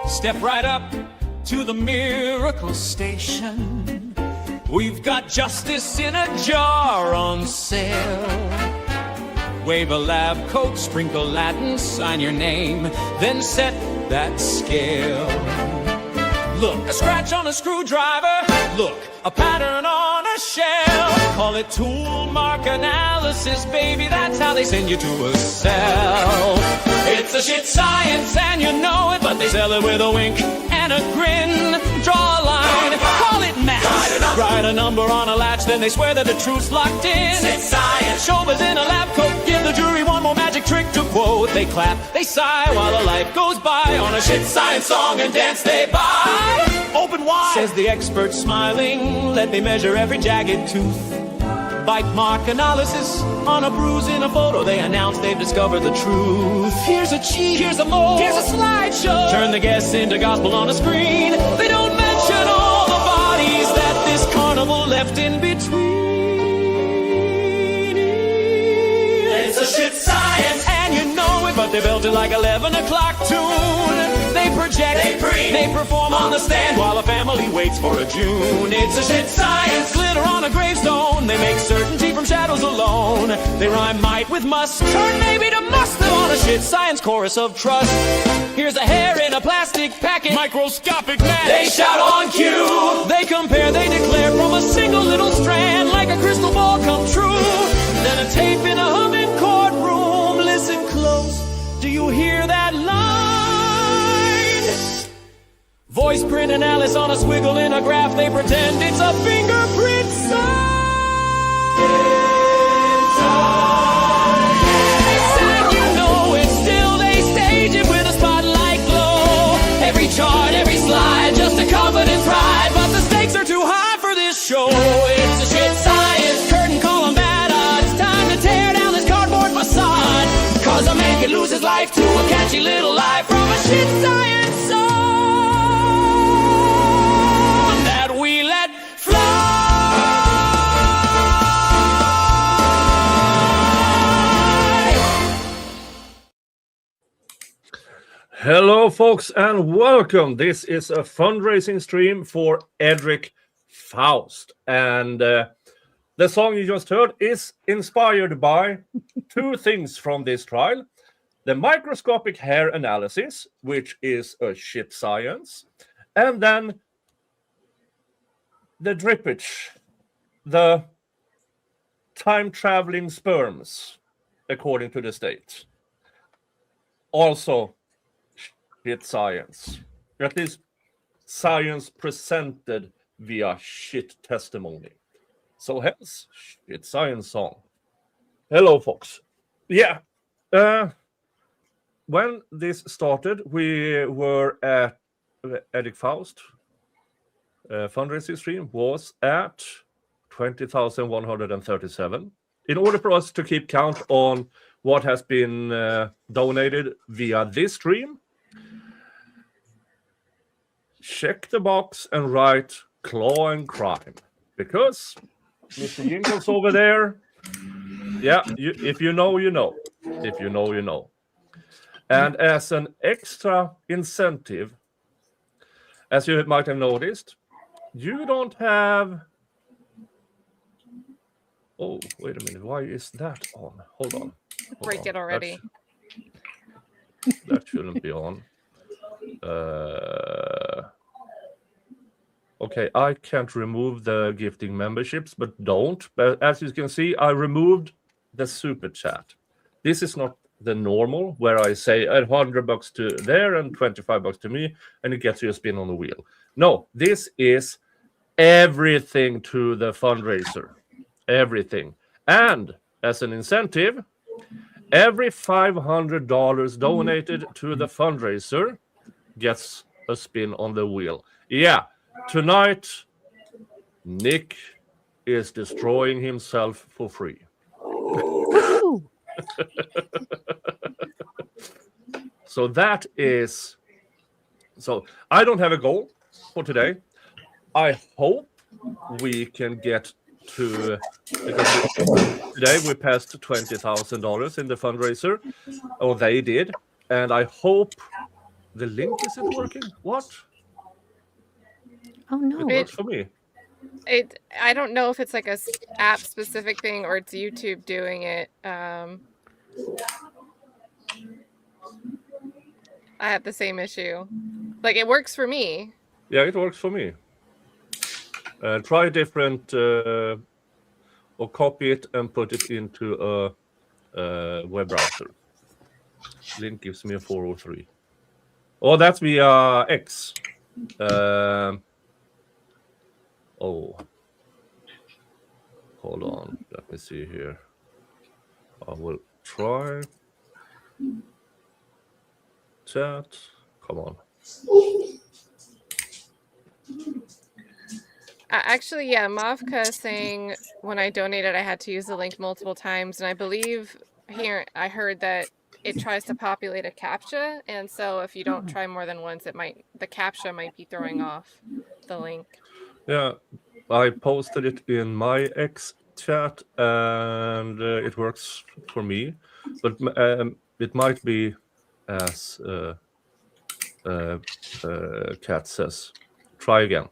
Step right up to the miracle station. We've got justice in a jar on sale. Wave a lab coat, sprinkle Latin, sign your name, then set that scale. Look, a scratch on a screwdriver. Look, a pattern on a shell. Call it tool mark analysis, baby. That's how they send you to a cell. It's a shit science and you know it, but they sell it with a wink and a grin. Draw a line, call it math. Write a number on a latch, then they swear that the truth's locked in. Shit science. Showbiz in a lab coat. Give the jury one more magic trick to quote. They clap, they sigh while a life goes by on a shit science song and dance they buy. Open wide, says the expert smiling. Let me measure every jagged tooth. Bite mark analysis on a bruise in a photo. They announce they've discovered the truth. Here's a cheat, here's a mold, here's a slideshow. Turn the guests into gospel on a screen. They don't mention all the bodies that this carnival left in between. It's a shit science, and you know it, but they built it like 11 o'clock tune. They project, they perform on the stand while a family waits for a June. It's a shit science, glitter on a gravestone. They make certainty from shadows alone. They rhyme might with must, turn maybe to must them on a shit science chorus of trust. Here's a hair in a plastic packet, microscopic match. They shout on cue. They compare, they declare from a single little strand, like a crystal ball come true. Then a tape in a humming courtroom. Listen close, do you hear that line? Voice print analysis on a squiggle in a graph. They pretend it's a fingerprint sign. And you know it still. They stage it with a spotlight glow. Every chart, every slide, just a confident pride. But the stakes are too high for this show. It's a shit science curtain call on bad odds. Time to tear down this cardboard facade. Cause a man can lose his life to a catchy little lie from a shit science song. Hello, folks, and welcome. This is a fundraising stream for Edrick Faust. And the song you just heard is inspired by two things from this trial. The microscopic hair analysis, which is a shit science. And then the drippage, the time-traveling sperms, according to the state. Also shit science. At least science presented via shit testimony. So hence, shit science song. Hello, folks. Yeah. When this started, we were at Edrick Faust. Fundraising stream was at 20,137. In order for us to keep count on what has been donated via this stream, check the box and write claw and crime, because Mr. Jingles over there, yeah, if you know, you know. If you know, you know. And as an extra incentive, as you might have noticed, you don't have... Oh, wait a minute. Why is that on? Hold on. Break it already. That shouldn't be on. Okay, I can't remove the gifting memberships, but don't. But as you can see, I removed the super chat. This is not the normal, where I say $100 to there and $25 to me, and it gets you a spin on the wheel. No, this is everything to the fundraiser. Everything. And as an incentive, every $500 donated to the fundraiser gets a spin on the wheel. Yeah, tonight, Nick is destroying himself for free. So that is... So I don't have a goal for today. I hope we can get to... Because today we passed $20,000 in the fundraiser. Or they did. And I hope The link isn't working. What? Oh no. It works for me. I don't know if it's like a app specific thing or it's YouTube doing it. I have the same issue. Like it works for me. Yeah, it works for me. Try different, or copy it and put it into a web browser. Link gives me a 403. Oh, that's via X. Oh, hold on. Let me see here. I will try chat. Come on. Actually, yeah, Mavka is saying when I donated, I had to use the link multiple times, and I believe here I heard that it tries to populate a CAPTCHA, and so if you don't try more than once, the CAPTCHA might be throwing off the link. Yeah, I posted it in my X chat, and it works for me, but it might be as Katt says. Try again.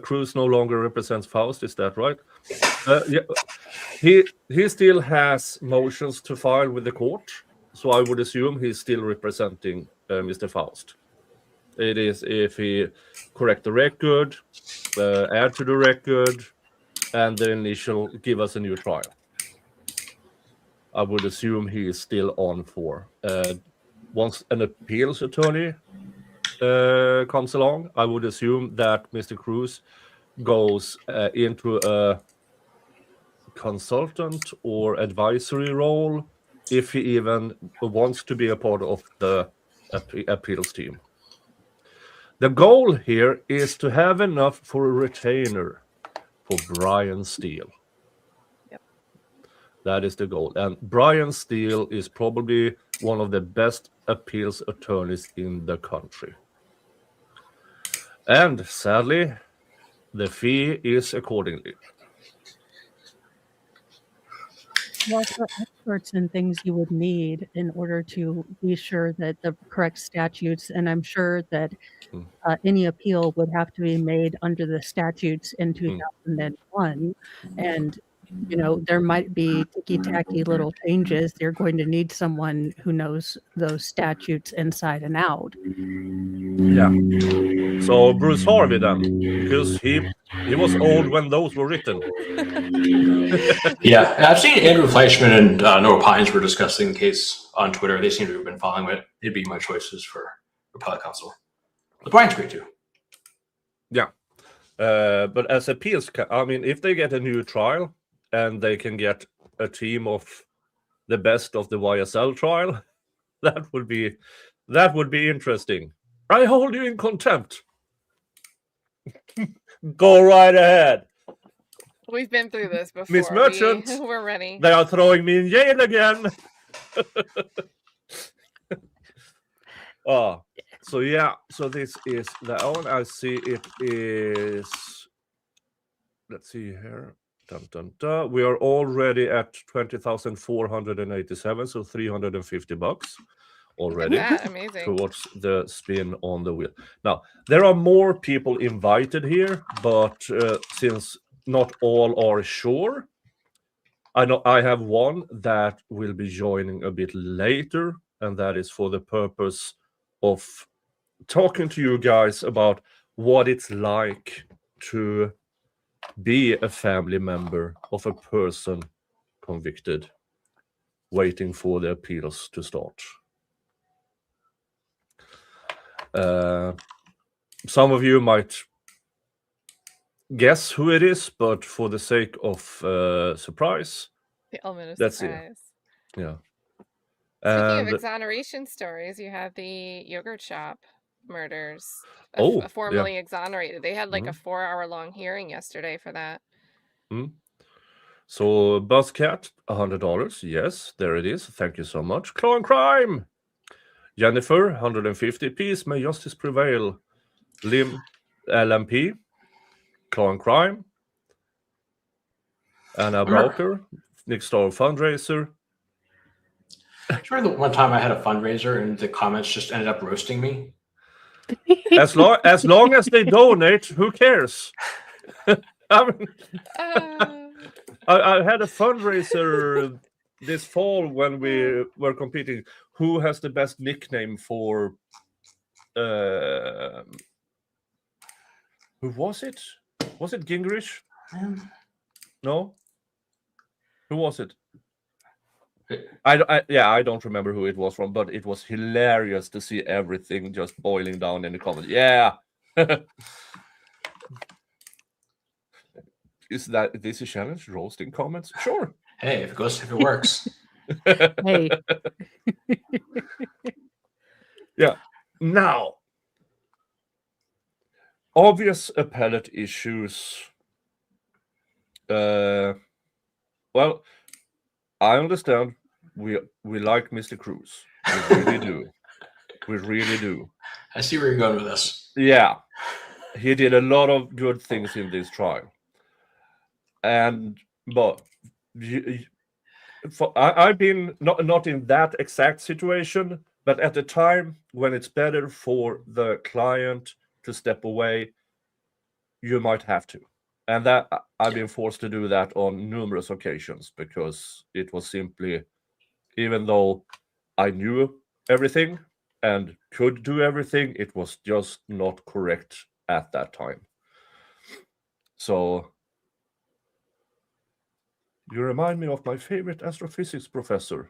Cruz no longer represents Faust. Is that right? Yeah, he still has motions to file with the court, so I would assume he's still representing Mr. Faust. It is if he correct the record, add to the record, and the initial give us a new trial. I would assume he is still on for. Once an appeals attorney comes along, I would assume that Mr. Cruz goes into a consultant or advisory role if he even wants to be a part of the appeals team. The goal here is to have enough for a retainer for Brian Steele. Yep. That is the goal. And Brian Steele is probably one of the best appeals attorneys in the country. And sadly, the fee is accordingly. Well, for experts and things you would need in order to be sure that the correct statutes, and I'm sure that any appeal would have to be made under the statutes in 2001. And, you know, there might be ticky-tacky little changes. They're going to need someone who knows those statutes inside and out. Yeah. So Bruce Harvey then, because he was old when those were written. Yeah, I've seen Andrew Fleischman and Noah Pines were discussing the case on Twitter. They seem to have been following it. It'd be my choices for appellate counsel. The Pines great too. Yeah. But as appeals, I mean, if they get a new trial and they can get a team of the best of the YSL trial, that would be interesting. I hold you in contempt. Go right ahead. We've been through this before. Miss Merchant, we're ready. They are throwing me in jail again. So yeah, so this is the one. I see it is. Let's see here. Dun, dun, dun. We are already at 20,487, so $350 already. Look at that, amazing. Towards the spin on the wheel. Now there are more people invited here, but since not all are sure, I know I have one that will be joining a bit later, and that is for the purpose of talking to you guys about what it's like to be a family member of a person convicted, waiting for the appeals to start. Some of you might guess who it is, but for the sake of surprise, The element of let's surprise. see. Yeah. Speaking And of exoneration stories, you have the yogurt shop murders. Oh, Formally exonerated. They had like a 4-hour-long hearing yesterday for that. so Buzzcat, $100. Yes, there it is. Thank you so much. Claw and Crime. Jennifer, 150. Peace, may justice prevail. Lim, LMP. Claw and Crime. Anna Brauker, Nick Star Fundraiser. Remember the one time I had a fundraiser and the comments just ended up roasting me? As long as they donate, who cares? I mean, I had a fundraiser this fall when we were competing. Who has the best nickname for? Who was it? Was it Gingrich? No. Who was it? I don't remember who it was from, but it was hilarious to see everything just boiling down in the comments. Yeah. Is this a challenge? Roasting comments? Sure. Hey, if it works. Hey, Yeah. Now, obvious appellate issues. Well, I understand. We like Mr. Cruz. We really do. We really do. I see where you're going with this. Yeah, he did a lot of good things in this trial, but I've been not in that exact situation, but at the time when it's better for the client to step away, you might have to, and that I've been forced to do that on numerous occasions because it was simply, even though I knew everything and could do everything, it was just not correct at that time. So you remind me of my favorite astrophysics professor.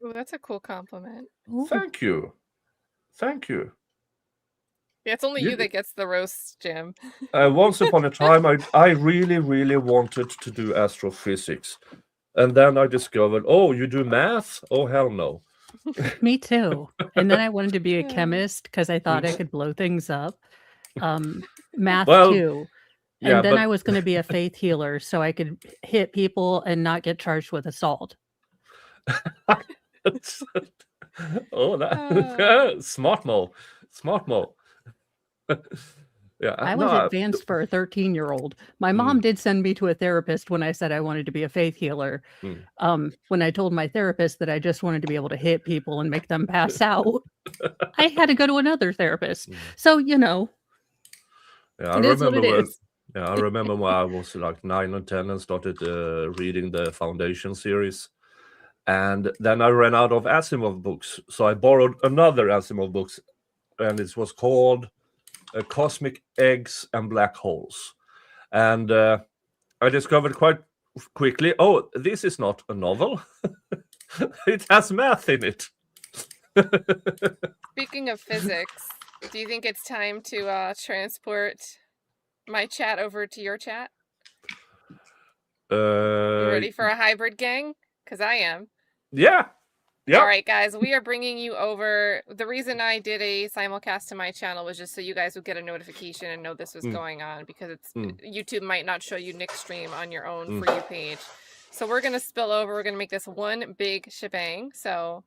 Ooh, that's a cool compliment. Thank you. Thank you. Yeah, it's only You- you that gets the roast, Jim. Once upon a time, I really, really wanted to do astrophysics. And then I discovered, oh, you do math? Oh, hell no. me too. And then I wanted to be a chemist because I thought I could blow things up. Math Well, too. And yeah, then but I was going to be a faith healer so I could hit people and not get charged with assault. oh, that smart mo. Yeah, I was advanced for a 13-year-old. My mom did send me to a therapist when I said I wanted to be a faith healer. When I told my therapist that I just wanted to be able to hit people and make them pass out, I had to go to another therapist. So, Yeah, it is what it is. Yeah, I remember when I was like 9 or 10 and started reading the Foundation series. And then I ran out of Asimov books. So I borrowed another Asimov books, and it was called Cosmic Eggs and Black Holes. And I discovered quite quickly, oh, this is not a novel. It has math in it. Speaking of physics, do you think it's time to transport my chat over to your chat? You ready for a hybrid gang? Because I am. Yeah. Yep. All right, guys, we are bringing you over. The reason I did a simulcast to my channel was just so you guys would get a notification and know this was going on, because YouTube might not show you Nick's stream on your own For You page. So we're going to spill over. We're going to make this one big shebang. So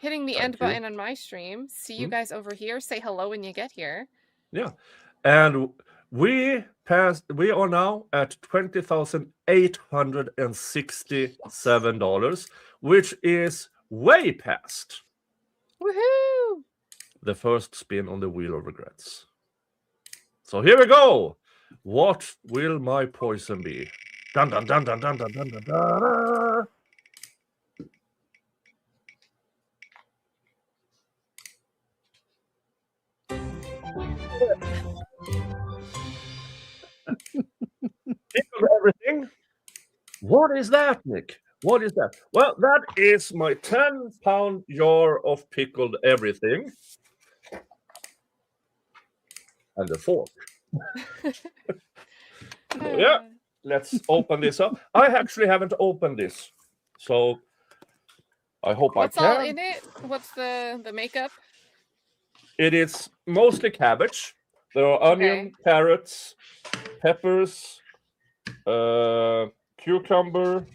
hitting the end button on my stream. See you guys over here. Say hello when you get here. Yeah. And we are now at $20,867, which is way past Woohoo! the first spin on the Wheel of Regrets. So here we go. What will my poison be? Dun dun dun dun dun dun dun dun dun. Everything. What is that, Nick? What is that? Well, that is my 10-pound jar of pickled everything. And the fork. Yeah, let's open this up. I actually haven't opened this, so I hope What's I can. all in it? What's the makeup? It is mostly cabbage. There are onion, carrots, peppers, cucumber.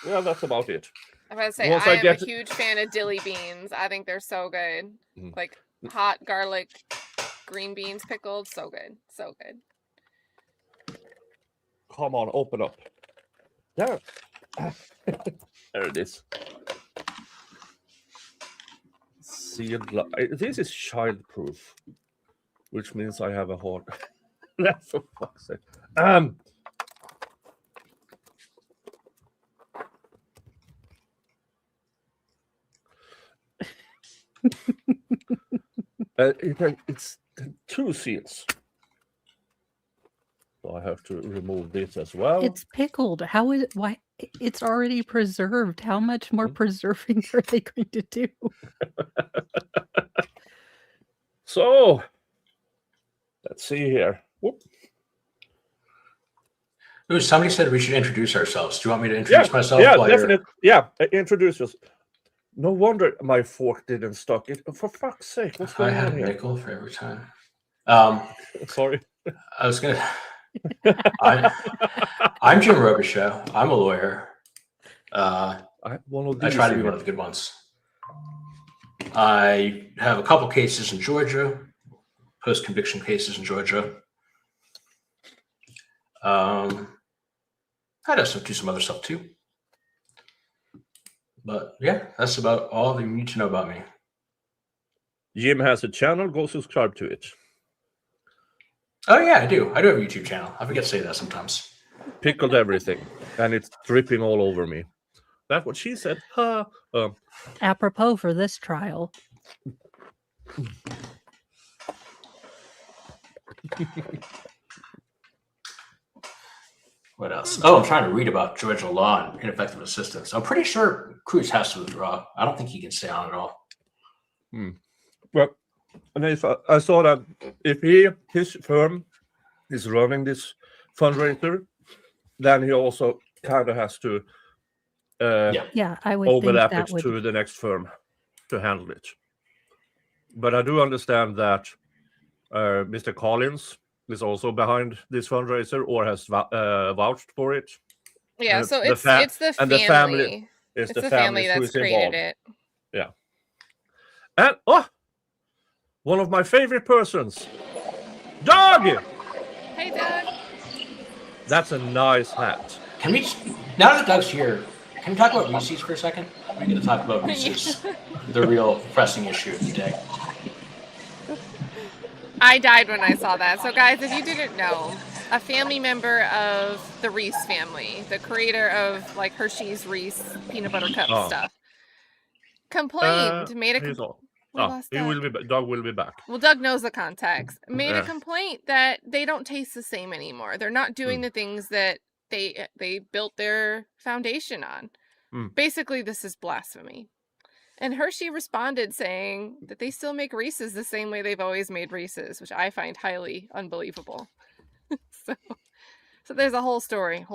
Yeah, that's about it. I'm about to say, Once I I am get- a huge fan of dilly beans. I think they're so good. Like hot garlic, green beans pickled. So good. So good. Come on, open up. There. There it is. Sealed. This is childproof, which means I have a hard. That's for fuck's sake. It's 2 seals. So I have to remove this as well. It's pickled. How is it? Why? It's already preserved. How much more preserving are they going to do? So let's see here. Whoop. Ooh, somebody said we should introduce ourselves. Do you want me to introduce myself? Yeah, while you're- definitely. Yeah, introduce yourself. No wonder my fork didn't stuck. It for fuck's sake. What's I going had on a here? nickel for every time. Sorry. I was gonna. I'm Jim Robichaud. I'm a lawyer. I try to be one of the good ones. I have a couple cases in Georgia, post-conviction cases in Georgia. I'd have do some other stuff too. But yeah, that's about all that you need to know about me. Jim has a channel. Go subscribe to it. Oh yeah, I do. I do have a YouTube channel. I forget to say that sometimes. Pickled everything, and it's dripping all over me. That's what she said. Apropos for this trial. What else? Oh, I'm trying to read about Georgia law and ineffective assistance. I'm pretty sure Cruz has to withdraw. I don't think he can stay on at all. Well, and I saw that if his firm is running this fundraiser, then he also kind of has to Yeah, I would overlap think that it would. to the next firm to handle it. But I do understand that Mr. Collins is also behind this fundraiser or has vouched for it. Yeah, And so the it's the and family. the family is It's the the family who that's is involved. created it. Yeah. And one of my favorite persons, Doug. Hey, Doug. That's a nice hat. Can we, now that Doug's here, can we talk about Reese's for a second? We're going to talk about Reese's, the real pressing issue of the day. I died when I saw that. So, guys, if you didn't know, a family member of the Reese family, the creator of like Hershey's Reese peanut butter cup stuff, complained, made a Doug will be back. Well, Doug knows the context. Made a complaint that they don't taste the same anymore. They're not doing the things that they built their foundation on. Basically, this is blasphemy. And Hershey responded saying that they still make Reese's the same way they've always made Reese's, which I find highly unbelievable. so there's a whole story.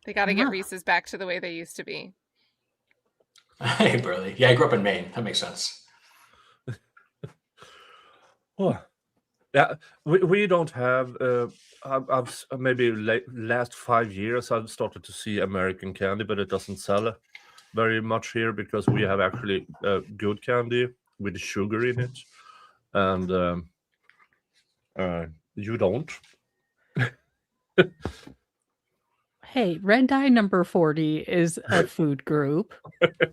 They got to get Reese's back to the way they used to be. Hey, Burley. Yeah, I grew up in Maine. That makes sense. Yeah, we don't have. I've maybe last 5 years I've started to see American candy, but it doesn't sell very much here because we have actually good candy with sugar in it, and you don't. Hey, Red Dye number 40 is a food group,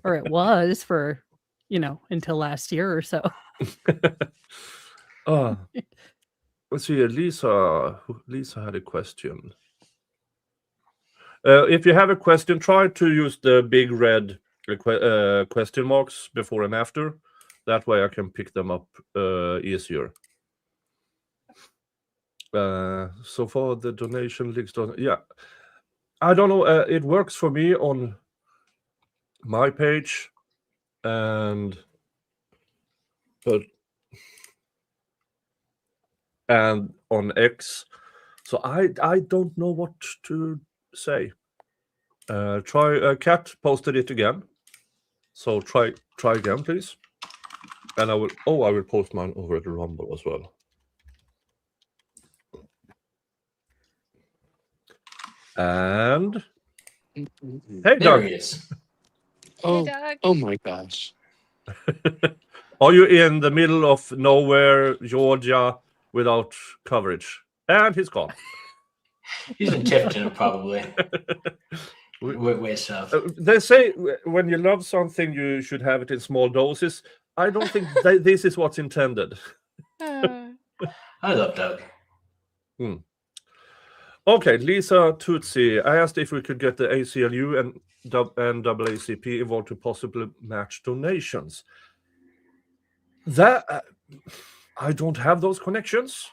or it was for, until last year or so. Let's see. Lisa had a question. If you have a question, try to use the big red question marks before and after. That way I can pick them up easier. So far the donation links don't. Yeah, I don't know. It works for me on my page, and on X. So I don't know what to say. Try Katt posted it again. So try again, please. And I will post mine over at the Rumble as well. And hey, There Doug. he is. Hey, Doug. Oh my gosh. Are you in the middle of nowhere, Georgia, without coverage? And he's gone. He's in Tifton, probably. Way south. They say when you love something, you should have it in small doses. I don't think this is what's intended. Uh, I love Doug. Okay, Lisa Tutsi. I asked if we could get the ACLU and NAACP involved to possibly match donations. That I don't have those connections.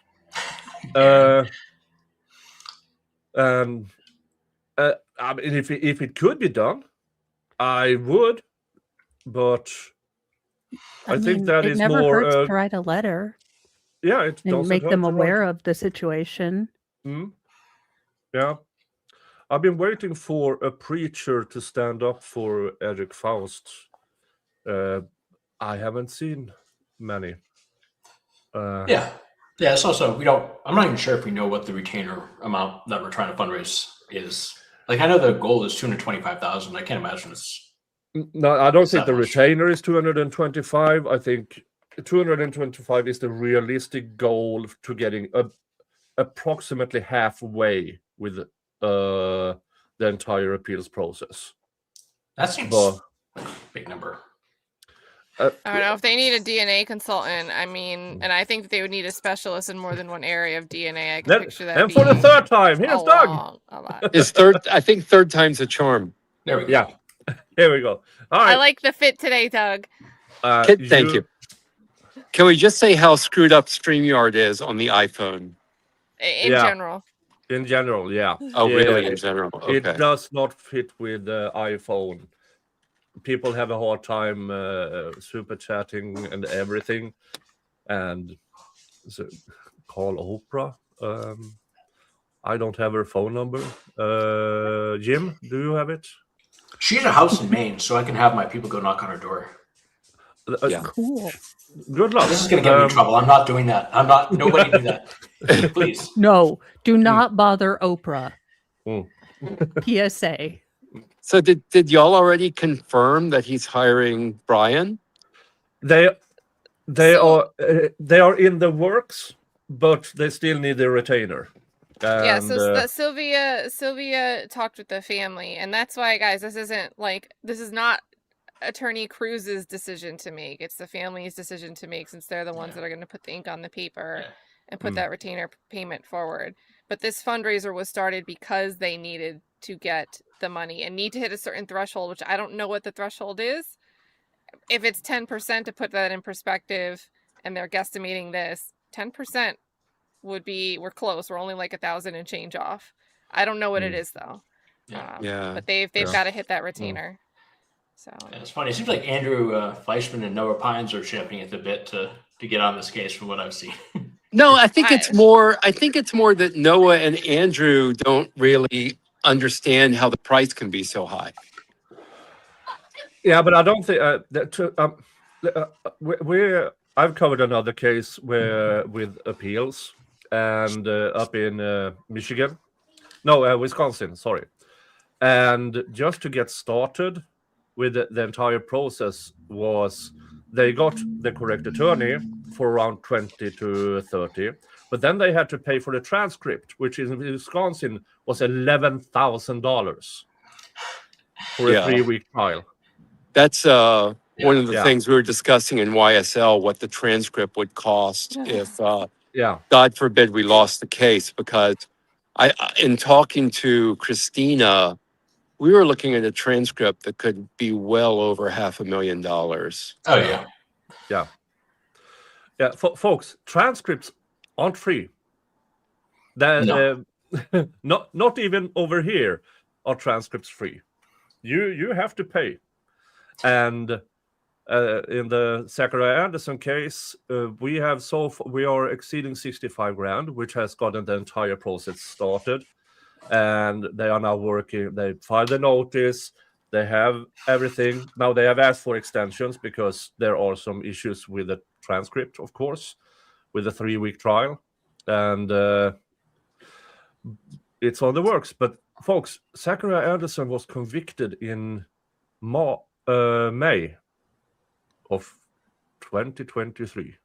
I mean, if it could be done, I would, but I think that it is never more. hurts to write a letter Yeah, it and doesn't make hurt them to write. aware of the situation. Yeah, I've been waiting for a preacher to stand up for Edrick Faust. I haven't seen many. Yeah. It's also I'm not even sure if we know what the retainer amount that we're trying to fundraise is. Like, I know the goal is 225,000. I can't imagine it's. No, I don't It's think that the much. retainer is 225. I think 225 is the realistic goal to getting approximately halfway with the entire appeals process. That seems But like a big number. I don't know if they need a DNA consultant. I mean, and I think that they would need a specialist in more than one area of DNA. I can picture that. And for the being third time, here's a Doug. lot. Is I think third time's a charm. There we go. Yeah, here we go. All right. I like the fit today, Doug. Thank you. Can we just say how screwed up StreamYard is on the iPhone? In Yeah. general. In general, yeah. Oh, Yeah, really? In general? Okay. It does not fit with the iPhone. People have a hard time super chatting and everything. And so, call Oprah. I don't have her phone number. Jim, do you have it? She's a house in Maine, so I can have my people go knock on her door. Yeah. Cool. Good luck. This is going to get me in trouble. I'm not doing that. Nobody do that. Please. No, do not bother Oprah. Mm. PSA. So did y'all already confirm that he's hiring Brian? They So- are in the works, but they still need a retainer. Yeah, And, so Sylvia talked with the family, and that's why, guys, this is not Attorney Cruz's decision to make. It's the family's decision to make, since they're the ones that are going to put the ink on the paper and put that retainer payment forward. But this fundraiser was started because they needed to get the money and need to hit a certain threshold, which I don't know what the threshold is. If it's 10%, to put that in perspective, and they're guesstimating this, 10% would be, we're close. We're only like 1,000 and change off. I don't know what it is though. Yeah. But they've got to hit that retainer. So Yeah, it's funny. It seems like Andrew Fleischman and Noah Pines are championing at the bit to get on this case, from what I've seen. No, I think it's more that Noah and Andrew don't really understand how the price can be so high. Yeah, but I don't think I've covered another case with appeals and up in Wisconsin, sorry. And just to get started with the entire process was they got the correct attorney for around 20 to 30, but then they had to pay for the transcript, which in Wisconsin was $11,000 for a 3-week trial. That's one of the Yeah. things we were discussing in YSL, what the transcript would cost if, Yeah. God forbid, we lost the case. Because in talking to Christina, we were looking at a transcript that could be well over $500,000. Oh, yeah. Yeah, folks, transcripts aren't free. No. Not even over here are transcripts free. You have to pay. And in the Zachariah Anderson case, we are exceeding 65 grand, which has gotten the entire process started. And they are now working. They filed a notice. They have everything. Now they have asked for extensions because there are some issues with the transcript, of course, with the 3-week trial. And it's on the works. But folks, Zachariah Anderson was convicted in May of 2023.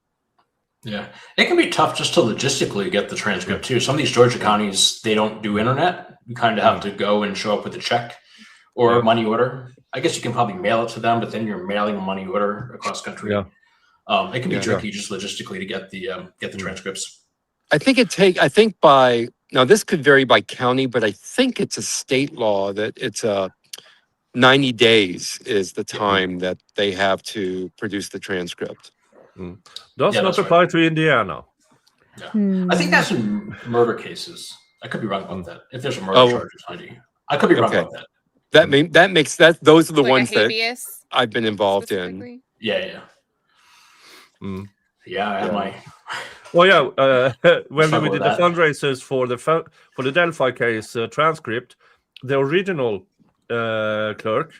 Yeah. It can be tough just to logistically get the transcript too. Some of these Georgia counties, they don't do internet. You kind of have to go and show up with a check. or a money order. I guess you can probably mail it to them, but then you're mailing a money order across country. Yeah. It can be tricky just logistically to get the transcripts. I think now this could vary by county, but I think it's a state law that it's 90 days is the time that they have to produce the transcript. Does not apply to Indiana. Yeah. I think that's in murder cases. I could be wrong about that. If there's a murder charge, it's 90. I could be wrong about that. Those are the Like ones a that habeas I've been involved in. specifically? Yeah. Yeah, I had my. Well, yeah. When we Struggle did with the that. fundraisers for the Delphi case transcript, the original clerk,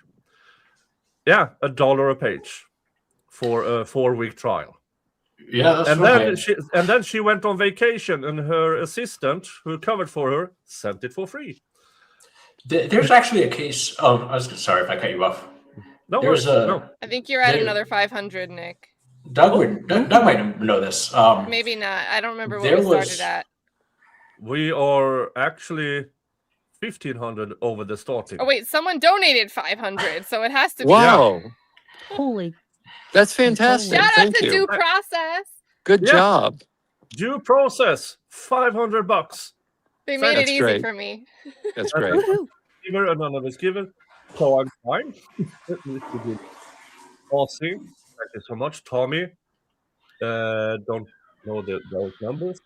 $1 a page for a 4-week trial. Yeah, that's And then she went on vacation, and her assistant, who covered for her, sent it for free. There's actually a case. Sorry if I cut you off. No There's worries. No. I think you're at another 500, Nick. Doug might know this. Maybe not. I don't remember there where we was- started at. We are actually 1,500 over the starting. Oh wait, someone donated 500, so it has to be. Wow, Holy, that's fantastic. Shout out Thank to you. Due Process. Good Yeah. job. Due process, $500. They made it That's easy great. for me. That's great. woohoo. Giver, anonymous giver. So I'm fine. Aussie, thank you so much. Tommy, don't know those numbers.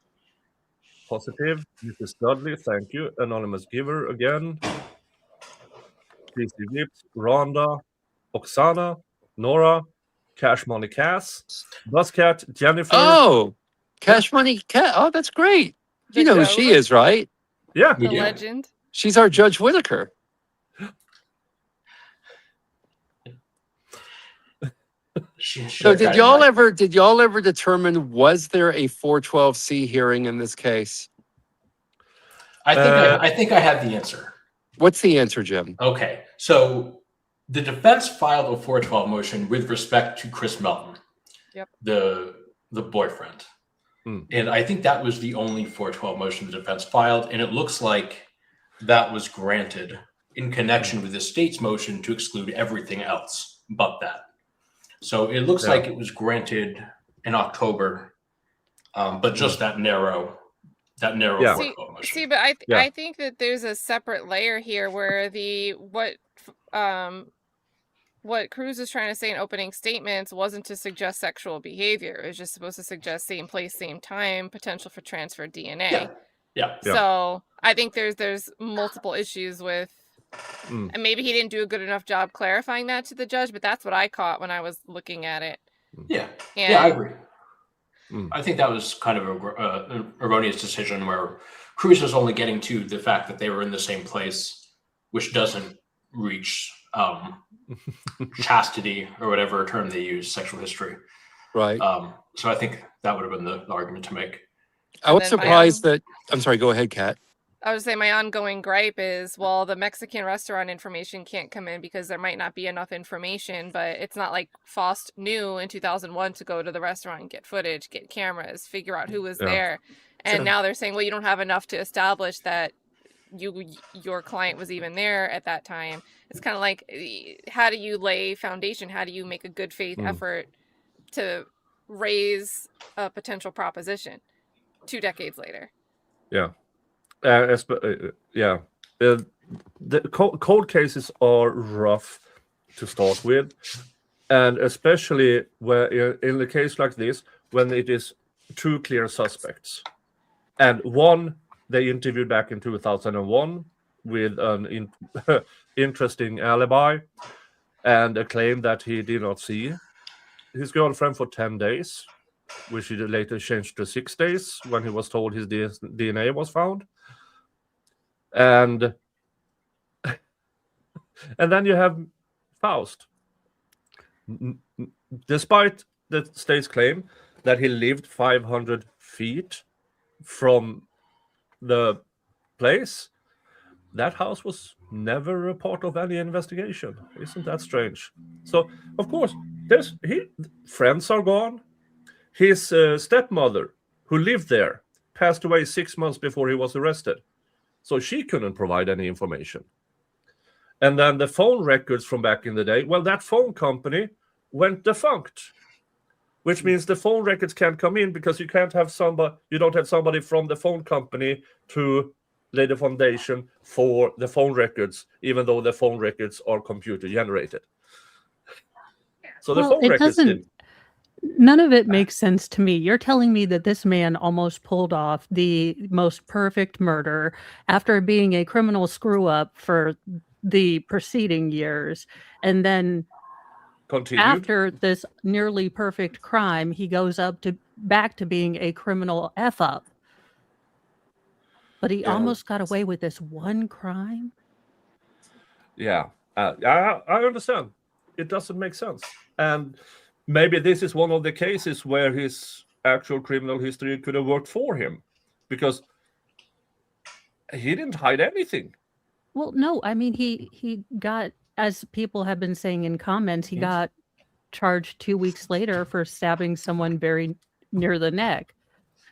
Positive. Mrs. Dudley, thank you. Anonymous giver again. PC Vips, Rhonda, Oksana, Nora, Cash Money Cass, Buzzcat, Jennifer. Oh, Cash Money Cat. Oh, that's great. You know who she is, right? Yeah. The Yeah. legend. She's our Judge Whitaker. So did y'all ever determine, was there a 412C hearing in this case? I think I have the answer. What's the answer, Jim? Okay, so the defense filed a 412 motion with respect to Chris Melton, Yep. the boyfriend, Mm. and I think that was the only 412 motion the defense filed, and it looks like that was granted in connection with the state's motion to exclude everything else but that. So it looks like it was granted in October, but just that narrow Yeah. 412 motion. See, but Yeah. I think that there's a separate layer here where what Cruz is trying to say in opening statements wasn't to suggest sexual behavior. It was just supposed to suggest same place, same time, potential for transfer DNA. Yeah. So I think there's multiple issues with, Mm. and maybe he didn't do a good enough job clarifying that to the judge, but that's what I caught when I was looking at it. Yeah. And Yeah, I agree. Mm. I think that was kind of an erroneous decision where Cruz was only getting to the fact that they were in the same place, which doesn't reach chastity or whatever term they use, sexual history. Right. So I think that would have been the argument to make. I was then surprised that. I'm sorry. Go ahead, Kat. I would say my ongoing gripe is, well, the Mexican restaurant information can't come in because there might not be enough information, but it's not like Faust knew in 2001 to go to the restaurant and get footage, get cameras, figure out who was there. And now they're saying, well, you don't have enough to establish that your client was even there at that time. It's kind of like, how do you lay foundation? How do you make a good faith effort to raise a potential proposition 2 decades later? Yeah. The cold cases are rough to start with, and especially where in a case like this, when it is 2 clear suspects, and one they interviewed back in 2001 with an interesting alibi and a claim that he did not see his girlfriend for 10 days, which he later changed to 6 days when he was told his DNA was found. And then you have Faust. Despite the state's claim that he lived 500 feet from the place, that house was never a part of any investigation. Isn't that strange? So, of course, friends are gone. His stepmother, who lived there, passed away 6 months before he was arrested. So she couldn't provide any information. And then the phone records from back in the day, well, that phone company went defunct, which means the phone records can't come in because you don't have somebody from the phone company to lay the foundation for the phone records, even though the phone records are computer generated. So the phone records didn't. None of it makes sense to me. You're telling me that this man almost pulled off the most perfect murder after being a criminal screw-up for the preceding years, and then Continued. after this nearly perfect crime, he goes back to being a criminal F-up. But he almost got away with this one crime? Yeah, I understand. It doesn't make sense. And maybe this is one of the cases where his actual criminal history could have worked for him, because he didn't hide anything. Well, no, I mean, he got, as people have been saying in comments, he got charged 2 weeks later for stabbing someone very near the neck.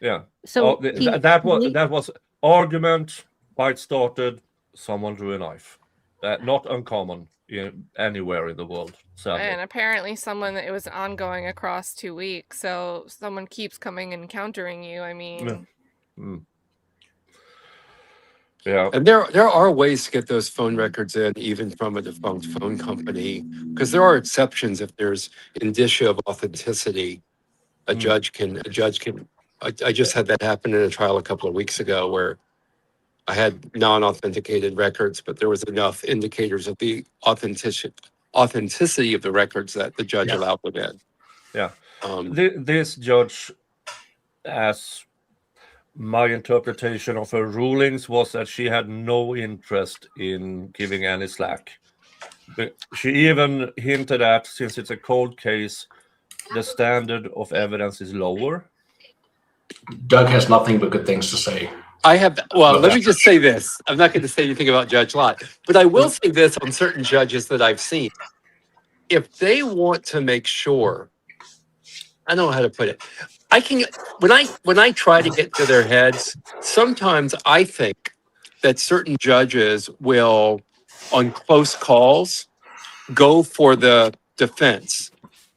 Yeah. So that was argument, fight started, someone drew a knife. Not uncommon anywhere in the world. Sadly. And apparently it was ongoing across 2 weeks, so someone keeps coming and countering you. I mean... Yeah. And there are ways to get those phone records in, even from a defunct phone company, because there are exceptions. If there's indicia of authenticity, a judge can. I just had that happen in a trial a couple of weeks ago where I had non-authenticated records, but there was enough indicators of the authenticity of the records that the judge allowed them in. Yeah. This judge, as my interpretation of her rulings, was that she had no interest in giving any slack. But she even hinted at, since it's a cold case, the standard of evidence is lower. Doug has nothing but good things to say. Let me just say this. I'm not going to say anything about Judge Lott, but I will say this on certain judges that I've seen. If they want to make sure, I don't know how to put it. When I try to get to their heads, sometimes I think that certain judges will, on close calls, go for the defense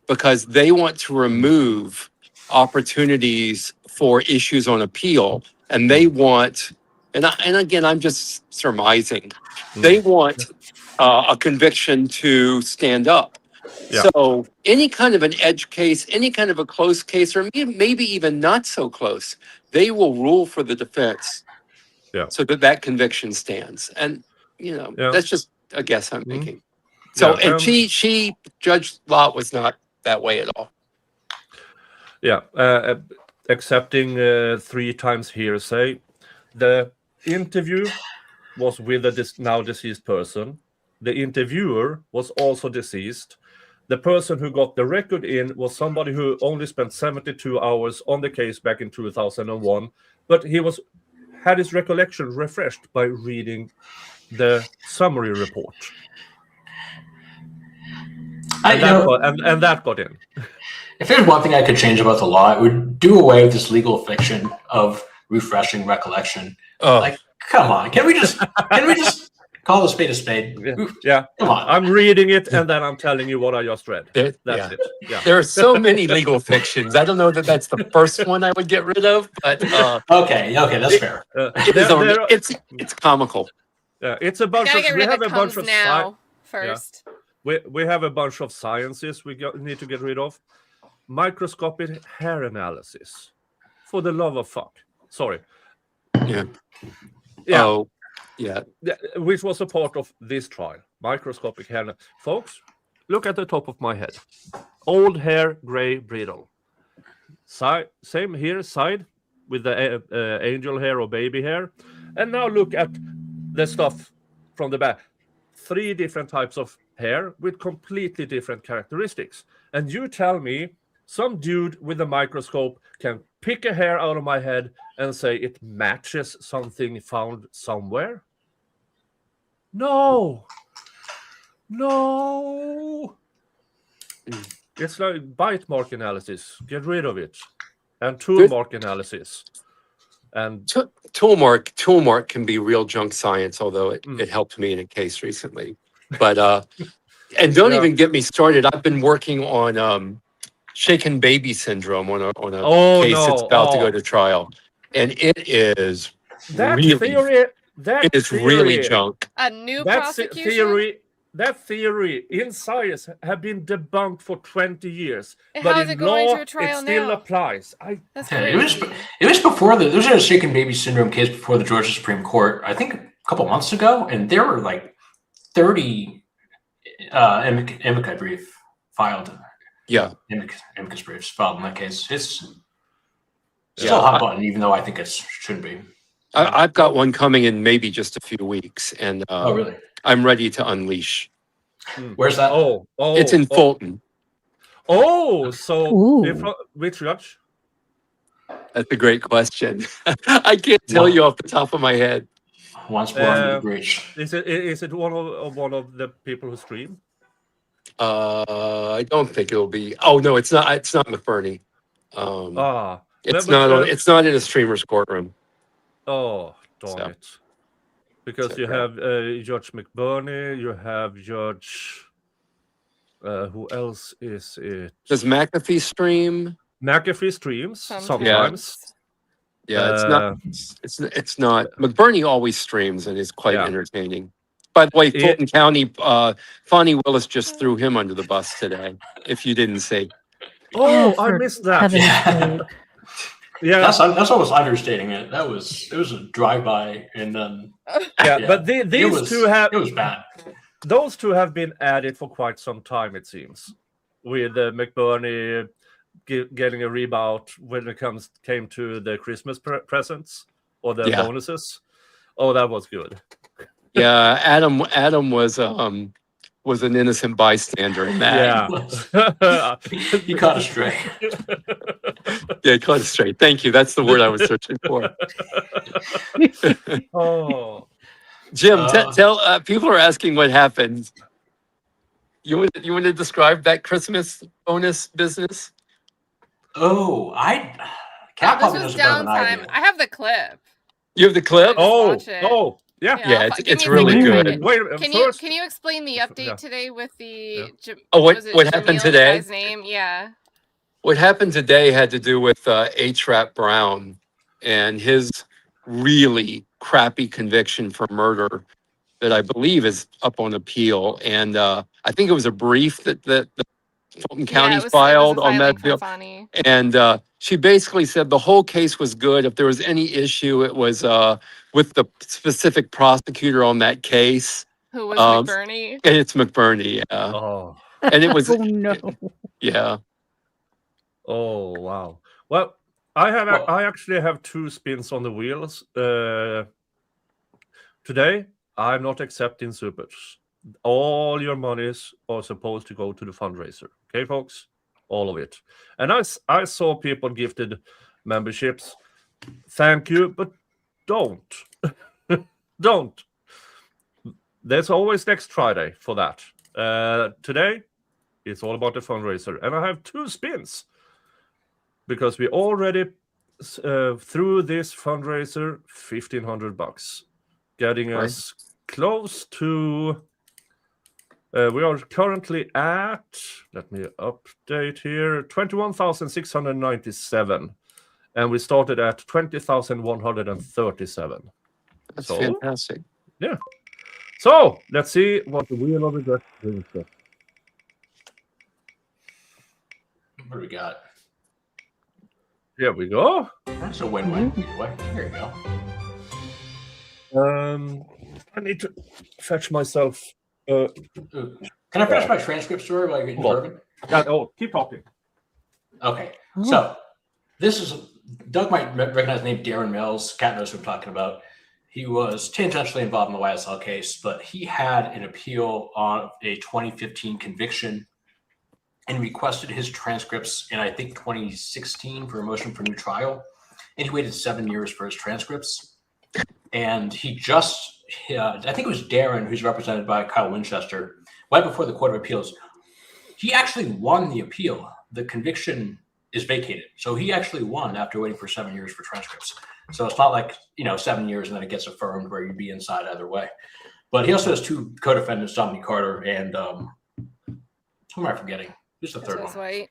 because they want to remove opportunities for issues on appeal, and they want, and again, I'm just surmising, they want a conviction to stand up. Yeah. So any kind of an edge case, any kind of a close case, or maybe even not so close, they will rule for the defense. Yeah. So that conviction stands. And, that's just a guess I'm making. So, Yeah, and Judge Lott was not that way at all. Yeah. Accepting 3 times hearsay. The interview was with a now deceased person. The interviewer was also deceased. The person who got the record in was somebody who only spent 72 hours on the case back in 2001, but he had his recollection refreshed by reading the summary report. And that got in. If there's one thing I could change about the law, it would do away with this legal fiction of refreshing recollection. Like, come on, can we just call a spade a spade? Yeah. Come on. I'm reading it and then I'm telling you what I just read. That's it. Yeah. There are so many legal fictions. I don't know that that's the first one I would get rid of, but okay, that's fair. It's comical. Yeah, it's a bunch of. We have a bunch of now first. Yeah. We have a bunch of sciences we need to get rid of. Microscopic hair analysis. For the love of fuck. Sorry. Yeah. Yeah. Oh, yeah. Which was a part of this trial. Microscopic hair. Folks, look at the top of my head. Old hair, gray, brittle. Same here, side with the angel hair or baby hair. And now look at the stuff from the back. 3 different types of hair with completely different characteristics. And you tell me some dude with a microscope can pick a hair out of my head and say it matches something found somewhere? No. It's like bite mark analysis. Get rid of it. And tool mark analysis. And tool mark can be real junk science, although it helped me in a case recently. But and don't Yeah. even get me started. I've been working on shaken baby syndrome on a Oh case that's no! about to go Oh, to trial, and it is that really theory. That it is really theory. junk. A new That prosecution? theory in science have been debunked for 20 years, but How is it in going to law a it trial still now? applies. That's Yeah, crazy. it was before there was a shaken baby syndrome case before the Georgia Supreme Court, I think a couple months ago, and there were like 30 amicus brief filed. Yeah, Amicus briefs filed in that case. It's still a yeah. hot button, even though I think it shouldn't be. I've got one coming in maybe just a few weeks, and Oh, really? I'm ready to unleash. Where's that? It's in Fulton. So if, Ooh. which judge? That's a great question. I can't tell you off the top of my head. Once more under the breach. Is it one of the people who stream? I don't think it'll be. Oh no, it's not. It's not McBurney. It's not in a streamer's courtroom. Oh, darn So. it! Because So, you yeah. have Judge McBurney, you have Judge. Who else is it? Does McAfee stream? McAfee streams sometimes. Yeah, it's not. It's not. McBurney always streams and is quite entertaining. By the way, Fulton County, Fonnie Willis just threw him under the bus today. If you didn't see. Oh, I missed that. Yeah, that's almost understating it. It was a drive-by, and then but these two have it was bad. Those two have been at it for quite some time, it seems, with McBurney getting a rebound when it came to the Christmas presents or the bonuses. Oh, that was good. Yeah, Adam was an innocent bystander in that. Yeah, he caught a stray. Yeah, he caught a stray. Thank you. That's the word I was searching for. Oh. Jim, tell people are asking what happened. You want to describe that Christmas bonus business? Oh, Katt this was downtime. I have the clip. You have the clip? Yeah, it's really good. Wait, can you explain the update today with the what happened today? Guy's name? Yeah. What happened today had to do with H. Brown and his really crappy conviction for murder that I believe is up on appeal. And I think it was a brief that the Fulton County filed on that bill. And she basically said the whole case was good. If there was any issue, it was with the specific prosecutor on that case. Who was McBurney? And it's McBurney, yeah. Oh. And it was... Oh, no. Yeah. Oh, wow. Well, I actually have two spins on the wheels. Today, I'm not accepting supers. All your monies are supposed to go to the fundraiser. Okay, folks? All of it. And I saw people gifted memberships. Thank you, but don't. Don't. There's always next Friday for that. Today, it's all about the fundraiser. And I have two spins. Because we already, through this fundraiser, $1,500. Getting us close to... we are currently at, let me update here, 21,697. And we started at 20,137. That's fantastic. Yeah. So, let's see what the Wheel of Regret brings us. What do we got? Here we go. That's a win-win. Here you go. I need to fetch myself... Can I finish my transcript story while you're getting bourbon? Keep talking. Okay. So, this is... Doug might recognize the name Darren Mills. Katt knows who I'm talking about. He was tangentially involved in the YSL case, but he had an appeal on a 2015 conviction and requested his transcripts in, I think, 2016 for a motion for new trial. And he waited 7 years for his transcripts. And he just, I think it was Darren, who's represented by Kyle Winchester, right before the Court of Appeals. He actually won the appeal. The conviction is vacated. So he actually won after waiting for 7 years for transcripts. So it's not like, 7 years and then it gets affirmed where you'd be inside either way. But he also has two co-defendants, Dominic Carter and who am I forgetting? Who's the third one? White.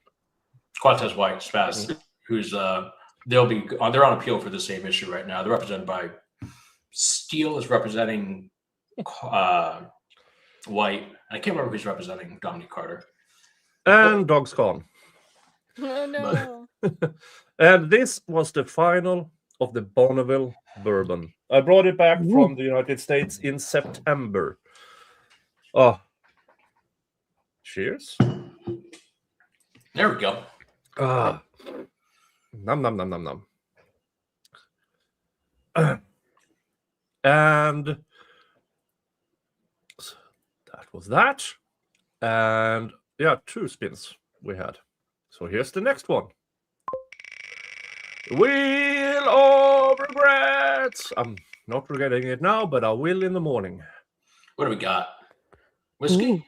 Quatez White, Spaz, who's they're on appeal for the same issue right now. They're represented by Steele is representing White. I can't remember who's representing Dominic Carter. And Dog's gone. Oh no. And this was the final of the Bonneville bourbon. I brought it back from the United States in September. Oh, cheers. There we go. Ah, nom nom nom nom nom. And that was that. And yeah, 2 spins we had. So here's the next one. Wheel of Regrets. I'm not regretting it now, but I will in the morning. What do we got? Whiskey?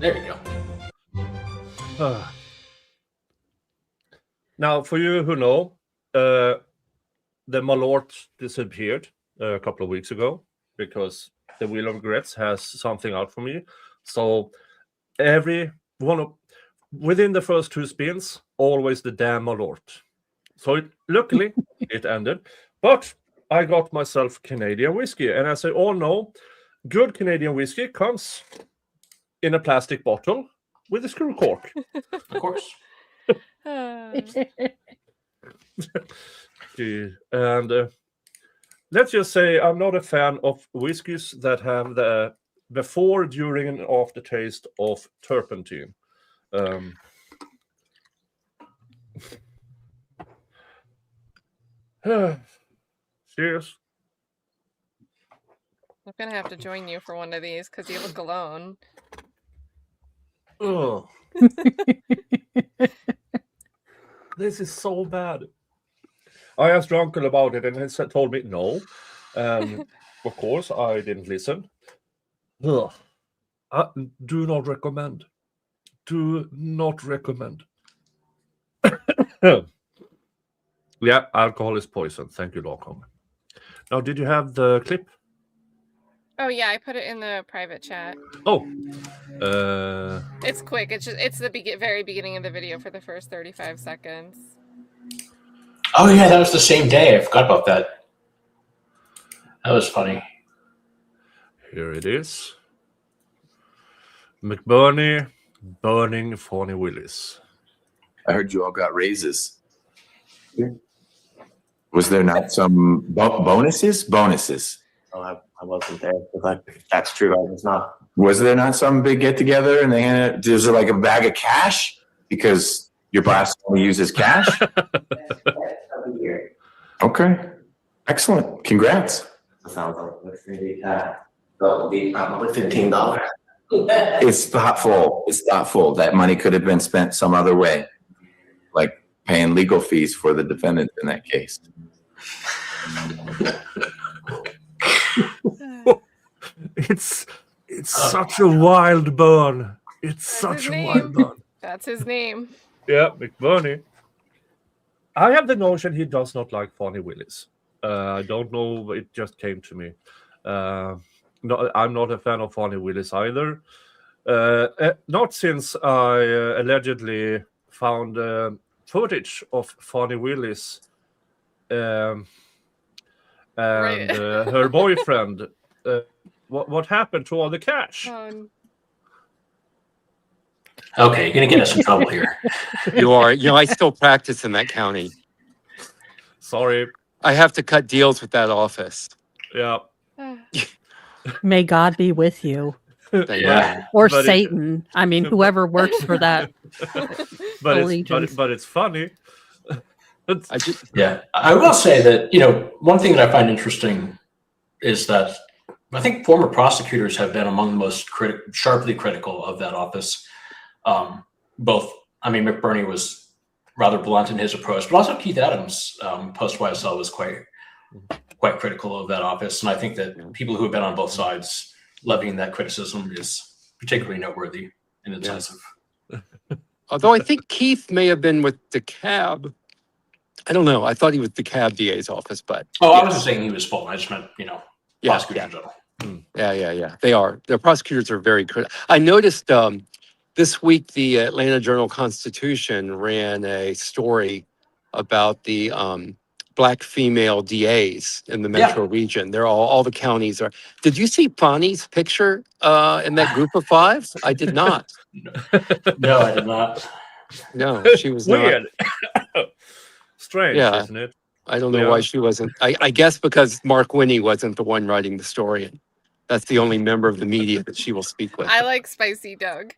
There we go. Now, for you who know, the Malort disappeared a couple of weeks ago because the Wheel of Regrets has something out for me. So every one of within the first 2 spins, always the damn Malort. So luckily it ended, but I got myself Canadian whiskey, and as I all know, good Canadian whiskey comes in a plastic bottle with a screw cork. Of course. And let's just say I'm not a fan of whiskeys that have the before, during, and aftertaste of turpentine. Cheers. I'm gonna have to join you for one of these because you look alone. Oh. This is so bad. I asked your uncle about it, and he told me no. Of course, I didn't listen. Ugh. Do not recommend. Do not recommend. Yeah, alcohol is poison. Thank you, Lockham. Now, did you have the clip? Oh yeah, I put it in the private chat. Oh. It's quick. It's the very beginning of the video for the first 35 seconds. Oh yeah, that was the same day. I forgot about that. That was funny. Here it is. McBurney burning Fonnie Willis. I heard you all got raises. Was there not some bonuses? Bonuses. Oh, I wasn't there. But that's true. I was not. Was there not some big get together and they handed? Was there like a bag of cash because your boss only uses cash? Okay, excellent. Congrats. Sounds like maybe that'll be probably $15. It's thoughtful. It's thoughtful. That money could have been spent some other way, like paying legal fees for the defendant in that case. It's such a wild burn. It's such a wild burn. That's his name. Yeah, McBurney. I have the notion he does not like Fonnie Willis. I don't know. It just came to me. No, I'm not a fan of Fonnie Willis either. Not since I allegedly found footage of Fonnie Willis and her boyfriend. What happened to all the cash? Okay, you're gonna get us in trouble here. You are. You know, I still practice in that county. Sorry. I have to cut deals with that office. Yeah. May God be with you. Yeah. Or But Satan. I mean, whoever works for that. But it's funny. Yeah, I will say that, one thing that I find interesting is that I think former prosecutors have been among the most sharply critical of that office. McBurney was rather blunt in his approach, but also Keith Adams, post YSL, was quite critical of that office. And I think that people who have been on both sides levying that criticism is particularly noteworthy in its sense of. Although I think Keith may have been with DeKalb. I don't know. I thought he was DeKalb DA's office, but I wasn't saying he was full. I just meant, prosecutor in general. Yeah. They are. The prosecutors are very critical. I noticed this week the Atlanta Journal-Constitution ran a story about the black female DAs in the metro region. They're all the counties are. Did you see Bonnie's picture in that group of 5? I did not. No, I did not. No, she was Weird. not. Strange, Yeah. isn't it? I don't know why she wasn't. I guess because Mark Winnie wasn't the one writing the story. That's the only member of the media that she will speak with. I like Spicy Doug.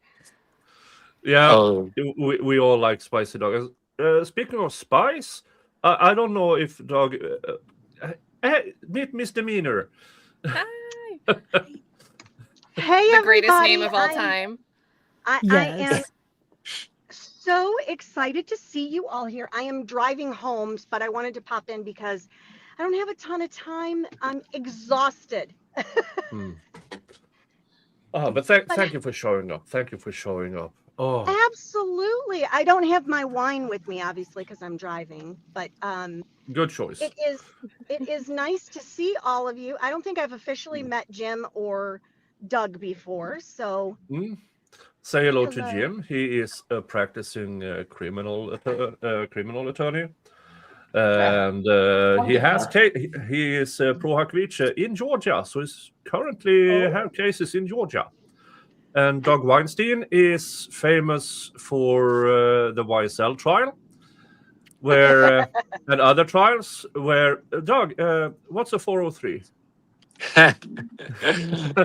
Yeah, Oh, we all like spicy dog. Speaking of spice, I don't know if dog. Meet Miss Demeanor. Hi. Hey, The greatest everybody. name of all time. I Yes. am so excited to see you all here. I am driving home, but I wanted to pop in because I don't have a ton of time. I'm exhausted. Oh, but thank you for showing up. Thank you for showing up. Oh, Absolutely. I don't have my wine with me, obviously, because I'm driving, but good choice. it is nice to see all of you. I don't think I've officially met Jim or Doug before, so Say hello to Hello. Jim. He is a practicing criminal attorney, and he is pro hac vice in Georgia. So he's currently have cases in Georgia. And Doug Weinstein is famous for the YSL trial, where and other trials where Doug, what's a 403?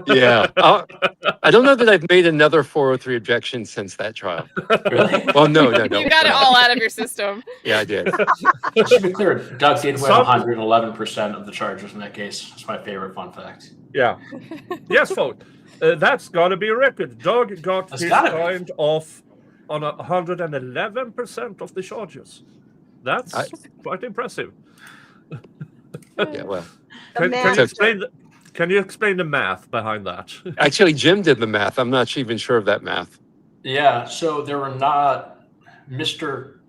yeah. I don't know that I've made another 403 objection since that trial. Really? Well, no. You got it all out of your system. Yeah, I did. Just to be clear, Doug did win Some- 111% of the charges in that case. It's my favorite fun fact. Yeah. Yes, folks. That's got to be a record. Doug got That's his gotta be. kind off on 111% of the charges. That's quite impressive. Yeah, well, Can you explain the math behind that? actually, Jim did the math. I'm not even sure of that math. Yeah, so there were not Mr.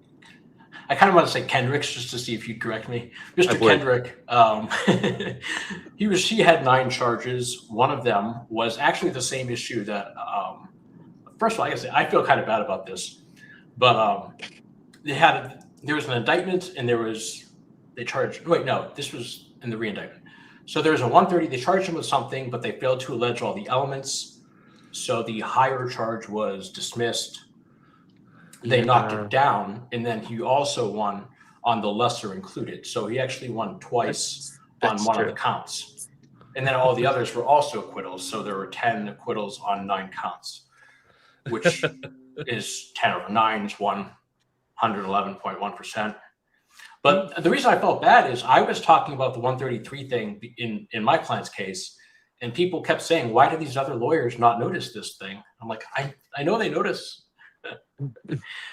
I kind of want to say Kendricks just to see if you'd correct me. Mr. would. Kendrick, he had 9 charges. One of them was actually the same issue that, first of all, I guess I feel kind of bad about this, but there was an indictment and this was in the re-indictment. So there was a 130, they charged him with something, but they failed to allege all the elements. So the higher charge was dismissed. They knocked it down, and then he also won on the lesser included. So he actually won twice on one of the counts. And then all the others were also acquittals. So there were 10 acquittals on 9 counts, which is 10 over 9 is 111.1%. But the reason I felt bad is I was talking about the 133 thing in my client's case, and people kept saying, why do these other lawyers not notice this thing? I'm like, I know they notice.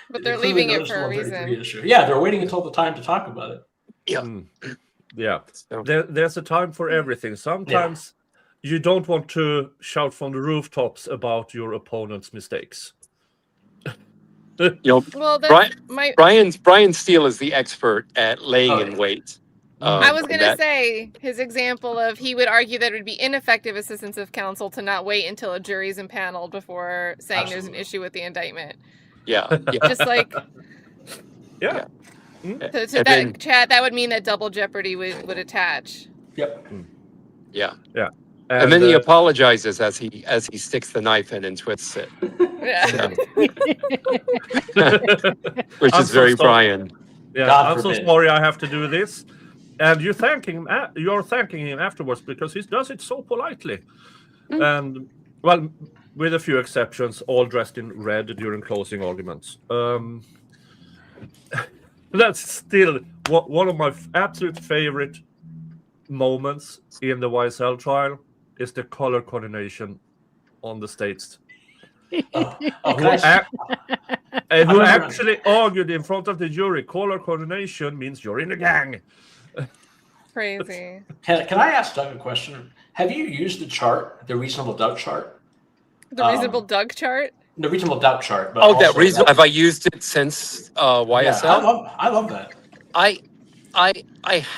But they're leaving it for a reason. Issue. Yeah, they're waiting until the time to talk about it. Yeah. Yeah. So- There's a time for everything. Sometimes you don't want to shout from the rooftops about your opponent's mistakes. Well, Brian Steele is the expert at laying in wait. I was going to say his example of he would argue that it would be ineffective assistance of counsel to not wait until a jury's impaneled before saying there's an issue with the indictment. Yeah. Just like Yeah. Chad, that would mean that double jeopardy would attach. Yep. Yeah. And And then he apologizes as he sticks the knife in and twists it, Yeah. which I'm is so very sorry. Brian. Yeah, God I'm so forbid. sorry I have to do this. And you're thanking him afterwards because he does it so politely. And well, with a few exceptions, all dressed in red during closing arguments. That's still one of my absolute favorite moments in the YSL trial is the color coordination on the states. Who actually argued in front of the jury, color coordination means you're in a gang. Crazy. Can I ask Doug a question? Have you used the chart, the reasonable doubt chart? The reasonable Doug chart? The reasonable doubt chart. But Oh, that also- reason. Have I used it since YSL? Yeah, I love that. I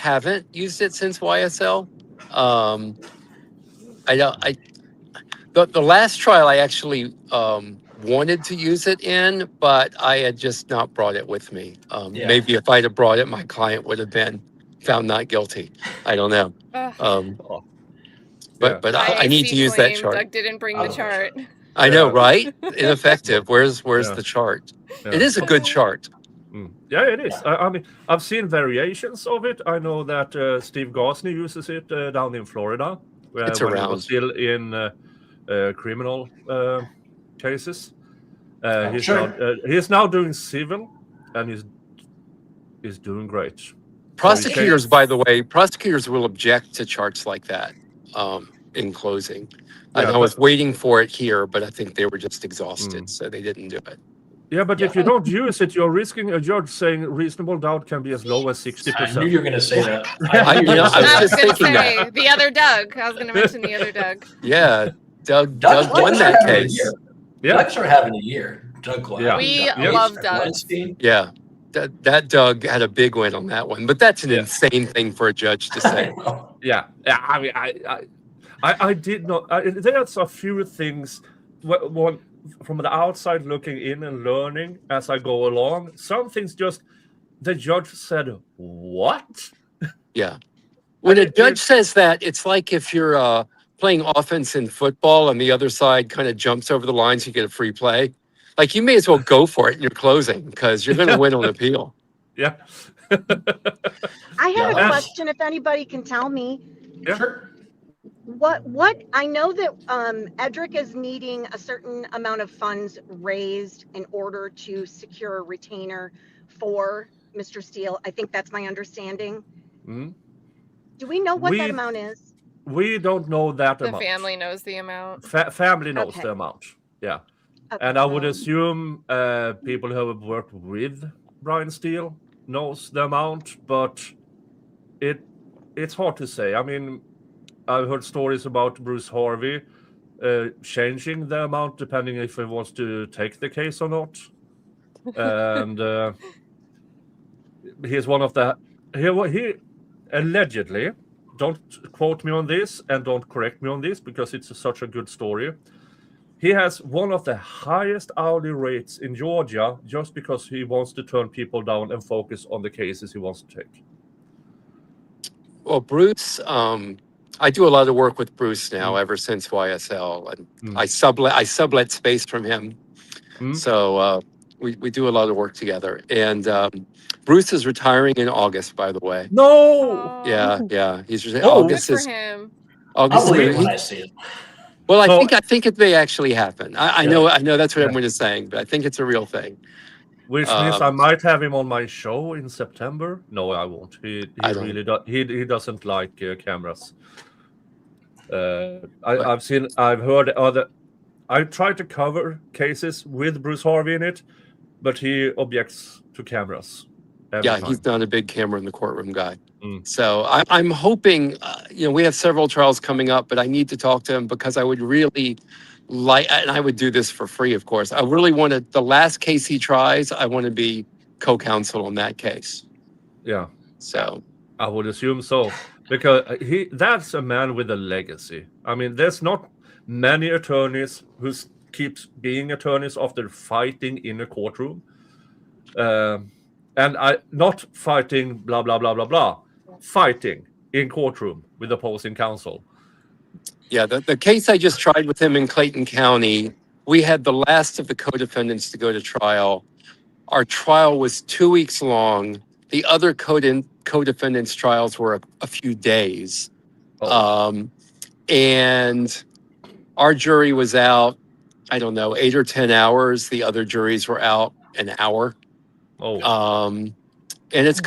haven't used it since YSL. I don't. The last trial I actually wanted to use it in, but I had just not brought it with me. Yeah. Maybe if I'd have brought it, my client would have been found not guilty. I don't know. Ugh. Yeah. But I need to IAC use that claim chart. Doug didn't bring the chart. I know, Yeah. right? Ineffective. Where's Yeah. the chart? Yeah. It is a good chart. Yeah, it is. I mean, I've seen variations of it. I know that Steve Gosney uses it down in Florida, It's when he around. was still in criminal cases. He's now doing civil, and he's doing great. Prosecutors, by the way, prosecutors will object to charts like that in closing. And I was waiting for it here, but I think they were just exhausted, so they didn't do it. Yeah, but if you don't use it, you're risking a judge saying reasonable doubt can be as low as 60%. I knew you were going to say that. I was just thinking that. The other Doug. I was going to mention the other Doug. Yeah, Doug won that case. Yeah, Doug started having a year. Doug. Yeah. We love Doug. Weinstein. Yeah, that Doug had a big win on that one, but that's an insane thing for a judge to say. Yeah. I mean, I did not. There's a few things. One from the outside looking in and learning as I go along. Some things just the judge said, "What?" Yeah. When a judge says that, it's like if you're playing offense in football and the other side kind of jumps over the line, so you get a free play. Like you may as well go for it in your closing because you're going to win on appeal. Yeah. I had a question, if anybody can tell me. Yeah. Sure. What I know that Edrick is needing a certain amount of funds raised in order to secure a retainer for Mr. Steele. I think that's my understanding. Mm-hmm. Do we know what that amount is? We don't know that The amount. family knows the amount. Family knows the amount. Yeah. Okay. And I would assume people who have worked with Brian Steele knows the amount, but it's hard to say. I mean, I've heard stories about Bruce Harvey changing the amount depending if he wants to take the case or not. And he's one of the he allegedly, don't quote me on this and don't correct me on this because it's such a good story. He has one of the highest hourly rates in Georgia just because he wants to turn people down and focus on the cases he wants to take. Well, Bruce, I do a lot of work with Bruce now ever since YSL, and I sublet space from him. So we do a lot of work together. And Bruce is retiring in August, by the way. No. Yeah. He's August is for him. August. I'll believe when I see it. Well, I think it may actually happen. I know that's what everyone is saying, but I think it's a real thing. Which means I might have him on my show in September. No, I won't. He really does. He doesn't like cameras. I've heard other. I tried to cover cases with Bruce Harvey in it, but he objects to cameras. He's not a big camera in the courtroom guy. So I'm hoping, we have several trials coming up, but I need to talk to him because I would really like, and I would do this for free, of course. I really wanted the last case he tries, I want to be co-counsel on that case. Yeah. So I would assume so because that's a man with a legacy. I mean, there's not many attorneys who keeps being attorneys after fighting in a courtroom. And not fighting blah blah blah blah blah, fighting in courtroom with opposing counsel. Yeah, the case I just tried with him in Clayton County, we had the last of the co-defendants to go to trial. Our trial was 2 weeks long. The other co-defendants' trials were a few days. And our jury was out, I don't know, 8 or 10 hours. The other juries were out an hour. And it's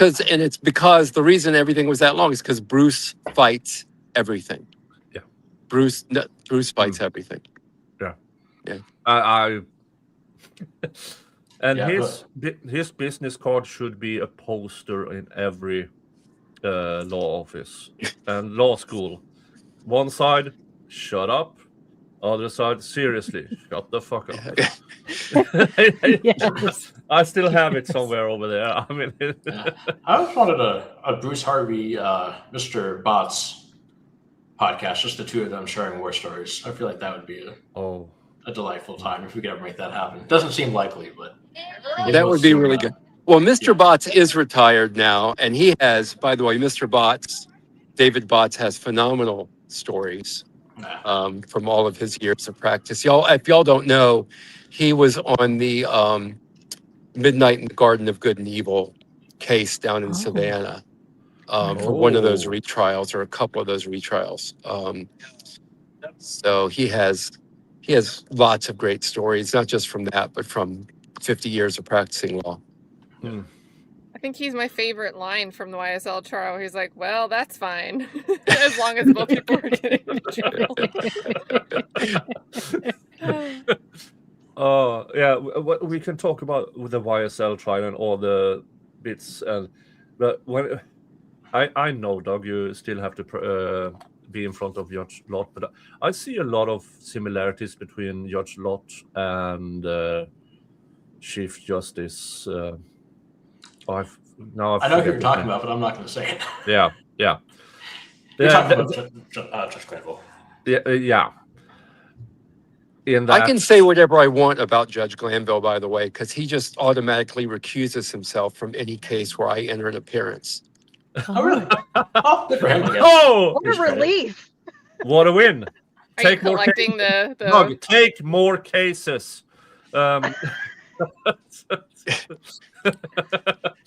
because the reason everything was that long is because Bruce fights everything. Yeah. Bruce fights everything. Yeah. Yeah. His business card should be a poster in every law office and law school. One side, shut up. Other side, seriously, shut the fuck up. Yes. I still have it somewhere over there. I mean, I always wanted a Bruce Harvey, Mr. Botts podcast, just the two of them sharing war stories. I feel like that would be Oh, a delightful time if we could ever make that happen. Doesn't seem likely, but That would be really good. Well, Mr. Botts is retired now, and he has, by the way, Mr. Botts, David Botts has phenomenal stories from all of his years of practice. Y'all, if y'all don't know, he was on the Midnight in the Garden of Good and Evil case down in Savannah for one of those retrials or a couple of those retrials. So he has lots of great stories, not just from that, but from 50 years of practicing law. I think he's my favorite line from the YSL trial. He's like, "Well, that's fine, as long as both people are getting to jail." yeah. We can talk about the YSL trial and all the bits, but when I know, Doug, you still have to be in front of Judge Lott, but I see a lot of similarities between Judge Lott and Chief Justice. I know who you're talking about, but I'm not going to say it. Yeah. You're talking about Judge Glanville. Yeah. I can say whatever I want about Judge Glanville, by the way, because he just automatically recuses himself from any case where I enter an appearance. Oh, really? Oh, good for him. What a relief. What a win. Are you collecting the... Doug, take more cases.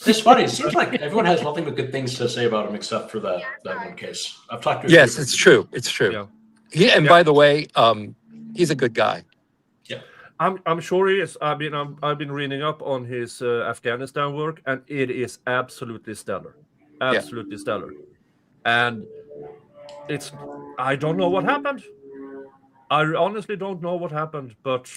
It's funny. It seems like everyone has nothing but good things to say about him except for that one case. I've talked to. Yes, it's true. It's true. Yeah. By the way, he's a good guy. Yeah, I'm sure he is. I've been reading up on his Afghanistan work, and it is absolutely stellar. Absolutely stellar. And I don't know what happened. I honestly don't know what happened, but.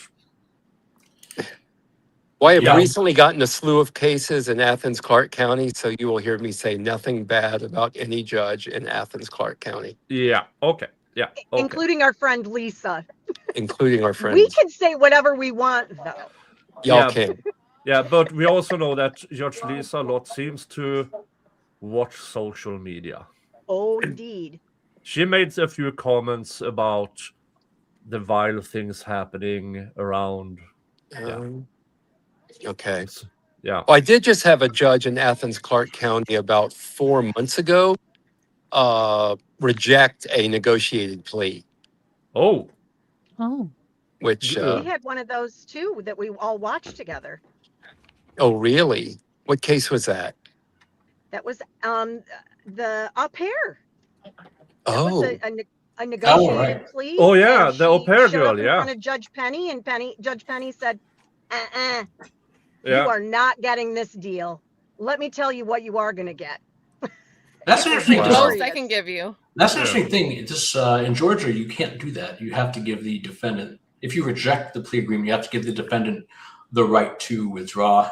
Well, I have recently gotten a slew of cases in Athens, Clarke County, so you will hear me say nothing bad about any judge in Athens, Clarke County. Yeah. Okay. Yeah. Okay. Including our friend Lisa. Including our friends. We can say whatever we want, though. Y'all can. Yeah, but we also know that Judge Lisa Lott seems to watch social media. Oh, indeed. She made a few comments about the vile things happening around. Okay. Yeah. Well, I did just have a judge in Athens, Clarke County about 4 months ago reject a negotiated plea. Oh. Which we had one of those too that we all watched together. Oh, really? What case was that? That was the au pair. Oh. Was a negotiated plea. Oh yeah, the au pair girl. In front of Judge Penny, and Judge Penny said, you are not getting this deal. Let me tell you what you are going to get. That's an interesting thing. Most I can give you. That's an interesting thing. Just in Georgia, you can't do that. You have to give the defendant, if you reject the plea agreement, you have to give the defendant the right to withdraw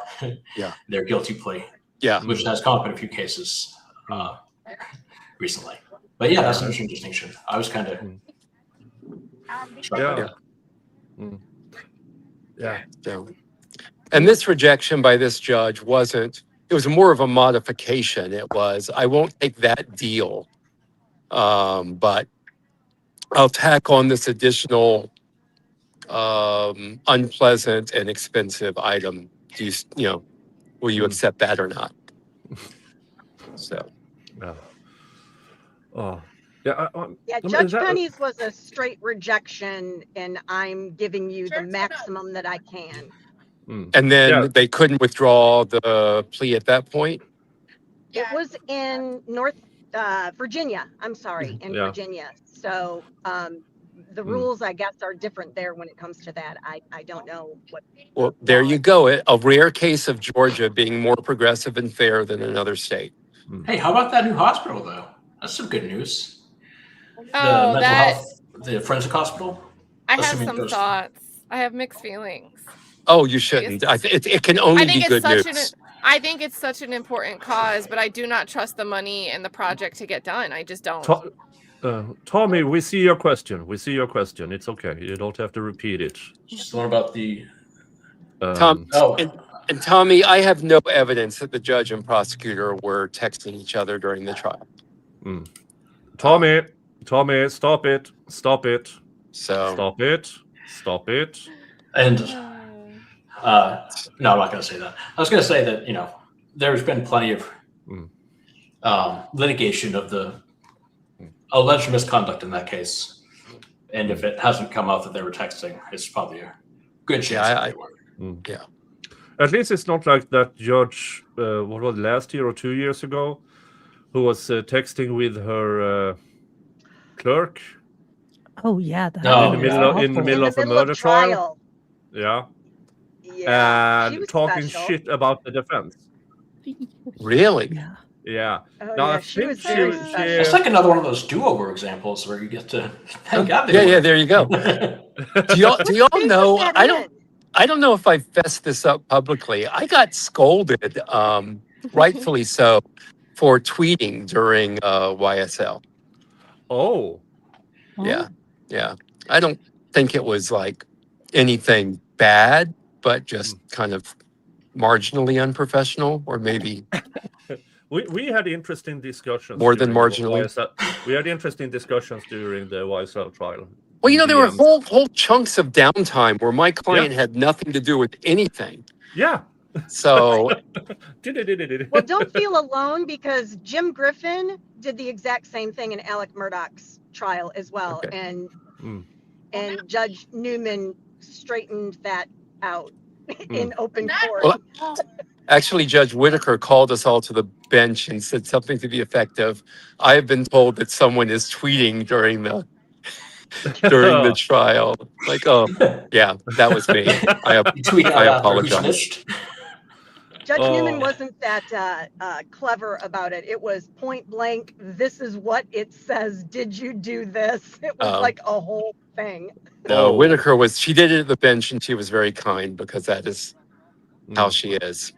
their guilty plea. Yeah. Which has come up in a few cases recently. But yeah, that's an interesting distinction. I was kind of And this rejection by this judge it was more of a modification. It was, I won't take that deal, but I'll tack on this additional unpleasant and expensive item. Will you accept that or not? So. Judge Penny's was a straight rejection, and I'm giving you the maximum that I can. And then they couldn't withdraw the plea at that point? It was in Virginia. I'm sorry, in Virginia. So the rules, I guess, are different there when it comes to that. I don't know what. Well, there you go. A rare case of Georgia being more progressive and fair than another state. Hey, how about that new hospital, though? That's some good news. Oh, the mental health, the forensic hospital. I have some thoughts. I have mixed feelings. Oh, you shouldn't. It can only be good news. I think it's such an important cause, but I do not trust the money and the project to get done. I just don't. Tommy, we see your question. It's okay. You don't have to repeat it. Just one about the Tom. And Tommy, I have no evidence that the judge and prosecutor were texting each other during the trial. Tommy, Tommy, stop it. Stop it. So Stop it. Stop it. And no, I'm not going to say that. I was going to say that, you know, there's been plenty of litigation of the alleged misconduct in that case. And if it hasn't come out that they were texting, it's probably a good chance that they were. yeah. At least it's not like that judge, what was it, last year or 2 years ago, who was texting with her clerk Oh yeah, that No, was yeah. in the awful. middle of a murder trial. Yeah. Yeah, she And was talking special. shit about the defense. Really? Yeah. Yeah. Oh, Now, yeah, I she think was very she- special. It's like another one of those do-over examples where you get to hang out. Yeah, there you go. Do y'all Who know? put that I don't know if I fessed this up publicly. I got scolded, rightfully so, for tweeting during YSL. Oh. Yeah, yeah. I don't think it was like anything bad, but just kind of marginally unprofessional, or maybe We had interesting discussions. More than during the marginally. YSL. We had interesting discussions during the YSL trial. well, you know, there were DMs. whole chunks of downtime where my client had nothing to do with anything. Yeah. So Well, don't feel alone because Jim Griffin did the exact same thing in Alec Murdaugh's trial as well. Okay. And Judge Newman straightened that out in open court. Well, actually, Judge Whitaker called us all to the bench and said something to the effect of, "I have been told that someone is tweeting during the trial." Like, oh, yeah, that was me. I apologize. Judge Newman Oh. wasn't that clever about it. It was point blank. This is what it says. Did you do this? It was like a whole thing. No, Oh. Whitaker she did it at the bench, and she was very kind because that is how she is.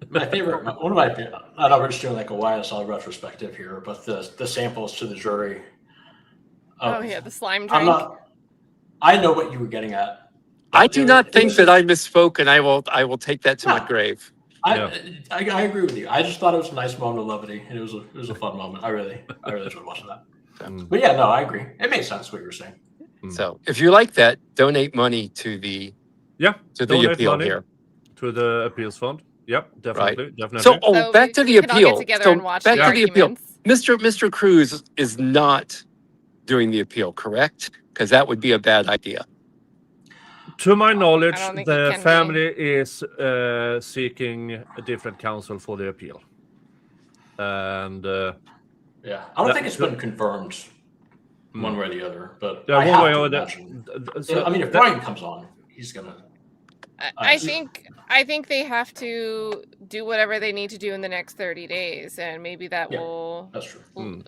My favorite, one of my, I know we're just doing like a YSL retrospective here, but the samples to the jury. Oh yeah, the slime drink. I know what you were getting at. I do not think that I misspoke, and I will take that to my grave. I agree with you. I just thought it was a nice moment of levity, and it was a fun moment. I really enjoyed watching that. But yeah, no, I agree. It makes sense what you were saying. So if you like that, donate money to the donate appeal money here. to the appeals fund. Yep, definitely, definitely. So So back to the we can all get appeal. together So and watch back the to the appeal. arguments. Mr. Cruz is not doing the appeal, correct? Because that would be a bad idea. To my knowledge, I don't think it the can be. family is seeking a different counsel for the appeal. And Yeah, I don't think it's been confirmed one way or the other, but yeah, I one have way to or the imagine. so I mean, if Brian comes on, he's gonna. I think they have to do whatever they need to do in the next 30 days, and maybe that will. That's true.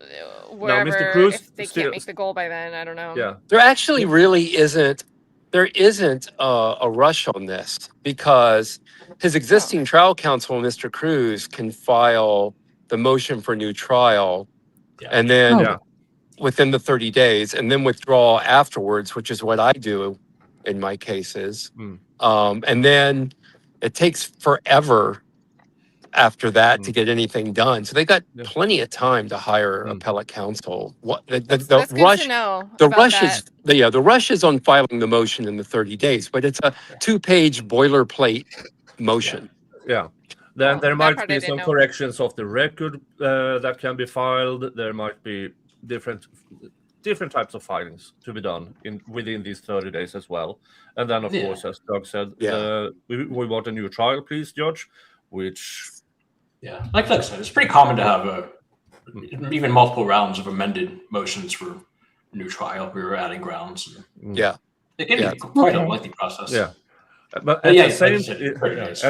Wherever, Cruz if they still- can't make the goal by then, I don't know. Yeah. There actually really isn't. There isn't a rush on this because his existing trial counsel, Mr. Cruz, can file the motion for new trial, and then within the 30 days, and then withdraw afterwards, which is what I do in my cases. And then it takes forever after that to get anything done. So they got plenty of time to hire appellate counsel. What the That's good rush? to know The about rush that. is the rush is on filing the motion in the 30 days, but it's a 2-page boilerplate motion. Yeah. Then there That might part I be didn't some know. corrections of the record that can be filed. There might be different types of filings to be done within these 30 days as well. And then, of course, as Doug said, we want a new trial, please, Judge, which... Yeah, like Doug said, it's pretty common to have even multiple rounds of amended motions for new trial. We were adding grounds. Yeah. It can be quite a lengthy process. Yeah. But at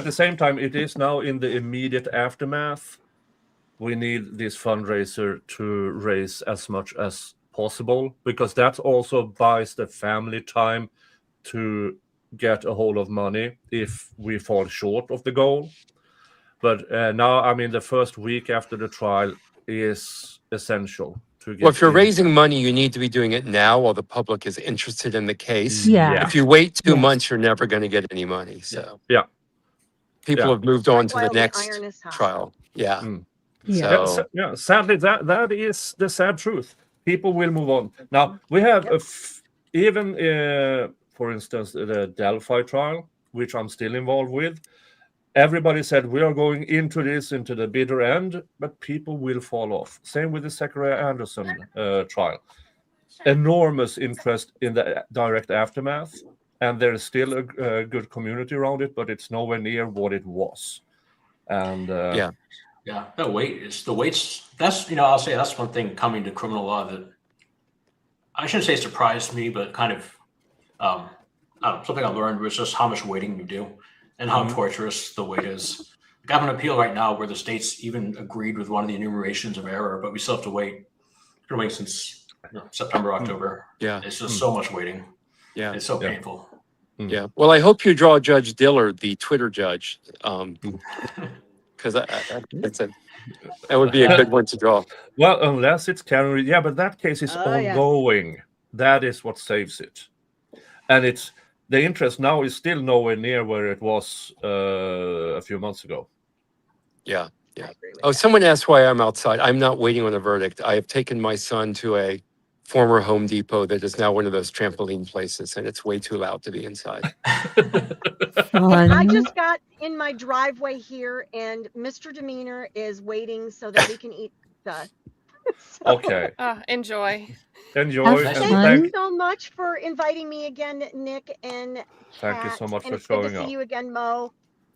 the same time, it is now in the immediate aftermath. We need this fundraiser to raise as much as possible, because that also buys the family time to get a hold of money if we fall short of the goal. But now, I mean, the first week after the trial is essential to get. Well, if you're raising money, you need to be doing it now while the public is interested in the case. Yeah. If you wait 2 months, you're never going to get any money. So people have moved on to the next trial. Yeah. Sadly, that is the sad truth. People will move on. Now we have even for instance the Delphi trial, which I'm still involved with. Everybody said we are going into the bitter end, but people will fall off. Same with the Zachariah Anderson trial. Enormous interest in the direct aftermath, and there's still a good community around it, but it's nowhere near what it was. And Yeah, the weights. That's I'll say that's one thing coming to criminal law that I shouldn't say surprised me, but kind of I don't know, something I learned was just how much weighting you do and how torturous the weight is. I have an appeal right now where the states even agreed with one of the enumerations of error, but we still have to wait. We're waiting since September, October. Yeah. It's just so much waiting. Yeah. It's so painful. Yeah. Well, I hope you draw Judge Dillard, the Twitter judge, because that would be a good one to draw. Well, unless it's Karen, yeah, but that case is ongoing. Yes. That is what saves it, and it's the interest now is still nowhere near where it was a few months ago. Yeah, yeah. Oh, someone asked why I'm outside. I'm not waiting on a verdict. I have taken my son to a former Home Depot that is now one of those trampoline places, and it's way too loud to be inside. I just got in my driveway here, and Mr. Demeanor is waiting so that we can eat pizza. Okay. Enjoy. Enjoy. Thank you so much for inviting me again, Nick and Katt. Thank you so much for it's showing good to up. see you again, Mo.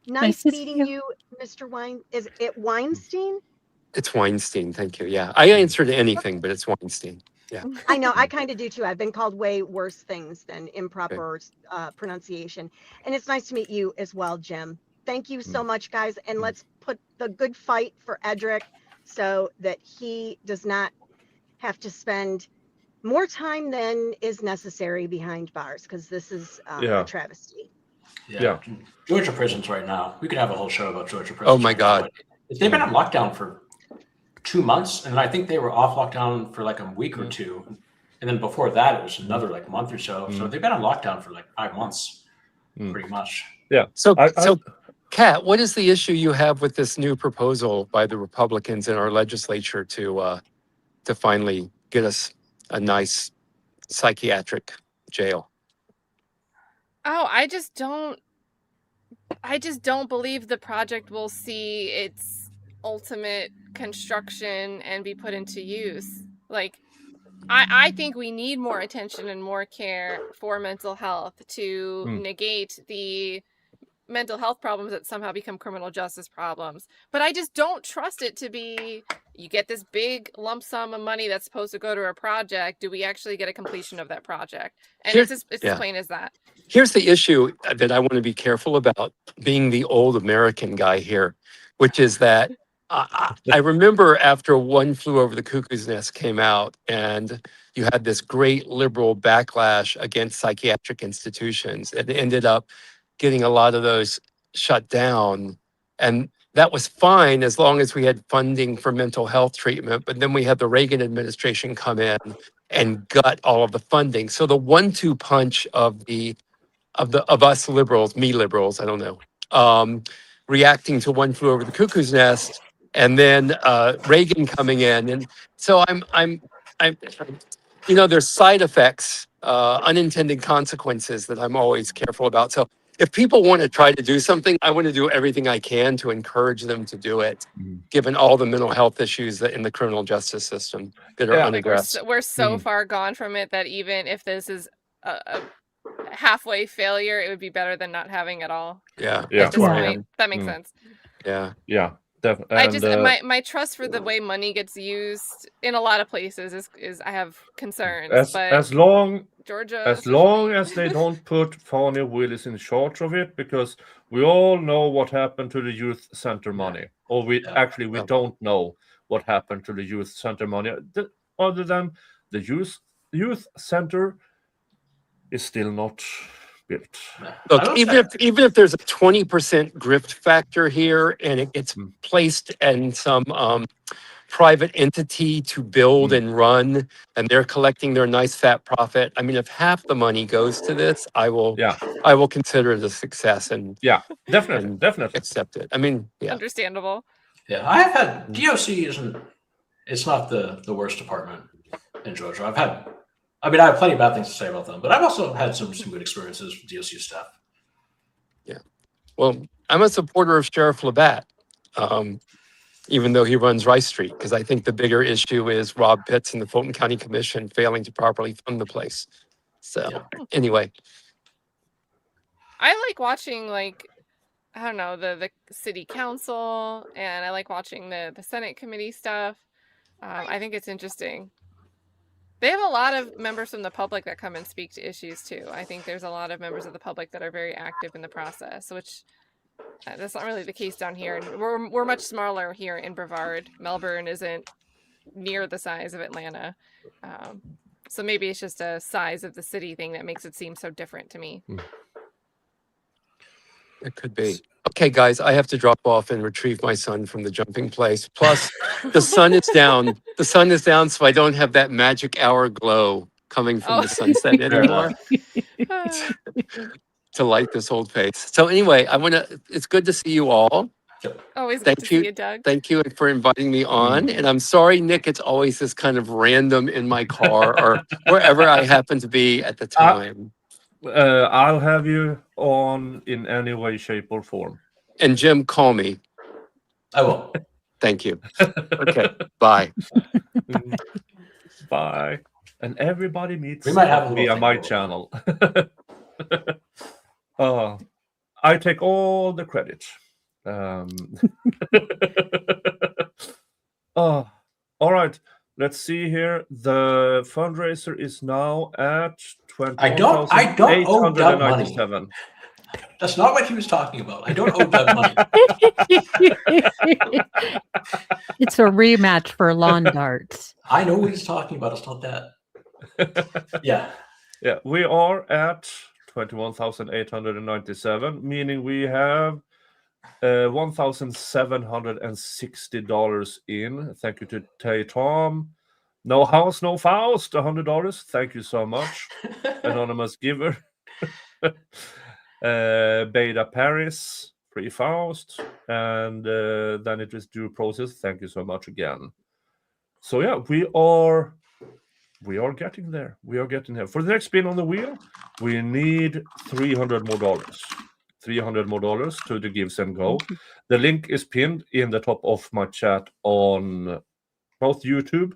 Nice meeting you, Mr. Is it Weinstein? It's Weinstein. Thank you. Yeah, I answer to anything, but it's Weinstein. Yeah. I know. I kind of do too. I've been called way worse things than improper pronunciation. And it's nice to meet you as well, Jim. Thank you so much, guys. And let's put the good fight for Edrick so that he does not have to spend more time than is necessary behind bars, because this is a travesty. Yeah. Georgia prisons right now. We could have a whole show about Georgia prisons. Oh my God. They've been on lockdown for 2 months, and I think they were off lockdown for like a week or two, and then before that it was another like month or so. So they've been on lockdown for like 5 months, pretty much. Yeah. So Katt, what is the issue you have with this new proposal by the Republicans in our legislature to finally get us a nice psychiatric jail? Oh, I just don't believe the project will see its ultimate construction and be put into use. Like, I think we need more attention and more care for mental health to negate the mental health problems that somehow become criminal justice problems. But I just don't trust it to be, you get this big lump sum of money that's supposed to go to a project. Do we actually get a completion of that project? And it's as plain as that. Here's the issue that I want to be careful about, being the old American guy here, which is that I remember after One Flew Over the Cuckoo's Nest came out, and you had this great liberal backlash against psychiatric institutions, and it ended up getting a lot of those shut down. And that was fine as long as we had funding for mental health treatment. But then we had the Reagan administration come in and gut all of the funding. So the 1-2 punch of us liberals, me liberals, I don't know, reacting to One Flew Over the Cuckoo's Nest, and then Reagan coming in. And so I'm there's side effects, unintended consequences that I'm always careful about. So if people want to try to do something, I want to do everything I can to encourage them to do it, given all the mental health issues that in the criminal justice system that are unaddressed. We're so far gone from it that even if this is a halfway failure, it would be better than not having it all. Yeah. At this point, that makes sense. Yeah. Yeah. Definitely. I just my trust for the way money gets used in a lot of places is I have concerns. As long Georgia, as long as they don't put Fani Willis in charge of it, because we all know what happened to the youth center money, or we don't know what happened to the youth center money, other than the youth center is still not built. Look, even if there's a 20% grift factor here, and it gets placed in some private entity to build and run, and they're collecting their nice fat profit. I mean, if half the money goes to this, I will consider it a success and definitely accept it. I mean, understandable. Yeah, I have had DOC it's not the worst department. in Georgia. I have plenty of bad things to say about them, but I've also had some good experiences with DSU staff. Yeah. Well, I'm a supporter of Sheriff Labatt, even though he runs Rice Street, because I think the bigger issue is Rob Pitts and the Fulton County Commission failing to properly fund the place. So anyway. I like watching, like, I don't know, the city council, and I like watching the Senate committee stuff. I think it's interesting. They have a lot of members from the public that come and speak to issues too. I think there's a lot of members of the public that are very active in the process, which that's not really the case down here. And we're much smaller here in Brevard. Melbourne isn't near the size of Atlanta. So maybe it's just a size of the city thing that makes it seem so different to me. It could be. Okay, guys, I have to drop off and retrieve my son from the jumping place. Plus, the sun is down. The sun is down, so I don't have that magic hour glow coming from the sunset anymore to light this old face. So anyway, it's good to see you all. Always good to see you, Doug. Thank you for inviting me on. And I'm sorry, Nick, it's always this kind of random in my car or wherever I happen to be at the time. I'll have you on in any way, shape, or form. And Jim, call me. I will. Thank you. Okay, bye. Bye. And everybody meets We might have a little via thing my going. channel. I take all the credit. All right. Let's see here. The fundraiser is now at I don't owe Doug money. $21,897. That's not what he was talking about. I don't owe Doug money. It's a rematch for lawn darts. I know what he's talking about. It's not that. Yeah. Yeah, we are at 21,897, meaning we have $1,760 in. Thank you to Tay Tom. No House, No Faust, $100. Thank you so much, anonymous giver. Beta Paris, Free Faust, and then it is Due Process. Thank you so much again. So yeah, we are getting there. We are getting there. For the next spin on the wheel, we need $300 more. $300 more to the Give Send Go. The link is pinned in the top of my chat on both YouTube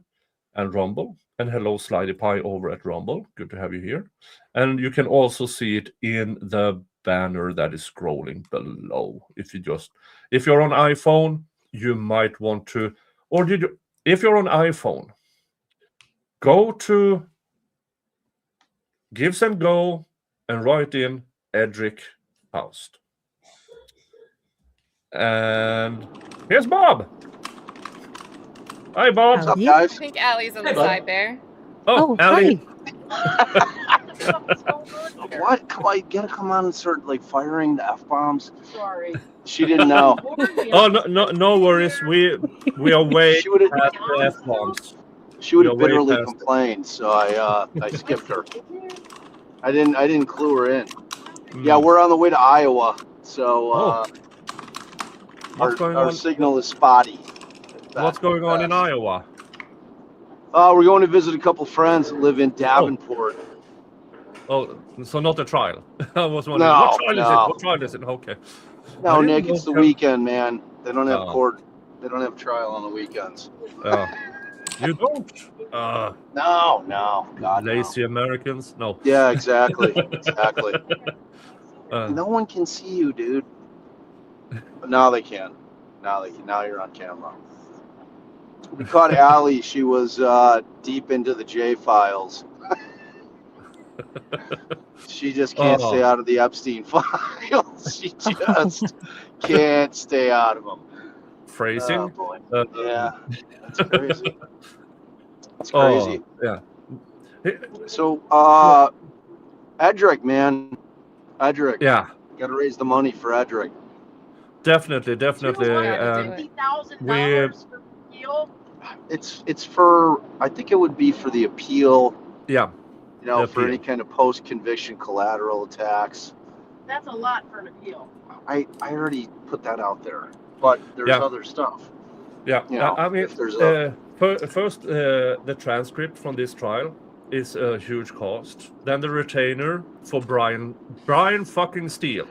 and Rumble. And hello, Slidey Pie over at Rumble. Good to have you here. And you can also see it in the banner that is scrolling below. If you're on iPhone, you might want to, if you're on iPhone, go to Give Send Go and write in Edrick Faust. And here's Bob. Hi, Bob. What's up, guys? I think Allie's on the bud. side there. Oh, Allie. What? Come on, you gotta come on and start like firing the F-bombs. Sorry. She didn't know. Oh, no worries. We are way She would've- past the F-bombs. She would have You're way bitterly past it. complained, so I skipped her. I didn't clue her in. Yeah, we're on the way to Iowa, so What's going our on? signal is spotty. What's going on in Iowa? We're going to visit a couple friends that live in Davenport. Oh, so not a trial. I was wondering, No, what trial is no. it? What trial is it? Okay. No, I didn't Nick, know it's the that- weekend, man. They don't have Oh. court. They don't have trial on the weekends. You don't? No, God, no. Lazy Americans? No. Yeah, exactly, exactly. Uh, No one can see you, dude. But now they can. Now they can. Now you're on camera. We caught Allie. She was deep into the J files. She just can't stay out of the Epstein files. She just can't stay out of them. Phrasing? Oh, boy. Uh, Yeah, that's crazy. It's crazy. Yeah. So, Edrick, man. Edrick. Yeah, Got to raise the money for Edrick. definitely. Yeah, to do it. $50,000 for appeal. It's for, I think it would be for the appeal, Yeah. you know, The for any appeal. kind of post-conviction collateral attacks. That's a lot for an appeal. I already put that out there, but there's Yeah. other stuff. Yeah. You know, I mean, if there's a First, the transcript from this trial is a huge cost. Then the retainer for Brian fucking Steele.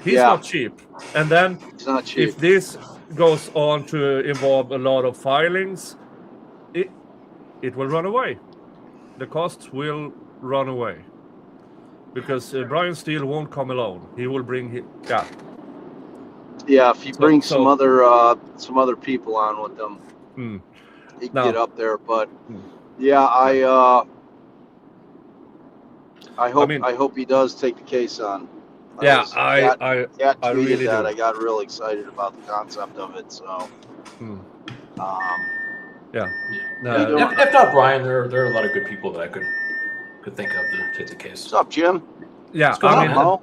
He's Yeah. not cheap. And then It's not cheap. if this goes on to involve a lot of filings, it will run away. The costs will run away. Because Brian Steele won't come alone. He will bring Yeah, if you bring so- some other people on with them, Mm. it Now- get up there. But Mm. yeah, I hope mean- I hope he does take the case on. Yeah, Kat I tweeted really that. do. I got real excited about the concept of it. So, Mm. how No, you doing? If not Brian, there are a lot of good people that I could think of to take the case. What's up, Jim? yeah, What's going I on, mean, Mo?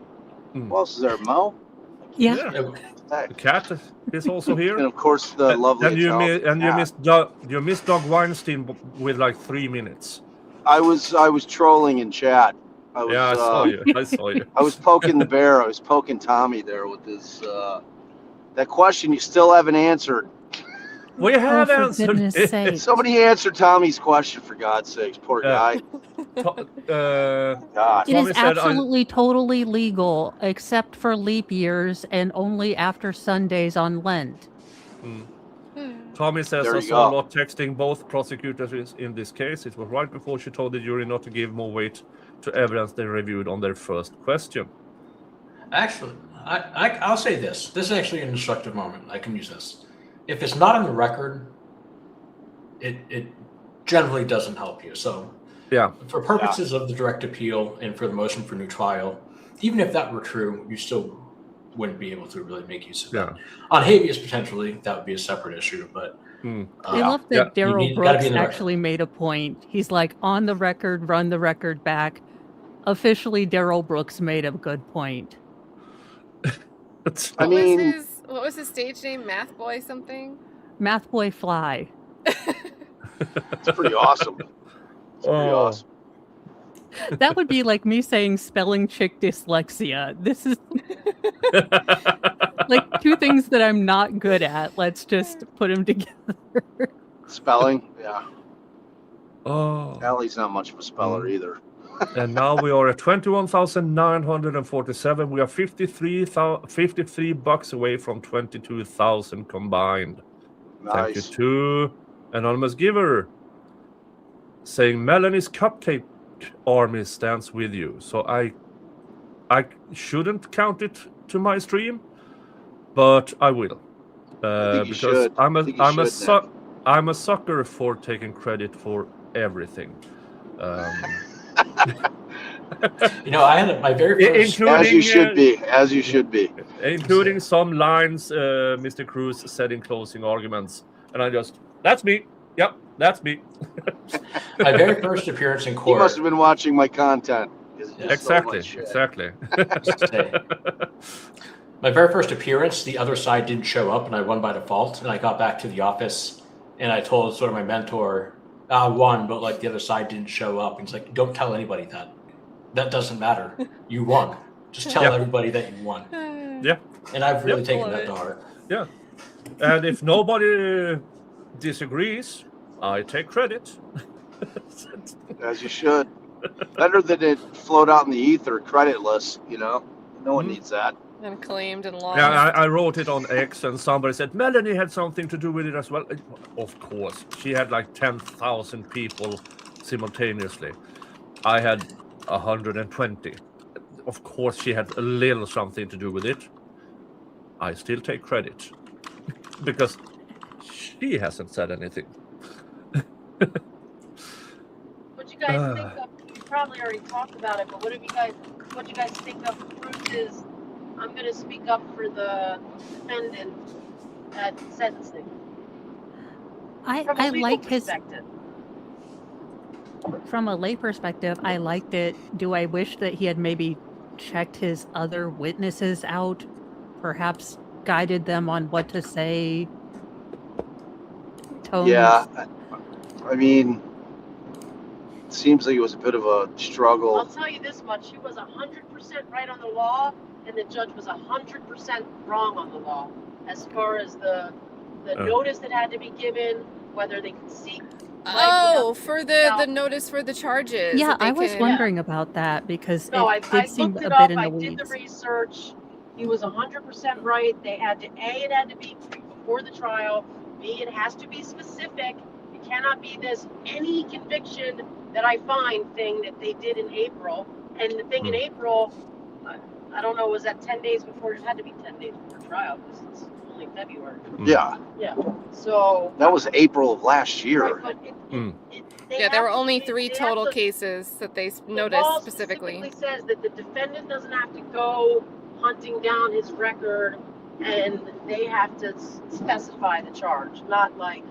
Mm. Who else is there? Mo? Yeah. the Katt is also here. And of course the lovely And you Kat. missed Doug Weinstein with like 3 minutes. I was trolling in chat. I was I saw you. I was poking the bear. I was poking Tommy there with his that question you still haven't answered. We have for answered goodness it. sake. Somebody answer Tommy's question for God's sakes. Poor guy. God. God. It Tommy is said, absolutely totally legal, except for leap years and only after Sundays on Lent. Tommy says There I you saw go. Lot texting both prosecutors in this case. It was right before she told the jury not to give more weight to evidence they reviewed on their first question. Actually, I'll say this. This is actually an instructive moment. I can use this. If it's not on the record, it generally doesn't help you. So Yeah. for purposes of the direct appeal and for the motion for new trial, even if that were true, you still wouldn't be able to really make use of that. On habeas, potentially, that would be a separate issue. But I love that You Daryl need- gotta be Brooks in the record. actually made a point. He's like, on the record, run the record back. Officially, Daryl Brooks made a good point. I mean, What was his stage name? Math Boy something? Math Boy Fly. it's pretty awesome. It's pretty Oh. awesome. That would be like me saying spelling chick dyslexia. This is like two things that I'm not good at. Let's just put them together. Spelling, yeah. Oh. Allie's not much of a speller either. And now we are at 21,947. We are 53 bucks away from 22,000 combined. Thank you Nice. to Anonymous Giver saying Melanie's cupcake army stands with you. So I shouldn't count it to my stream, but I will. I think you Because should. I'm I think you should, Nick. I'm a sucker for taking credit for everything. I had my very first. As you should be. As you should be. Including some lines Mr. Cruz said in closing arguments. And I just, that's me. Yep, that's me. My very first appearance in He court. must have been watching my content. 'cause there's so Exactly, much shit. exactly. My very first appearance, the other side didn't show up, and I won by default. And I got back to the office, and I told sort of my mentor, I won, but like the other side didn't show up. And he's like, "Don't tell anybody that. That doesn't matter. You won. Just tell everybody that you won." Yeah. And I've really Yep. taken that to heart. Yeah. And if nobody disagrees, I take credit. As you should. Better than it float out in the ether creditless, No one needs that. And claimed and lost. Yeah, I wrote it on X, and somebody said Melanie had something to do with it as well. Of course, she had like 10,000 people simultaneously. I had 120. Of course, she had a little something to do with it. I still take credit because she hasn't said anything. What you guys think of? You probably already talked about it, but what you guys think of Cruz's? I'm going to speak up for the defendant at sentencing. I From a legal like his. perspective. From a lay perspective, I liked it. Do I wish that he had maybe checked his other witnesses out? Perhaps guided them on what to say? Tones? Yeah. I mean, it seems like it was a bit of a I'll struggle. tell you this much: she was 100% right on the law, and the judge was 100% wrong on the law, as far as the notice that had to be given, whether they can seek. Oh, for the Now- notice for the charges. Yeah, that they I was can- wondering about that because No, I it did seem looked a it bit up. in the I did the weeds. research. He was 100% right. It had to be before the trial. B, it has to be specific. It cannot be this any conviction that I find thing that they did in April. And the thing in April, I don't know, was that 10 days before? It had to be 10 days before trial because it's only February. Yeah, Yeah. So that was April of last year. right, but Yeah, there were only they 3 have total to- cases that they The noticed law specifically. says that the defendant doesn't have to go hunting down his record, and they have to specify the charge. Not like,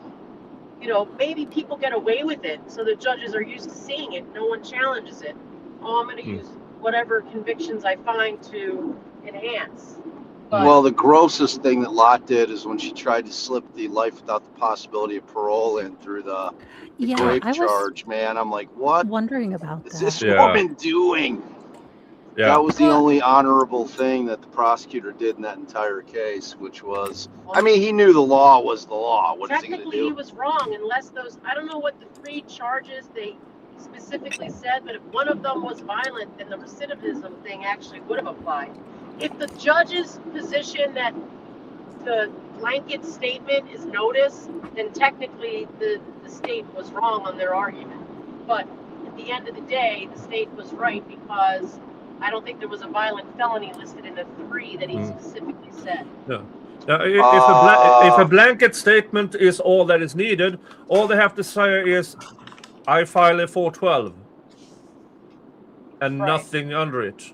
maybe people get away with it, so the judges are used to seeing it. No one challenges it. Oh, I'm going to use whatever convictions I find to enhance. But Well, the grossest thing that Lott did is when she tried to slip the life without the possibility of parole in through the Yeah, rape I was charge, man. I'm like, what wondering about is that. this Yeah. woman doing? Yeah. That was the only honorable thing that the prosecutor did in that entire case, which was, I mean, he knew the law was the law. What is he going to technically, he do? was wrong unless I don't know what the 3 charges they specifically said, but if one of them was violent, then the recidivism thing actually would have applied. If the judge's position that the blanket statement is notice, then technically the state was wrong on their argument. But at the end of the day, the state was right because I don't think there was a violent felony listed in the 3 that he specifically said. Now, if a blanket statement is all that is needed, all they have to say is, "I file a 412," and Right. nothing under it.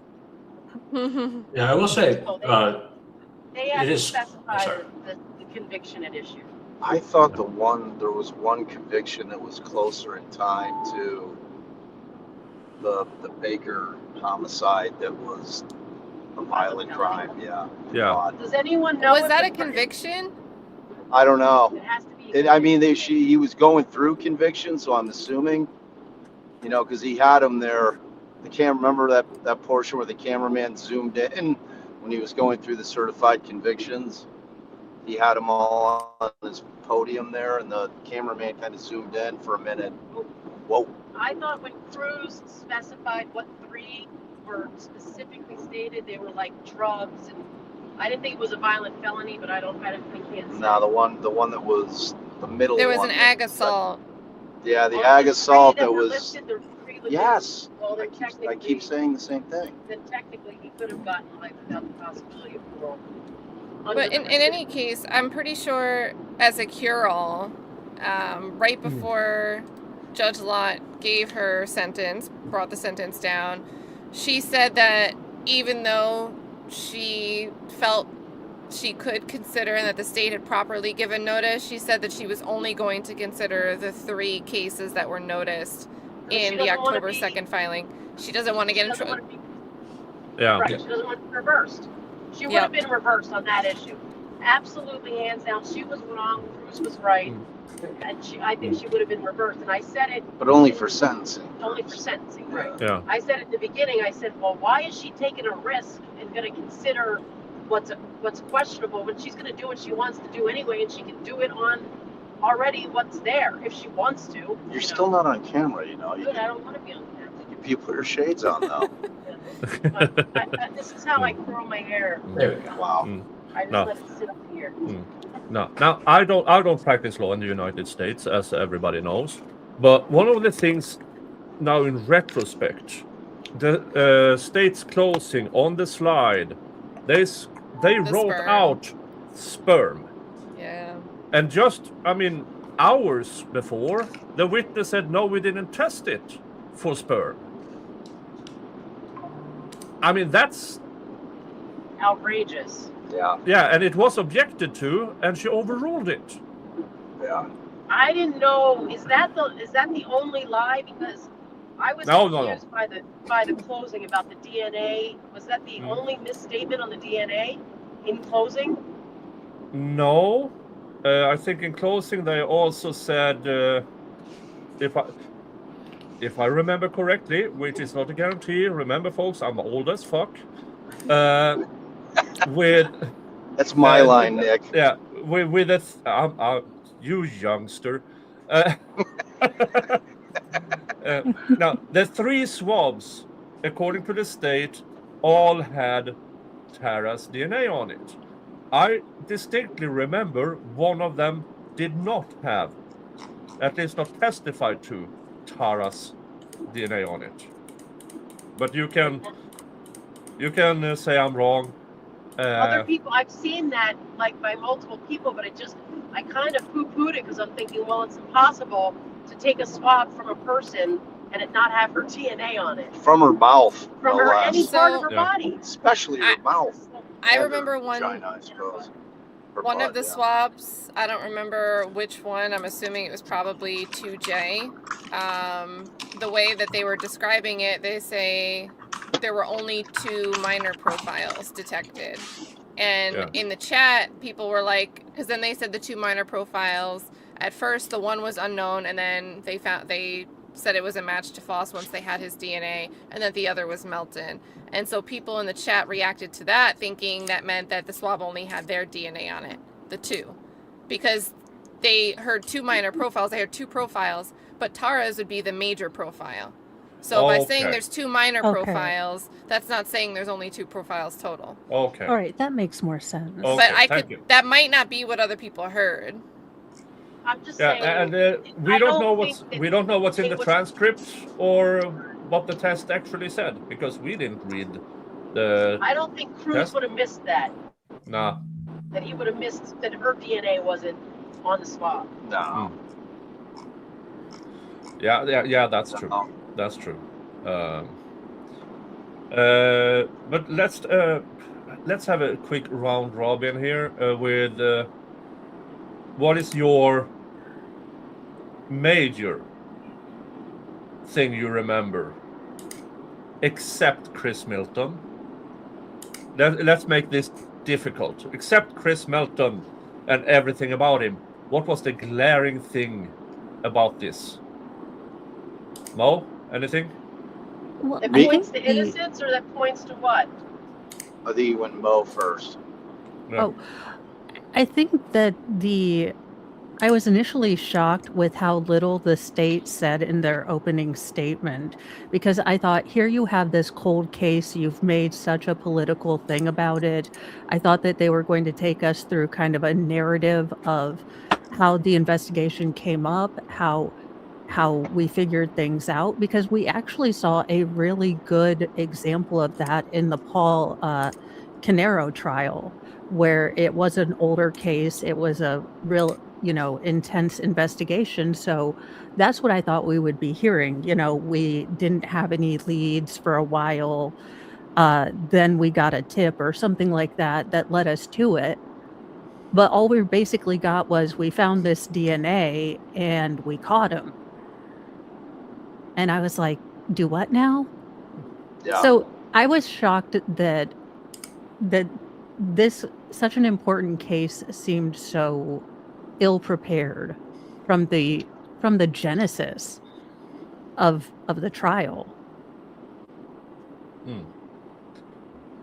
Yeah, I will say, They have It to is- specify sorry. the conviction at issue. I thought there was one conviction that was closer in time to the Baker homicide that was a violent crime. Yeah. Yeah. Does anyone know? Was if that a the- conviction? I don't know. It has to be. He was going through conviction, so I'm assuming, because he had him there. I can't remember that portion where the cameraman zoomed in when he was going through the certified convictions. He had them all on his podium there, and the cameraman kind of zoomed in for a minute. Whoa. I thought when Cruz specified what 3 were specifically stated, they were like drugs, and I didn't think it was a violent felony, but I can't say. Now the one that was the middle There was one. an ag assault. Yeah, the All ag the assault 3 that were was. listed, the 3 listed, Yes. Well, I then technically, keep saying the same thing. then technically he could have gotten life without the possibility of parole. But in any case, I'm pretty sure as a cure-all, right before Judge Lott gave her sentence, brought the sentence down, she said that even though she felt she could consider and that the state had properly given notice, she said that she was only going to consider the 3 cases that were noticed in the October 2nd filing. She doesn't want to get in trouble. Yeah. Right, she doesn't want to be reversed. She would have been reversed on that issue. Absolutely, hands down, she was wrong, Cruz was right, and I think she would have been reversed. And I said it. But only for sentencing. Only for sentencing, right? Yeah. I said at the beginning, I said, well, why is she taking a risk and going to consider what's questionable when she's going to do what she wants to do anyway, and she can do it on already what's there if she wants to. You're still not on camera, Good, I don't want to be on camera. You put your shades on though. But this is how I curl my hair. There we go. Wow. I just No. let it sit up here. No, now I don't practice law in the United States, as everybody knows. But one of the things now, in retrospect, the state's closing on the slide, they wrote sperm. out sperm, Yeah. and just hours before, the witness said, "No, we didn't test it for sperm." That's Outrageous. Yeah. and it was objected to, and she overruled it. Yeah. I didn't know. Is that the only lie? Because I was No. confused by the closing about the DNA. Was that the only misstatement on the DNA in closing? No, I think in closing they also said, if I remember correctly, which is not a guarantee. Remember, folks, I'm old as fuck. With That's my line, Nick. yeah, with you youngster, Uh, now, the 3 swabs, according to the state, all had Tara's DNA on it. I distinctly remember one of them did not have, at least not testified to, Tara's DNA on it. But you can say I'm wrong. Other people, I've seen that like by multiple people, but I kind of poo-pooed it because I'm thinking, well, it's impossible to take a swab from a person and it not have her DNA on it. From her mouth. From no her less. any part of her Yeah. body. Especially her mouth. I and her remember vagina, I suppose. Her one butt, of the yeah. swabs. I don't remember which one. I'm assuming it was probably 2J. The way that they were describing it, they say there were only 2 minor profiles detected. And Yeah. in the chat, people were like, because then they said the 2 minor profiles. At first, the one was unknown, and then they said it was a match to Faust once they had his DNA, and that the other was Melton. And so people in the chat reacted to that, thinking that meant that the swab only had their DNA on it, the 2. Because they heard 2 minor profiles, they heard 2 profiles, but Tara's would be the major profile. So by saying Okay. there's 2 minor Okay. profiles, that's not saying there's only 2 profiles total. Okay. All right, that makes more sense. Okay, But I thank could, you. that might not be what other people heard. I'm just Yeah, saying. and we I don't don't know what's in think the what's- transcript or what the test actually said, because we didn't read the. I don't think Cruz Test? would have missed that. Nah. That he would have missed that her DNA wasn't on the swab. No. Yeah, that's true. No. That's true. But let's have a quick round robin here with what is your major thing you remember, except Chris Milton. Let's make this difficult. Except Chris Milton and everything about him, what was the glaring thing about this? Mo, anything? Well, That I points think to innocence, or that points to what? I think you went Mo first. Yeah. Oh, I think that I was initially shocked with how little the state said in their opening statement, because I thought, here you have this cold case, you've made such a political thing about it. I thought that they were going to take us through kind of a narrative of how the investigation came up, how we figured things out, because we actually saw a really good example of that in the Paul Canero trial, where it was an older case. It was a real, intense investigation. So that's what I thought we would be hearing. We didn't have any leads for a while. Then we got a tip or something like that led us to it. But all we basically got was, we found this DNA and we caught him. And I was like, do what now? Yeah. So I was shocked that this, such an important case, seemed so ill prepared from the genesis of the trial.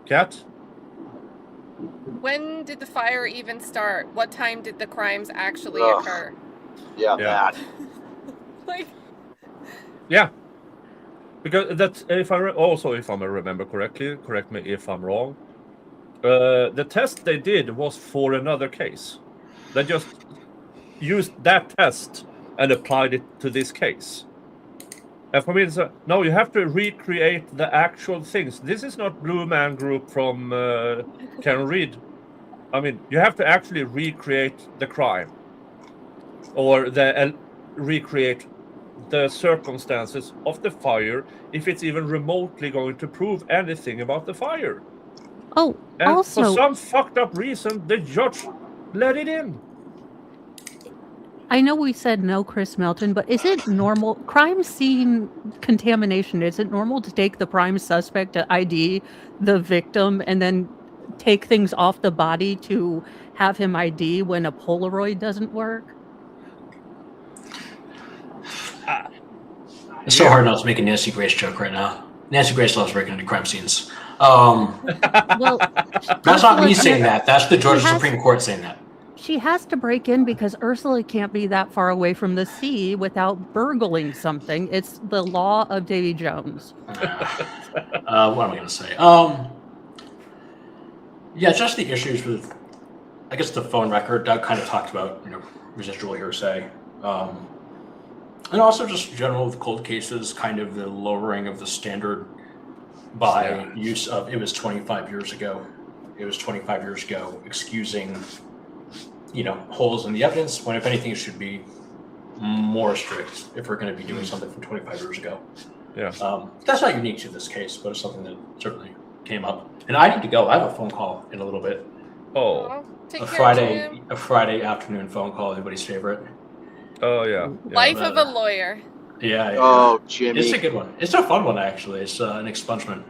Katt? When did the fire even start? What time did the crimes actually Ugh. occur? Yeah, Yeah. that. Like, Yeah, because that's if I remember correctly. Correct me if I'm wrong. The test they did was for another case. They just used that test and applied it to this case. And for me, it's no. You have to recreate the actual things. This is not Blue Man Group from Karen Reed. I mean, you have to actually recreate the crime, or recreate the circumstances of the fire, if it's even remotely going to prove anything about the fire. Oh, And also, for some fucked up reason, the judge let it in. I know we said no Chris Melton, but is it normal, crime scene contamination, is it normal to take the prime suspect to ID the victim and then take things off the body to have him ID when a Polaroid doesn't work? It's so hard not to make a Nancy Grace joke right now. Nancy Grace loves breaking into crime scenes. Well, that's not me saying that. That's the Georgia Supreme Court saying that. she has to break in because Ursula can't be that far away from the sea without burgling something. It's the law of Davy Jones. What am I going to say? Yeah, just the issues with, I guess, the phone record. Doug kind of talked about, residual hearsay. And also just general with cold cases, kind of the lowering of the standard by use of, it was 25 years ago. It was 25 years ago, excusing, holes in the evidence, when if anything, it should be more strict if we're going to be doing something from 25 years ago. Yeah. That's not unique to this case, but it's something that certainly came up. And I need to go. I have a phone call in a little bit. Oh. Take A care, Jim. Friday afternoon phone call, everybody's favorite. Oh, yeah. Life of a lawyer. Yeah. Oh, Jimmy. It's a good one. It's a fun one, actually. It's an expungement.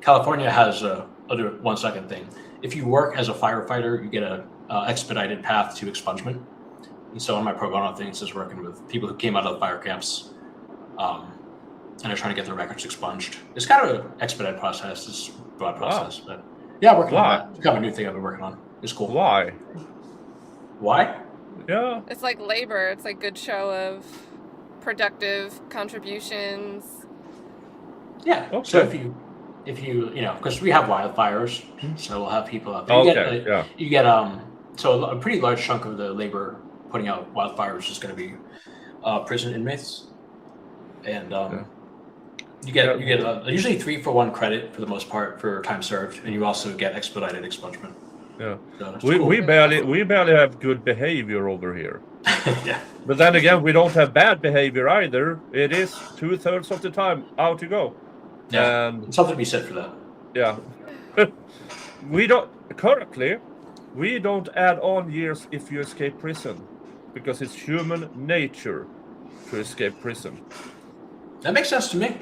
California has I'll do it 1 second thing. If you work as a firefighter, you get a expedited path to expungement. And so on my pro bono things is working with people who came out of the fire camps and are trying to get their records expunged. It's kind of an expedited process. It's a broad process. But yeah, working on that. It's kind of a new thing I've been working on. It's cool. Why? Yeah. It's like labor. It's like good show of productive contributions. Yeah. Okay. So if you because we have wildfires, so we'll have people out there. Okay. You get so a pretty large chunk of the labor putting out wildfires is going to be prison inmates, and you get usually 3-for-1 credit for the most part for time served, and you also get expedited expungement. Yeah. So it's We cool. barely have good behavior over here. Yeah. But then again, we don't have bad behavior either. It is 2/3 of the time out you go. Yeah. And Something to be said for that. yeah. We don't add on years if you escape prison, because it's human nature to escape prison. That makes sense to me.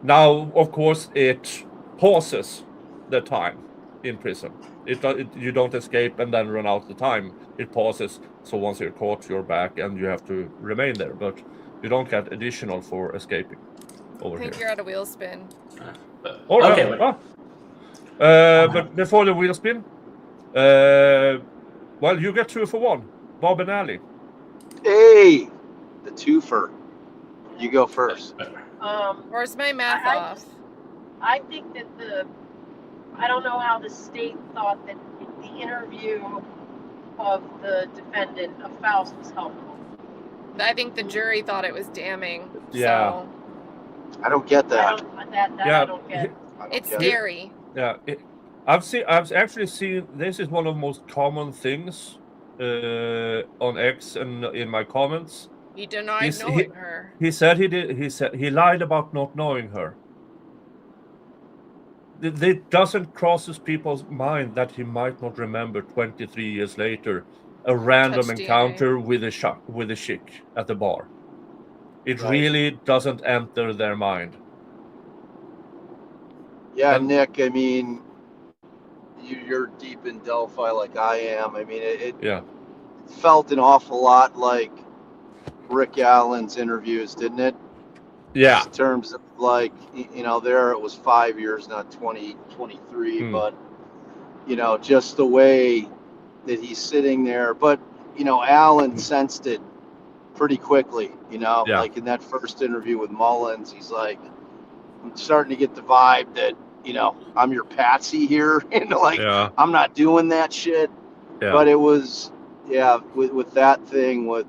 Now, of course, it pauses the time in prison. You don't escape and then run out the time. It pauses. So once you're caught, you're back and you have to remain there. But you don't get additional for escaping over I think here. you're at a wheel spin. All right. Okay. But before the wheel spin, well, you get 2 for 1. Bob and Ali. Hey, the twofer. You go first. Where's my math off? I think that I don't know how the state thought that the interview of the defendant, of Faust, was helpful. I think the jury thought it was damning. Yeah. So I don't get that. I don't get. it's scary. Yeah, I've actually seen, this is one of the most common things on X and in my comments. He denied knowing her. He said he lied about not knowing her. It doesn't cross people's mind that he might not remember 23 years later a random Touched encounter with a chick at the bar. It really doesn't enter their mind. Yeah, Nick, I mean, you're deep in Delphi like I am. I mean, it felt an awful lot like Rick Allen's interviews, didn't it? Yeah. In terms of like, there it was 5 years, not 20, 23, but, just the way that he's sitting there. But, Allen sensed it pretty quickly, like in that first interview with Mullins, he's like, I'm starting to get the vibe that, I'm your patsy here, and I'm not doing that shit. Yeah. But it was, with that thing with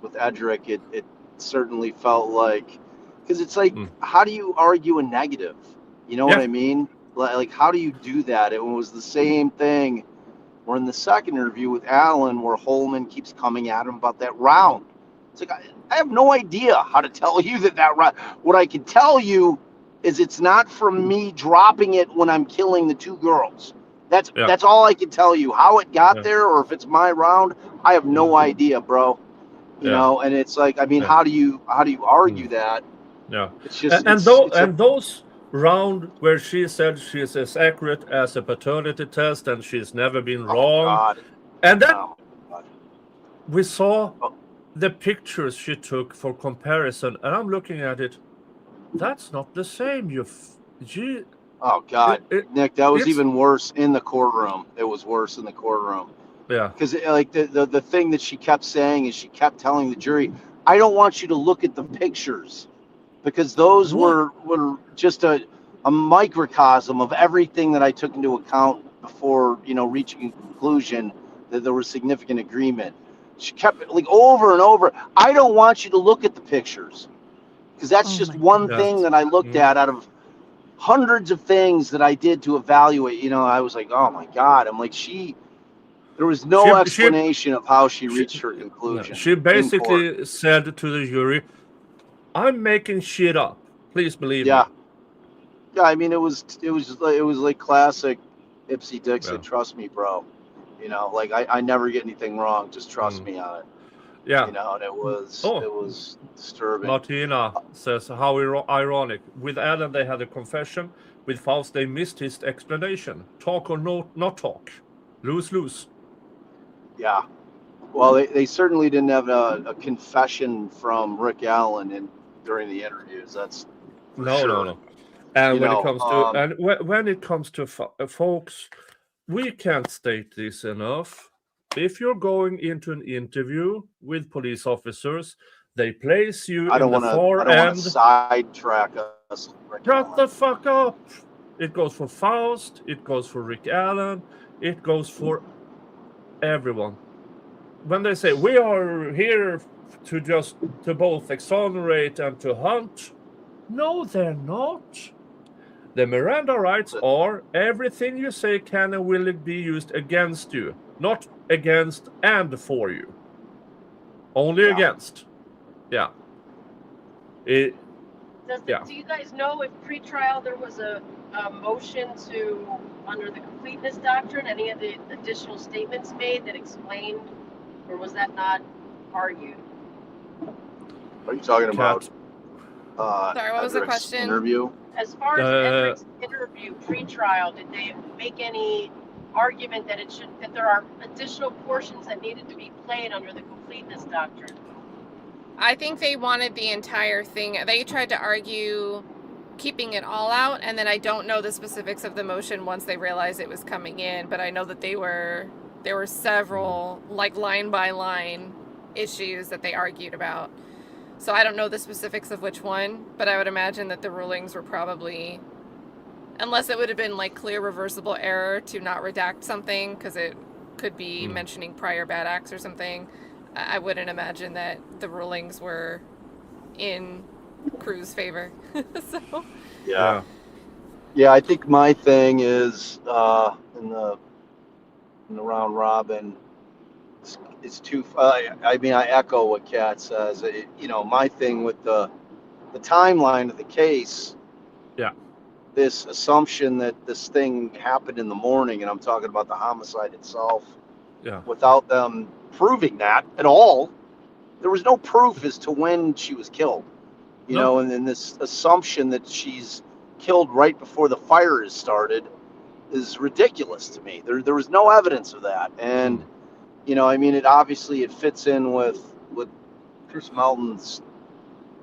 Edrick, it certainly felt like, because it's like, how do you argue a negative? You know what I mean? Like, how do you do that? It was the same thing. Or in the second interview with Allen, where Holman keeps coming at him about that round. It's like, I have no idea how to tell you that round. What I can tell you is it's not from me dropping it when I'm killing the 2 girls. That's all I can tell you. How it got there, or if it's my round, I have no idea, bro. You know, and it's like, I mean, how do you argue that? Yeah. It's just those round where she said she's as accurate as a paternity test and she's never been wrong. God. And then we saw the pictures she took for comparison, and I'm looking at it. That's not the same. Oh God, Nick, that was it's- even worse in the courtroom. It was worse in the courtroom. Yeah. Because like the thing that she kept saying is she kept telling the jury, I don't want you to look at the pictures, because those were just a microcosm of everything that I took into account before, reaching a conclusion that there was significant agreement. She kept like over and over, I don't want you to look at the pictures, because that's just one thing that I looked at out of hundreds of things that I did to evaluate. I was like, oh my God. I'm like, there was no explanation of how she reached her conclusion. She basically said to the jury, I'm making shit up. Please believe me. Yeah, I mean, it was like classic Ipsy Dixit. Trust me, bro. Like I never get anything wrong. Just trust me on it. Yeah. And it was disturbing. Martina says, how ironic. With Adam, they had a confession. With Faust, they missed his explanation. Talk or not talk. Lose. Yeah. Well, they certainly didn't have a confession from Rick Allen during the interviews. That's for sure. No. And when it comes to folks, we can't state this enough. If you're going into an interview with police officers, they place you in the far end. I don't want to sidetrack us. Shut the fuck up. It goes for Faust. It goes for Rick Allen. It goes for everyone. When they say we are here to both exonerate and to hunt, no, they're not. The Miranda rights are everything you say can and will be used against you, not against and for you. Only against. Yeah. Do you guys know if pre-trial there was a motion to, under the completeness doctrine, any of the additional statements made that explained, or was that not argued? What are you talking about? Sorry, what was the question? Interview? As far as Edrick's interview pre-trial, did they make any argument that there are additional portions that needed to be played under the completeness doctrine? I think they wanted the entire thing. They tried to argue keeping it all out, and then I don't know the specifics of the motion once they realized it was coming in, but I know that there were several, like, line by line issues that they argued about. So I don't know the specifics of which one, but I would imagine that the rulings were probably, unless it would have been like clear reversible error to not redact something because it could be mentioning prior bad acts or something, I wouldn't imagine that the rulings were in Cruz's favor. So yeah, I think my thing is in the round robin. It's too. I mean, I echo what Katt says. My thing with the timeline of the case. Yeah. This assumption that this thing happened in the morning, and I'm talking about the homicide itself. Yeah. Without them proving that at all, there was no proof as to when she was killed. And then this assumption that she's killed right before the fire is started is ridiculous to me. There was no evidence of that, and. I mean, it fits in with Chris Melton's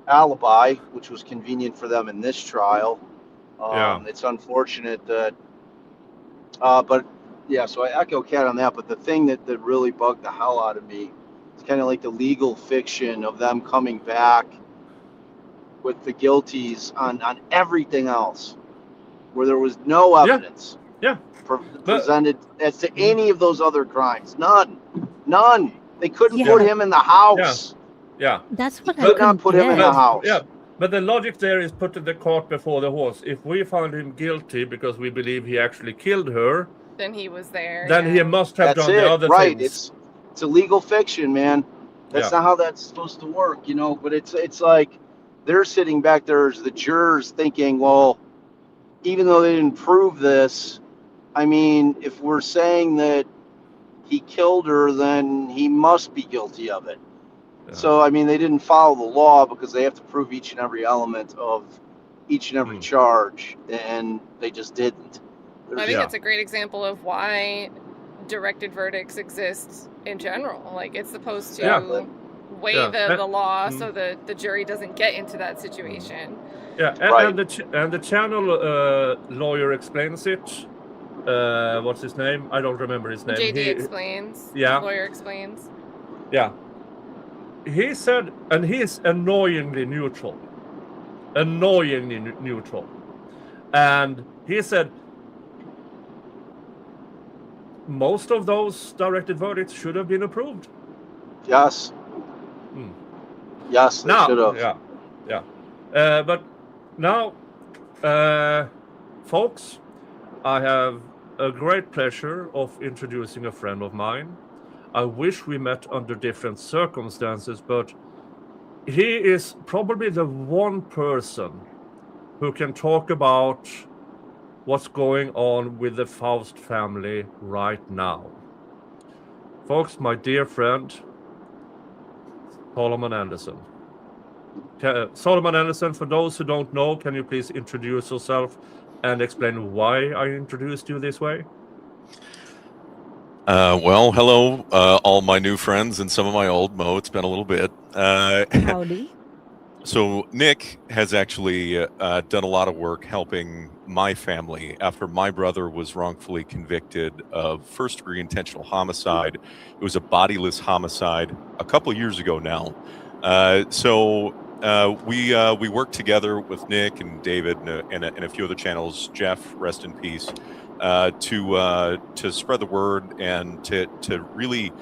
alibi, which was convenient for them in this trial. It's unfortunate that, but yeah, so I echo Katt on that. But the thing that really bugged the hell out of me is kind of like the legal fiction of them coming back with the guilties on everything else, where there was no evidence. Yeah. Presented as to any of those other crimes. None. They couldn't put him in the house. Yeah. That's what I couldn't put him in the house. Yeah. But the logic there is putting the cart before the horse. If we found him guilty because we believe he actually killed her, then he was there. Then he must have done the other things. It's a legal fiction, man. That's not how that's supposed to work, But it's like they're sitting back there as the jurors thinking, well, even though they didn't prove this, I mean, if we're saying that he killed her, then he must be guilty of it. Yeah. So, I mean, they didn't follow the law because they have to prove each and every element of each and every charge, and they just didn't. I think it's a great example of why directed verdicts exist in general. Like, it's supposed to weigh the law so the jury doesn't get into that situation. Yeah, Right. and the channel lawyer explains it. What's his name? I don't remember his name. JD explains. Yeah. Lawyer explains. Yeah. He said, and he is annoyingly neutral. Annoyingly neutral. And he said, most of those directed verdicts should have been approved. Yes. Hmm. Yes, they Now, should have. yeah. But now, folks, I have a great pleasure of introducing a friend of mine. I wish we met under different circumstances, but he is probably the one person who can talk about what's going on with the Faust family right now. Folks, my dear friend, Solomon Anderson. Solomon Anderson, for those who don't know, can you please introduce yourself and explain why I introduced you this way? Well, hello, all my new friends and some of my old. Mo, it's been a little bit. Howdy. So Nick has actually done a lot of work helping my family after my brother was wrongfully convicted of first-degree intentional homicide. It was a bodiless homicide a couple years ago now. So we worked together with Nick and David and a few other channels. Jeff, rest in peace. To spread the word and to really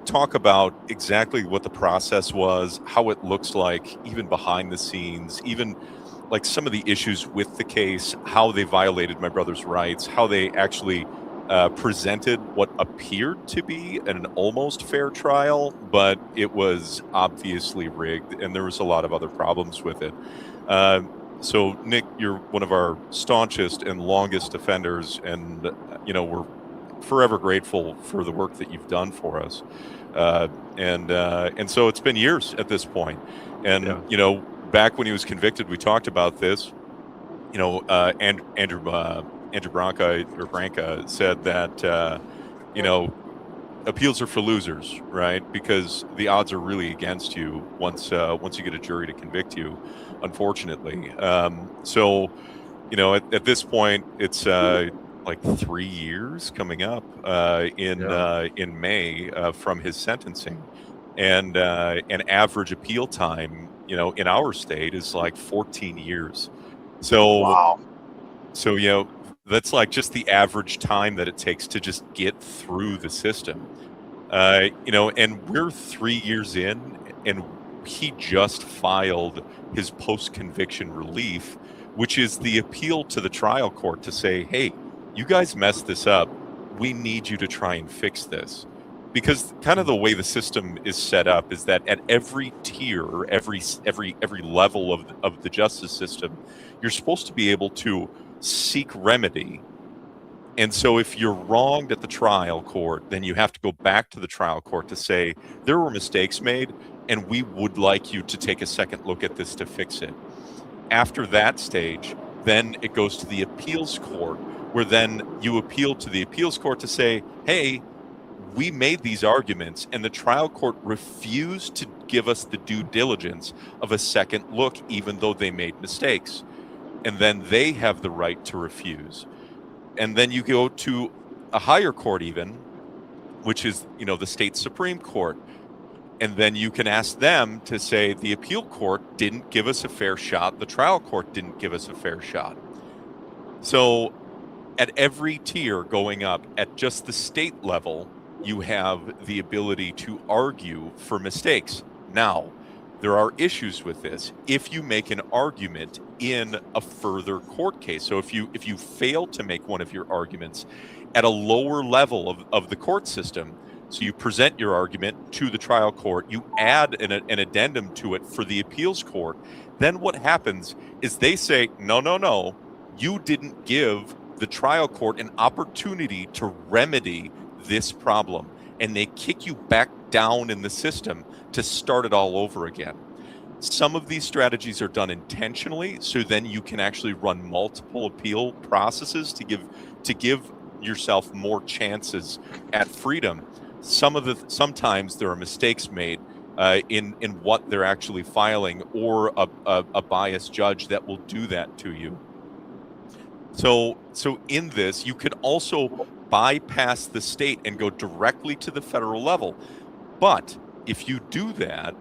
talk about exactly what the process was, how it looks like, even behind the scenes, even like some of the issues with the case, how they violated my brother's rights, how they actually presented what appeared to be an almost fair trial, but it was obviously rigged, and there was a lot of other problems with it. So, Nick, you're one of our staunchest and longest defenders, and we're forever grateful for the work that you've done for us. And so it's been years at this point. And back when he was convicted, we talked about this. Andrew Branca said that appeals are for losers, right? Because the odds are really against you once you get a jury to convict you, unfortunately. So at this point, it's like 3 years coming up in May from his sentencing, and an average appeal time, in our state is like 14 years. So Wow. So that's like just the average time that it takes to just get through the system. And we're 3 years in, and he just filed his post-conviction relief, which is the appeal to the trial court to say, hey, you guys messed this up. We need you to try and fix this. Because kind of the way the system is set up is that at every tier, every level of the justice system, you're supposed to be able to seek remedy. And so if you're wronged at the trial court, then you have to go back to the trial court to say, there were mistakes made, and we would like you to take a second look at this to fix it. After that stage, then it goes to the appeals court, where then you appeal to the appeals court to say, hey, we made these arguments, and the trial court refused to give us the due diligence of a second look, even though they made mistakes. And then they have the right to refuse. And then you go to a higher court even, which is, the state Supreme Court. And then you can ask them to say the appeal court didn't give us a fair shot. The trial court didn't give us a fair shot. So at every tier going up at just the state level, you have the ability to argue for mistakes. Now, there are issues with this. If you make an argument in a further court case, so if you fail to make one of your arguments at a lower level of the court system, so you present your argument to the trial court, you add an addendum to it for the appeals court, then what happens is they say, no, you didn't give the trial court an opportunity to remedy this problem, and they kick you back down in the system to start it all over again. Some of these strategies are done intentionally, so then you can actually run multiple appeal processes to give yourself more chances at freedom. Sometimes there are mistakes made in what they're actually filing, or a biased judge that will do that to you. So in this, you could also bypass the state and go directly to the federal level. But if you do that,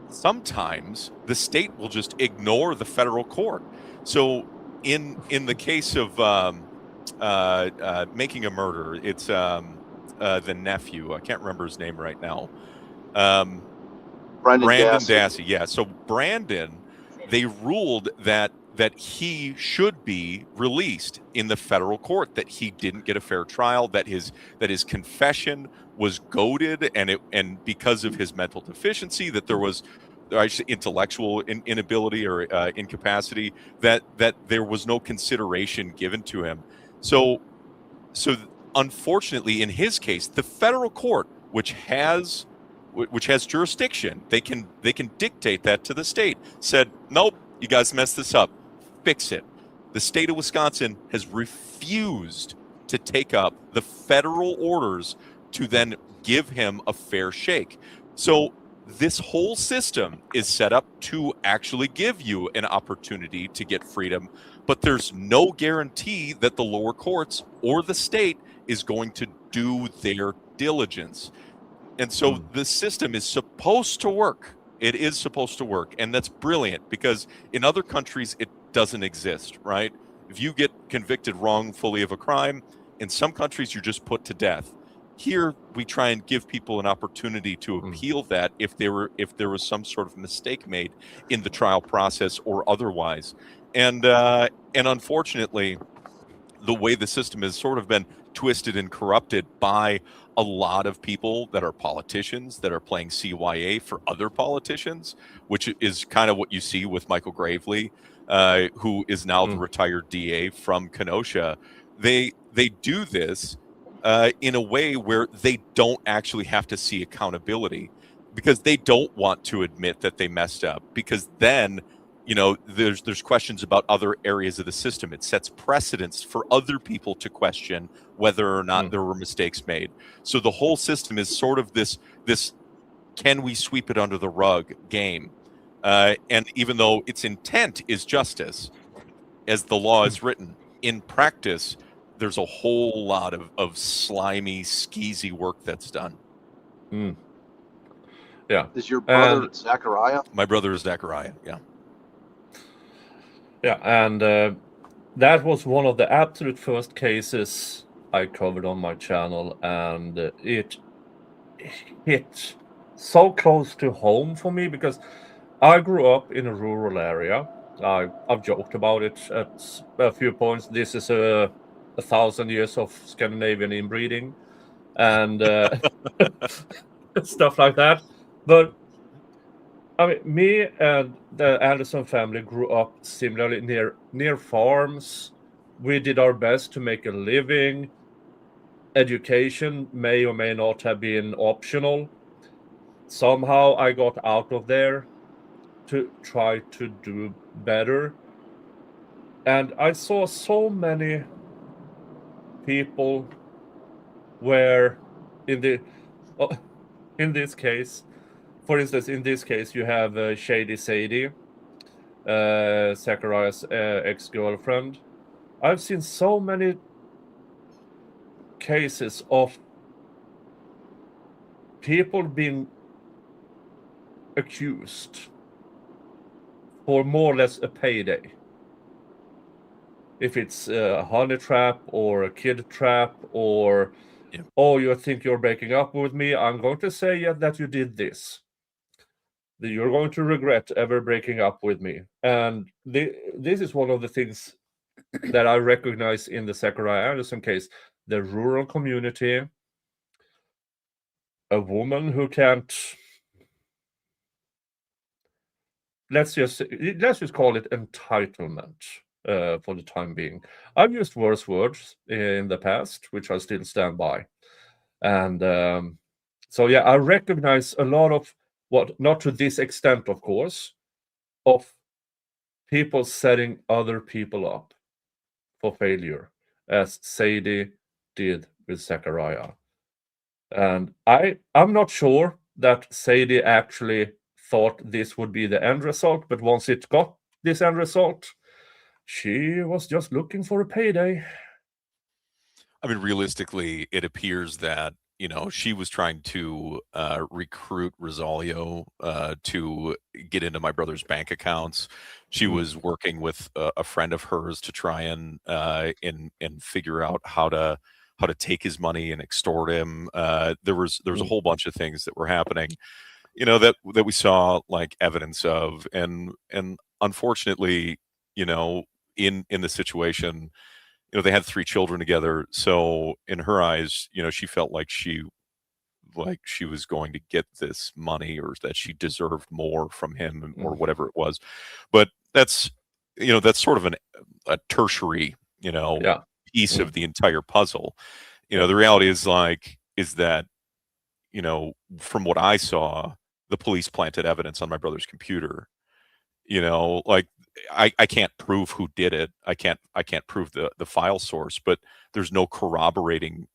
sometimes the state will just ignore the federal court. So in the case of making a murder, it's the nephew. I can't remember his name right now. Brandon Dassey. Yeah. So Brandon, they ruled that he should be released in the federal court, that he didn't get a fair trial, that his confession was goaded, and because of his mental deficiency, that there was intellectual inability or incapacity, that there was no consideration given to him. So unfortunately, in his case, the federal court, which has jurisdiction, they can dictate that to the state, said, nope, you guys messed this up, fix it. The state of Wisconsin has refused to take up the federal orders to then give him a fair shake. So this whole system is set up to actually give you an opportunity to get freedom, but there's no guarantee that the lower courts or the state is going to do their diligence. And so the system is supposed to work. It is supposed to work. And that's brilliant, because in other countries, it doesn't exist, right? If you get convicted wrongfully of a crime, in some countries, you're just put to death. Here, we try and give people an opportunity to appeal that if there was some sort of mistake made in the trial process or otherwise. And unfortunately, the way the system has sort of been twisted and corrupted by a lot of people that are politicians that are playing CYA for other politicians, which is kind of what you see with Michael Gravely, who is now the retired DA from Kenosha. They do this in a way where they don't actually have to see accountability, because they don't want to admit that they messed up, because then, you know, there's questions about other areas of the system. It sets precedents for other people to question whether or not there were mistakes made. So the whole system is sort of this can we sweep it under the rug game. And even though its intent is justice, as the law is written, in practice, there's a whole lot of slimy, skeezy work that's done. Yeah. Is your brother Zachariah? My brother is Zachariah, yeah. Yeah, and that was one of the absolute first cases I covered on my channel, and it hit so close to home for me, because I grew up in a rural area. I've joked about it at a few points. This is 1,000 years of Scandinavian inbreeding and stuff like that. But I mean, me and the Anderson family grew up similarly near farms. We did our best to make a living. Education may or may not have been optional. Somehow I got out of there to try to do better. And I saw so many people where in this case, for instance, in this case, you have Shady Sadie, Zachariah's ex-girlfriend. I've seen so many cases of people being accused for more or less a payday. If it's a honey trap or a kid trap, or, oh, you think you're breaking up with me, I'm going to say that you did this. You're going to regret ever breaking up with me. And this is one of the things that I recognize in the Zachariah Anderson case. The rural community, a woman who can't, let's just call it entitlement for the time being. I've used worse words in the past, which I still stand by. And so, yeah, I recognize a lot of what, not to this extent, of course, of people setting other people up for failure, as Sadie did with Zachariah. And I'm not sure that Sadie actually thought this would be the end result, but once it got this end result, she was just looking for a payday. I mean, realistically, it appears that she was trying to recruit Rosalio to get into my brother's bank accounts. She was working with a friend of hers to try and figure out how to take his money and extort him. There was a whole bunch of things that were happening, that we saw like evidence of, and unfortunately, in the situation, they had 3 children together. So in her eyes, she felt like she was going to get this money, or that she deserved more from him, or whatever it was. But that's sort of a tertiary, piece of the entire puzzle. The reality is that, from what I saw, the police planted evidence on my brother's computer. I can't prove who did it. I can't prove the file source, but there's no corroborating,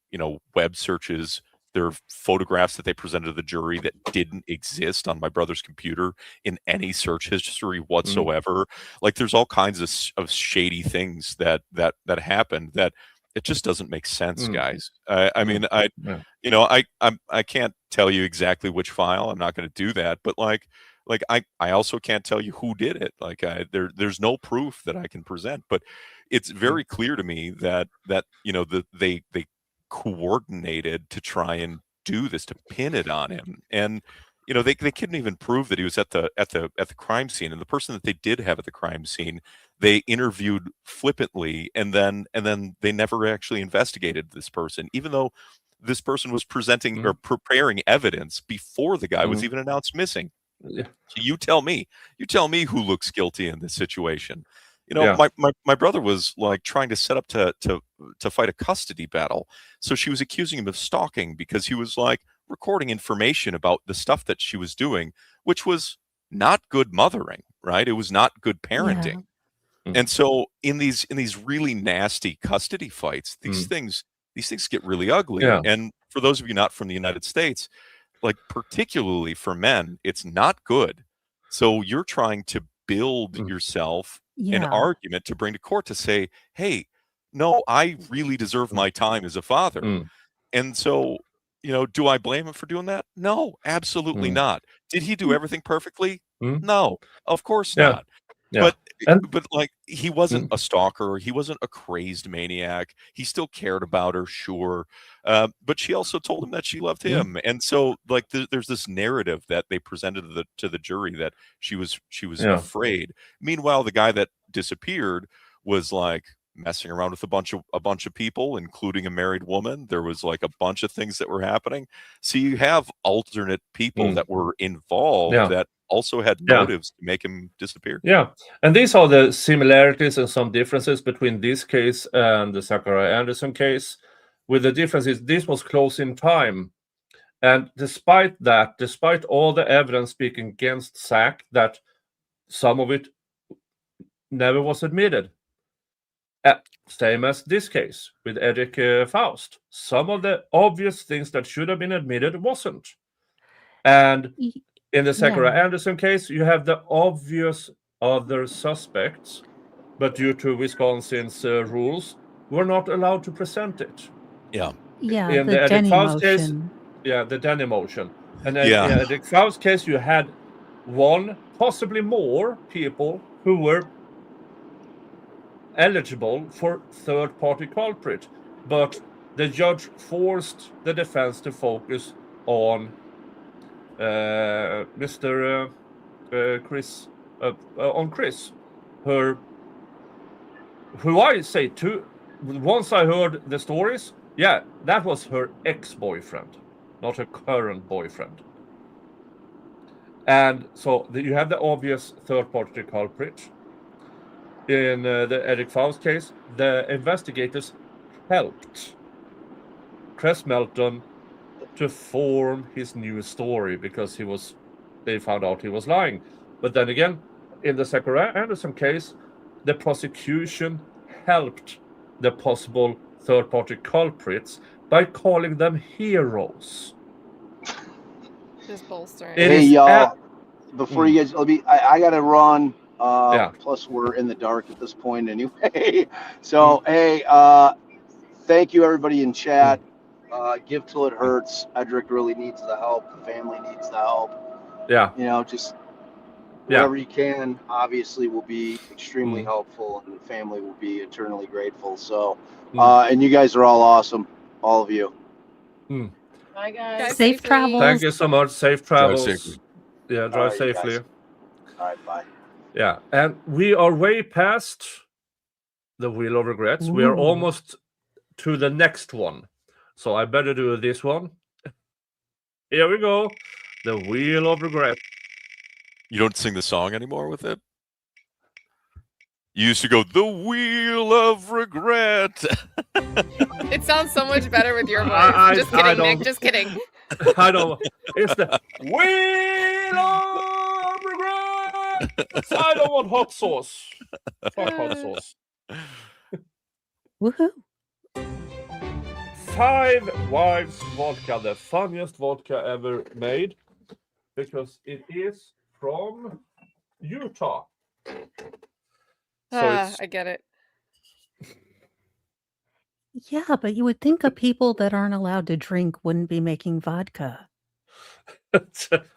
web searches. There are photographs that they presented to the jury that didn't exist on my brother's computer in any search history whatsoever. Like, there's all kinds of shady things that happened that it just doesn't make sense, guys. I mean, I can't tell you exactly which file. I'm not going to do that, but I also can't tell you who did it. There's no proof that I can present, but it's very clear to me that they coordinated to try and do this, to pin it on him. And they couldn't even prove that he was at the crime scene. And the person that they did have at the crime scene, they interviewed flippantly, and then they never actually investigated this person, even though this person was presenting or preparing evidence before the guy was even announced missing. Yeah. So you tell me who looks guilty in this situation. My brother was trying to set up to fight a custody battle. So she was accusing him of stalking because he was recording information about the stuff that she was doing, which was not good mothering, right? It was not good parenting. And so in these really nasty custody fights, these things get really ugly. Yeah. And for those of you not from the United States, particularly for men, it's not good. So you're trying to build yourself an argument to bring to court to say, hey, no, I really deserve my time as a father. And so, do I blame him for doing that? No, absolutely not. Did he do everything perfectly? No, of course not. Yeah. But he wasn't a stalker. He wasn't a crazed maniac. He still cared about her, sure. But she also told him that she loved him. And so there's this narrative that they presented to the jury that she was afraid. Meanwhile, the guy that disappeared was messing around with a bunch of people, including a married woman. There was a bunch of things that were happening. So you have alternate people that were involved that also had motives to make him disappear. Yeah, and these are the similarities and some differences between this case and the Zachariah Anderson case. With the differences, this was close in time, and despite all the evidence speaking against Zach, that some of it never was admitted. Same as this case with Edrick Faust. Some of the obvious things that should have been admitted wasn't. And in the Zachariah Anderson case, you have the obvious other suspects, but due to Wisconsin's rules, were not allowed to present it. Yeah, In the Edrick Faust case, the Denny motion. And in the Edrick Faust case, you had one, possibly more people who were eligible for third-party culprit, but the judge forced the defense to focus on Mr. Chris, who I say to. Once I heard the stories, that was her ex-boyfriend, not her current boyfriend. And so you have the obvious third-party culprit. In the Edrick Faust case, the investigators helped Cress Melton to form his new story because they found out he was lying. But then again, in the Zachariah Anderson case, the prosecution helped the possible third-party culprits by calling them heroes. Just bolstering. It Hey, is y'all, before you guys, I got to run. Yeah. Plus, we're in the dark at this point anyway. So, hey, thank you, everybody in chat. Give till it hurts. Edrick really needs the help. The family needs the help. Yeah. You know, just Yeah. whatever you can, obviously, will be extremely helpful, and the family will be eternally grateful. So, and you guys are all awesome, all of you. Bye, guys. Drive Safe safely. travels. Thank you so much. Safe travels. safely. Yeah, drive All right, safely. guys. All right, bye. Yeah, and we are way past the Wheel of Regrets. We are Ooh. almost to the next one. So I better do this one. Here we go. The Wheel of Regret. You don't sing the song anymore with it? You used to go, the Wheel of Regret. It sounds so much better with your voice. Just I kidding, Nick. don't- Just kidding. I don't. It's the Wheel of Regret. I don't want hot sauce. Fuck hot sauce. Woohoo. 5 Wives Vodka, the funniest vodka ever made, because it is from Utah. So I get it. Yeah, but you would think of people that aren't allowed to drink wouldn't be making vodka.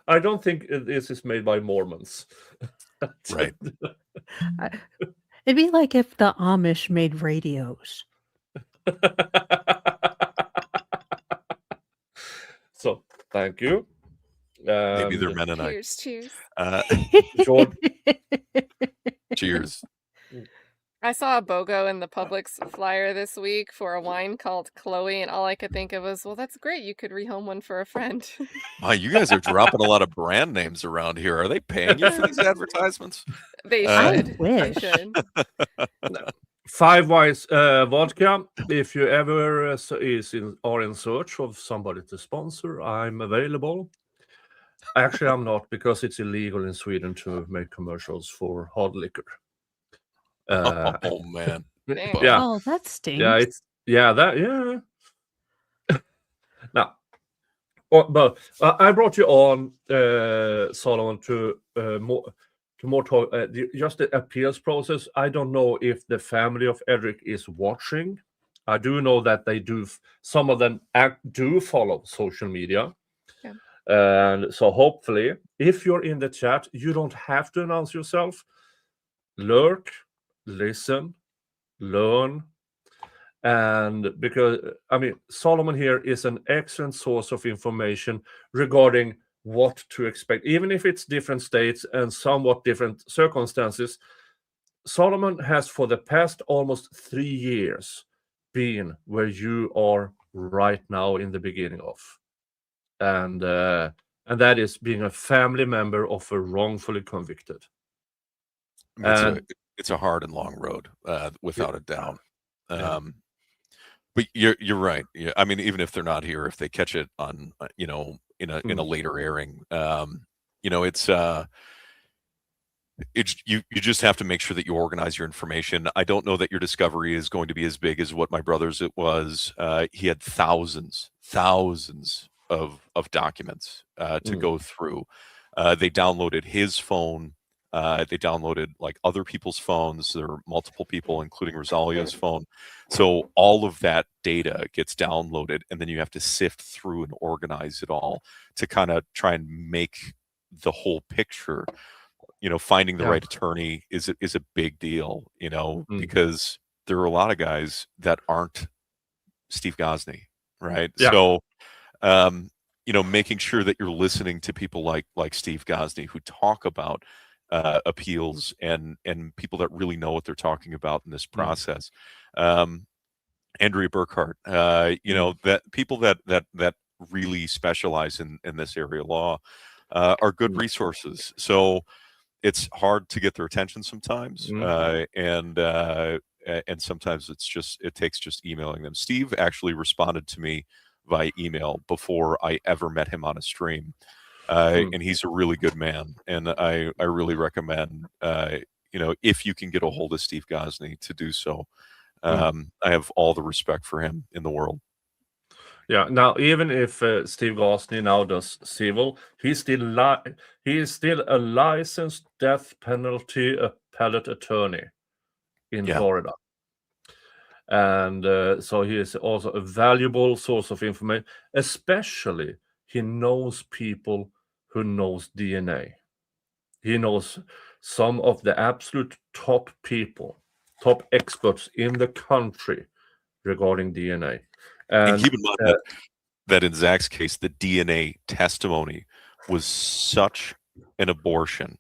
I don't think this is made by Mormons. Right. It'd be like if the Amish made radios. So, thank you. Maybe they're And Mennonite. Cheers. George, Cheers. I saw a BOGO in the Publix flyer this week for a wine called Chloe, and all I could think of was, well, that's great. You could rehome one for a friend. Wow, you guys are dropping a lot of brand names around here. Are they paying you for these advertisements? They I should. They wish. should. 5 Wives Vodka. If you ever are in search of somebody to sponsor, I'm available. Actually, I'm not, because it's illegal in Sweden to make commercials for hard liquor. Oh man. Dang. Yeah. Oh, that stinks. Yeah. Now, but I brought you on, Solomon, to more talk just the appeals process. I don't know if the family of Edrick is watching. I do know that they do. Some of them do follow social media. Yeah. And so hopefully, if you're in the chat, you don't have to announce yourself. Lurk, listen, learn. And because, I mean, Solomon here is an excellent source of information regarding what to expect, even if it's different states and somewhat different circumstances. Solomon has, for the past almost 3 years, been where you are right now in the beginning of. And that is being a family member of a wrongfully convicted. It's a hard and long road, without a doubt. But you're right. Yeah, I mean, even if they're not here, if they catch it on, in a later airing, it's you just have to make sure that you organize your information. I don't know that your discovery is going to be as big as what my brother's it was. He had thousands of documents to go through. They downloaded his phone. They downloaded like other people's phones. There are multiple people, including Rosalia's phone. So all of that data gets downloaded, and then you have to sift through and organize it all to kind of try and make the whole picture. Finding the right attorney is a big deal, because there are a lot of guys that aren't Steve Gosney, right? Yeah. So, making sure that you're listening to people like Steve Gosney, who talk about appeals and people that really know what they're talking about in this process. Andrea Burkhart, that people that really specialize in this area of law are good resources. So it's hard to get their attention sometimes, and sometimes it takes just emailing them. Steve actually responded to me via email before I ever met him on a stream. And he's a really good man, and I really recommend if you can get a hold of Steve Gosney, to do so. I have all the respect for him in the world. Yeah. Now, even if Steve Gosney now does civil, he is still a licensed death penalty appellate attorney in Yeah. Florida, and so he is also a valuable source of information. Especially, he knows people who knows DNA. He knows some of the absolute top people, top experts in the country regarding DNA. And And keep in mind that in Zach's case, the DNA testimony was such an abortion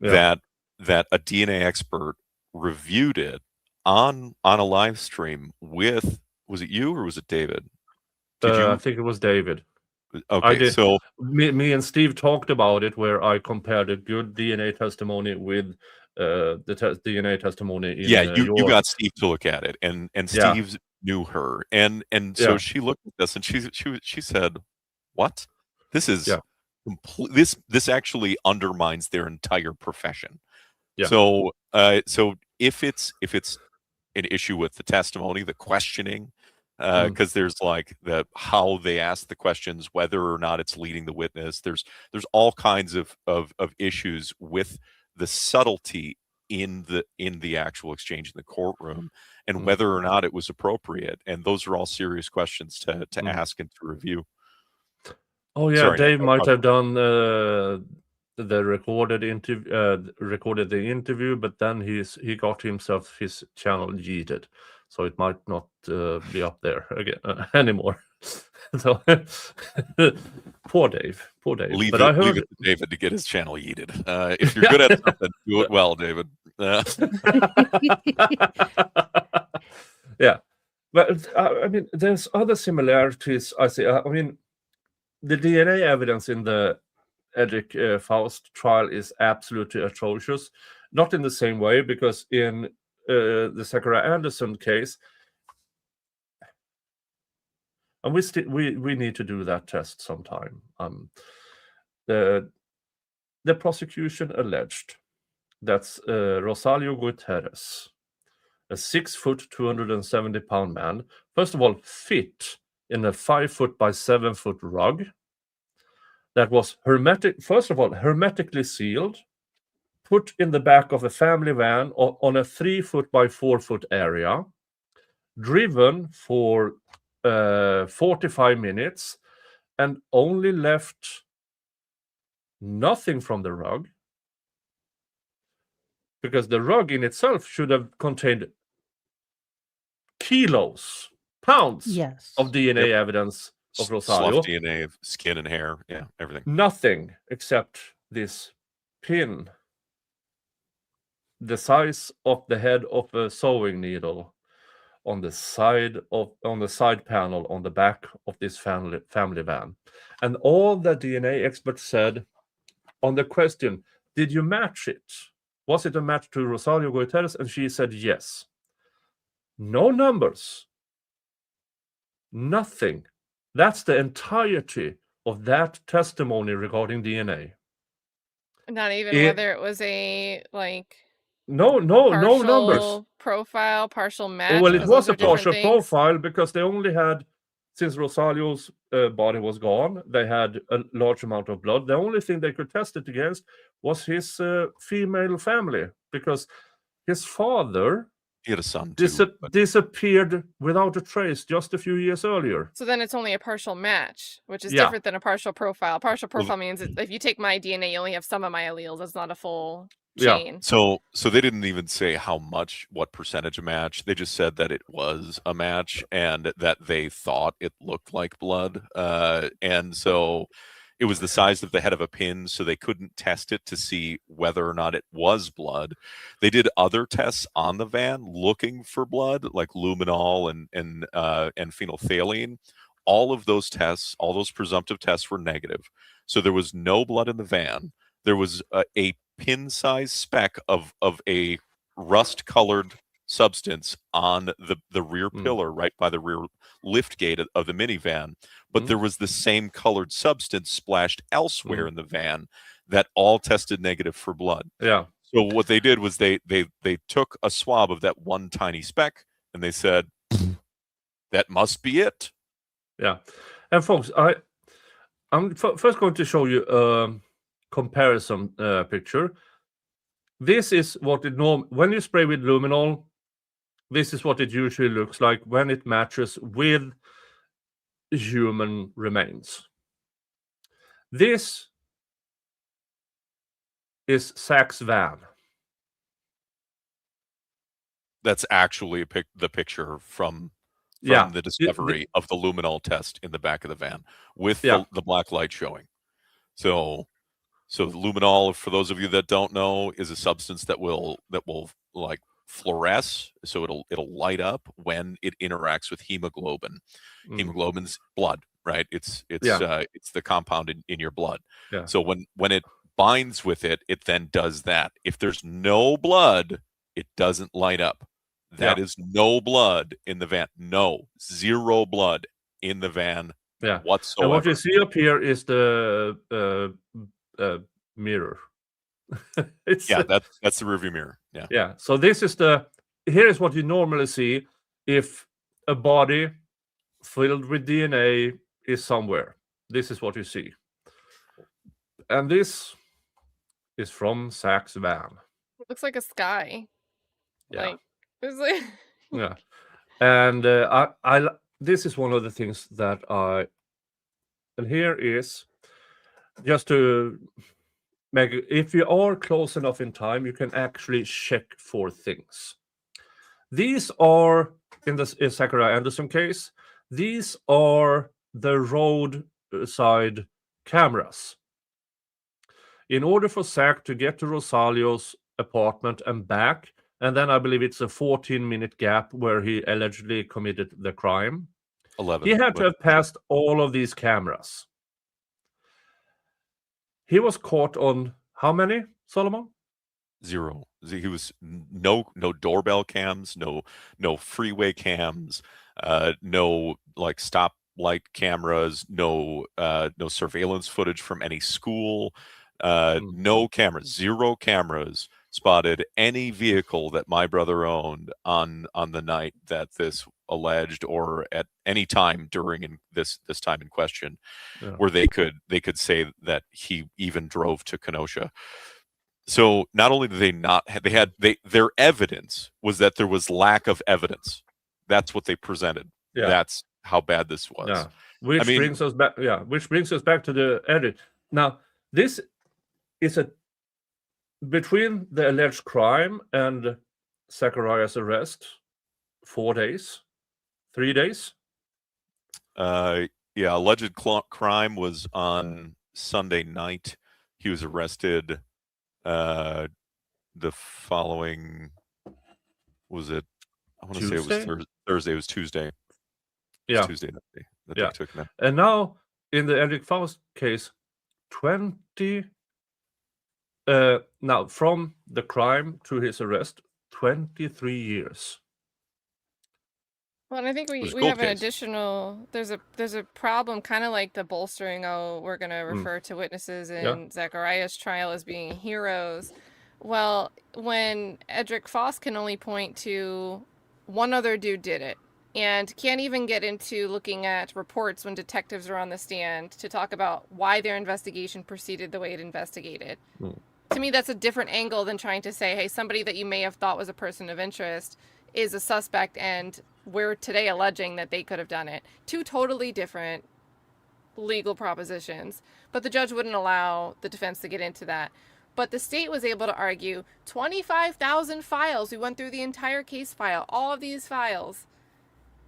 yeah, that a DNA expert reviewed it on a live stream with, was it you or was it David? Did I you? think it was David. I Okay, did. so Me and Steve talked about it, where I compared a good DNA testimony with the DNA testimony in yeah, you your. got Steve to look at it, and Yeah, Steve knew her, and so yeah, she looked at this and she said, "What? This is yeah, this actually undermines their entire profession." yeah. So, so if it's an issue with the testimony, the questioning, Mm, because there's like the how they ask the questions, whether or not it's leading the witness. There's all kinds of issues with the subtlety in the actual exchange in the courtroom, and mm, whether or not it was appropriate. And those are all serious questions to mm. ask and to review. Oh yeah, Sorry, Nick. Dave might have done the recorded the interview, but then he got himself his channel yeeted, so it might not be up there again anymore. So poor Dave, poor Dave. Leave But I leave heard, it to David to get his channel yeeted. If you're yeah. good at something, do it well, David. Yeah, but I mean, there's other similarities I see. I mean, the DNA evidence in the Edrick Faust trial is absolutely atrocious. Not in the same way, because in the Zachariah Anderson case, and we need to do that test sometime. The prosecution alleged that Rosalio Guterres, a 6 foot, 270-pound man, first of all, fit in a 5 foot by 7 foot rug that was hermetically sealed, put in the back of a family van on a 3 foot by 4 foot area, driven for 45 minutes, and only left nothing from the rug, because the rug in itself should have contained kilos, pounds Yes. of DNA Yep. evidence of Slough Rosario. DNA of skin and hair. Yeah, everything. Nothing except this pin, the size of the head of a sewing needle, on the side panel on the back of this family van. And all the DNA experts said on the question, did you match it? Was it a match to Rosario Guterres? And she said yes. No numbers. Nothing. That's the entirety of that testimony regarding DNA. Not even It- whether it was a No numbers. partial profile, partial match. Well, it because was those a are different partial things. profile, because they only had, since Rosalio's body was gone, they had a large amount of blood. The only thing they could test it against was his female family, because his father He had a son too. but- disappeared without a trace just a few years earlier. So then it's only a partial match, which is Yeah. different than a partial profile. Partial Well, profile means if you take my DNA, you only have some of my alleles. It's not a full Yeah. chain. So they didn't even say what percentage of match. They just said that it was a match and that they thought it looked like blood. And so it was the size of the head of a pin, so they couldn't test it to see whether or not it was blood. They did other tests on the van looking for blood, like luminol and phenolphthalein. All of those tests, all those presumptive tests, were negative. So there was no blood in the van. There was a pin-sized speck of a rust-colored substance on the rear pillar, right by the rear lift gate of the minivan. But there was the same colored substance splashed elsewhere in the van that all tested negative for blood. Yeah. So what they did was they took a swab of that one tiny speck and they said, that must be it. Yeah. And folks, I'm first going to show you a comparison picture. This is what it when you spray with luminol, this is what it usually looks like when it matches with human remains. This is Zach's van. That's actually the picture from Yeah. the discovery of the luminol test in the back of the van with Yeah. the black light showing. So luminol, for those of you that don't know, is a substance that will like fluoresce. So it'll light up when it interacts with hemoglobin. Hemoglobin's blood, right? It's the compound in your blood. Yeah. So when it binds with it, it then does that. If there's no blood, it doesn't light up. That is no blood in the van. No, zero blood in the van whatsoever. And what you see up here is the mirror. That's the rearview mirror. Yeah. Yeah. So this is here is what you normally see if a body filled with DNA is somewhere. This is what you see. And this is from Zach's van. It looks like a sky. Yeah. Like, it's like Yeah. And this is one of the things that and here is just to make, if you are close enough in time, you can actually check for things. These are, in the Zachariah Anderson case, these are the roadside cameras. In order for Zach to get to Rosalio's apartment and back, and then I believe it's a 14-minute gap where he allegedly committed the crime. 11. He had to have passed all of these cameras. He was caught on how many, Solomon? 0. He was no doorbell cams, no freeway cams, no like stoplight cameras, no surveillance footage from any school, no cameras, 0 cameras spotted any vehicle that my brother owned on the night that this alleged, or at any time during this time in question, where they could say that he even drove to Kenosha. So not only do they not have, their evidence was that there was lack of evidence. That's what they presented. Yeah. That's how bad this was. Yeah. Which brings us back to the edit. Now, this is between the alleged crime and Zachariah's arrest, 4 days, 3 days. Alleged crime was on Sunday night. He was arrested the following, was it? I want to say it was Thursday. It was Tuesday. Yeah, Tuesday that day that they took him. And now in the Edrick Faust case, 20. Now from the crime to his arrest, 23 years. Well, and I think we have an additional. There's a problem, kind of like the bolstering. Oh, we're going to refer to witnesses in Zachariah's trial as being heroes. Well, when Edrick Faust can only point to one other dude did it, and can't even get into looking at reports when detectives are on the stand to talk about why their investigation proceeded the way it investigated. To me, that's a different angle than trying to say, hey, somebody that you may have thought was a person of interest is a suspect, and we're today alleging that they could have done it. 2 totally different legal propositions, but the judge wouldn't allow the defense to get into that. But the state was able to argue 25,000 files. We went through the entire case file, all of these files.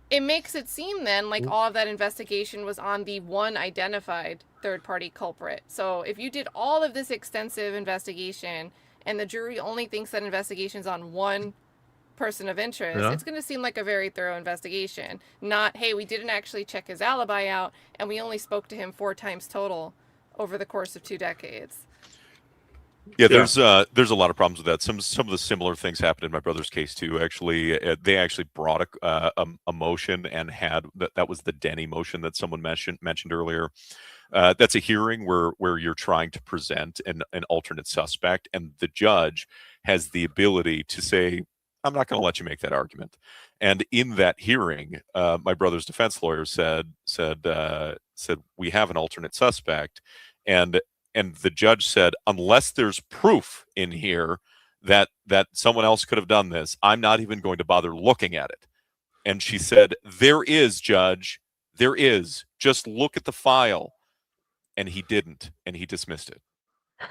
It makes it seem then like all of that investigation was on the one identified third-party culprit. So if you did all of this extensive investigation and the jury only thinks that investigation's on one person of interest, it's going to seem like a very thorough investigation. Not, hey, we didn't actually check his alibi out and we only spoke to him 4 times total over the course of 2 decades. Yeah, there's a lot of problems with that. Some of the similar things happened in my brother's case too. Actually, they actually brought a motion and had that was the Denny motion that someone mentioned earlier. That's a hearing where you're trying to present an alternate suspect, and the judge has the ability to say, I'm not going to let you make that argument. And in that hearing, my brother's defense lawyer said we have an alternate suspect, and the judge said, unless there's proof in here that someone else could have done this, I'm not even going to bother looking at it. And she said, there is, Judge, there is. Just look at the file. And he didn't, and he dismissed it.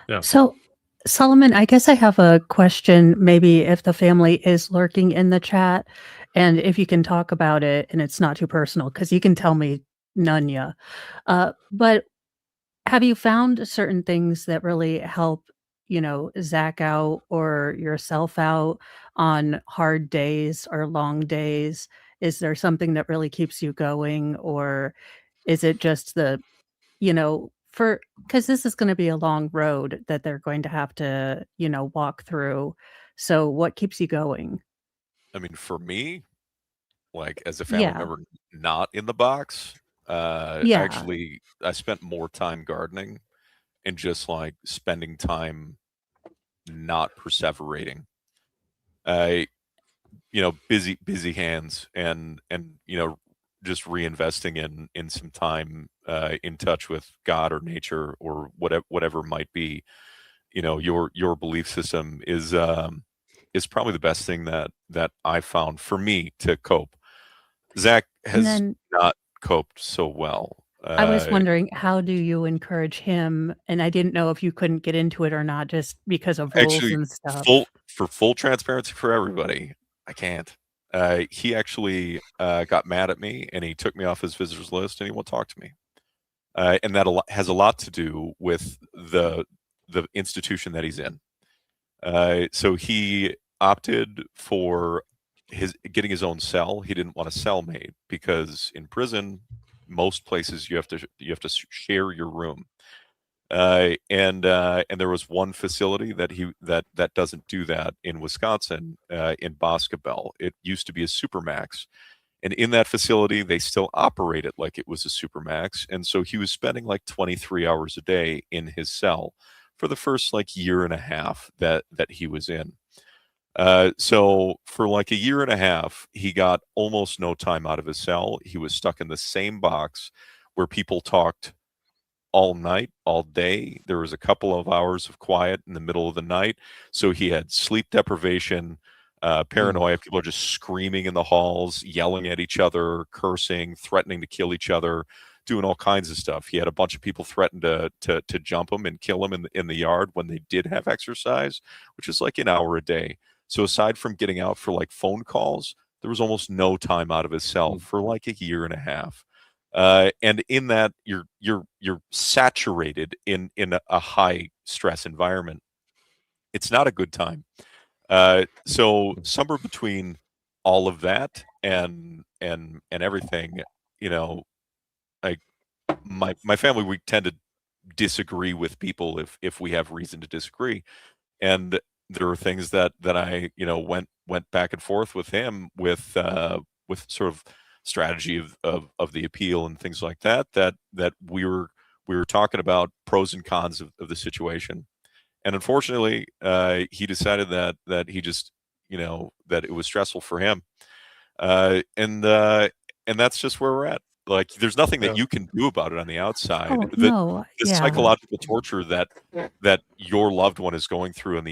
Yeah. So, Solomon, I guess I have a question, maybe if the family is lurking in the chat, and if you can talk about it and it's not too personal, because you can tell me none, yeah. But have you found certain things that really help, Zach out or yourself out on hard days or long days? Is there something that really keeps you going, or is it just because this is going to be a long road that they're going to have to, walk through. So what keeps you going? I mean, for me, like as a family Yeah. member not in the box, Yeah. actually, I spent more time gardening and just like spending time not perseverating. Busy hands and just reinvesting in some time in touch with God or nature or whatever might be. Your belief system is probably the best thing that I found for me to cope. Zach And has then not coped so well. I was wondering, how do you encourage him? And I didn't know if you couldn't get into it or not, just because of rules Actually, and stuff. full transparency for everybody, I can't. He actually got mad at me and he took me off his visitors list and he won't talk to me. And that has a lot to do with the institution that he's in. So he opted for getting his own cell. He didn't want a cellmate because in prison, most places you have to share your room. And there was one facility that doesn't do that in Wisconsin, in Boscobel. It used to be a supermax, and in that facility they still operate it like it was a supermax. And so he was spending like 23 hours a day in his cell for the first like year and a half that he was in. So for like a year and a half, he got almost no time out of his cell. He was stuck in the same box where people talked all night, all day. There was a couple of hours of quiet in the middle of the night. So he had sleep deprivation, paranoia. People are just screaming in the halls, yelling at each other, cursing, threatening to kill each other, doing all kinds of stuff. He had a bunch of people threaten to jump him and kill him in the yard when they did have exercise, which is like an hour a day. So aside from getting out for like phone calls, there was almost no time out of his cell for like a year and a half. And in that, you're saturated in a high stress environment. It's not a good time. So somewhere between all of that and everything, like my family, we tend to disagree with people if we have reason to disagree. And there are things that I went back and forth with him with sort of strategy of the appeal and things like that we were talking about pros and cons of the situation. And unfortunately, he decided that he just that it was stressful for him, and that's just where we're at. Like, there's nothing that you can do about it on the outside. Oh, no. The Yeah. psychological torture that your loved one is going through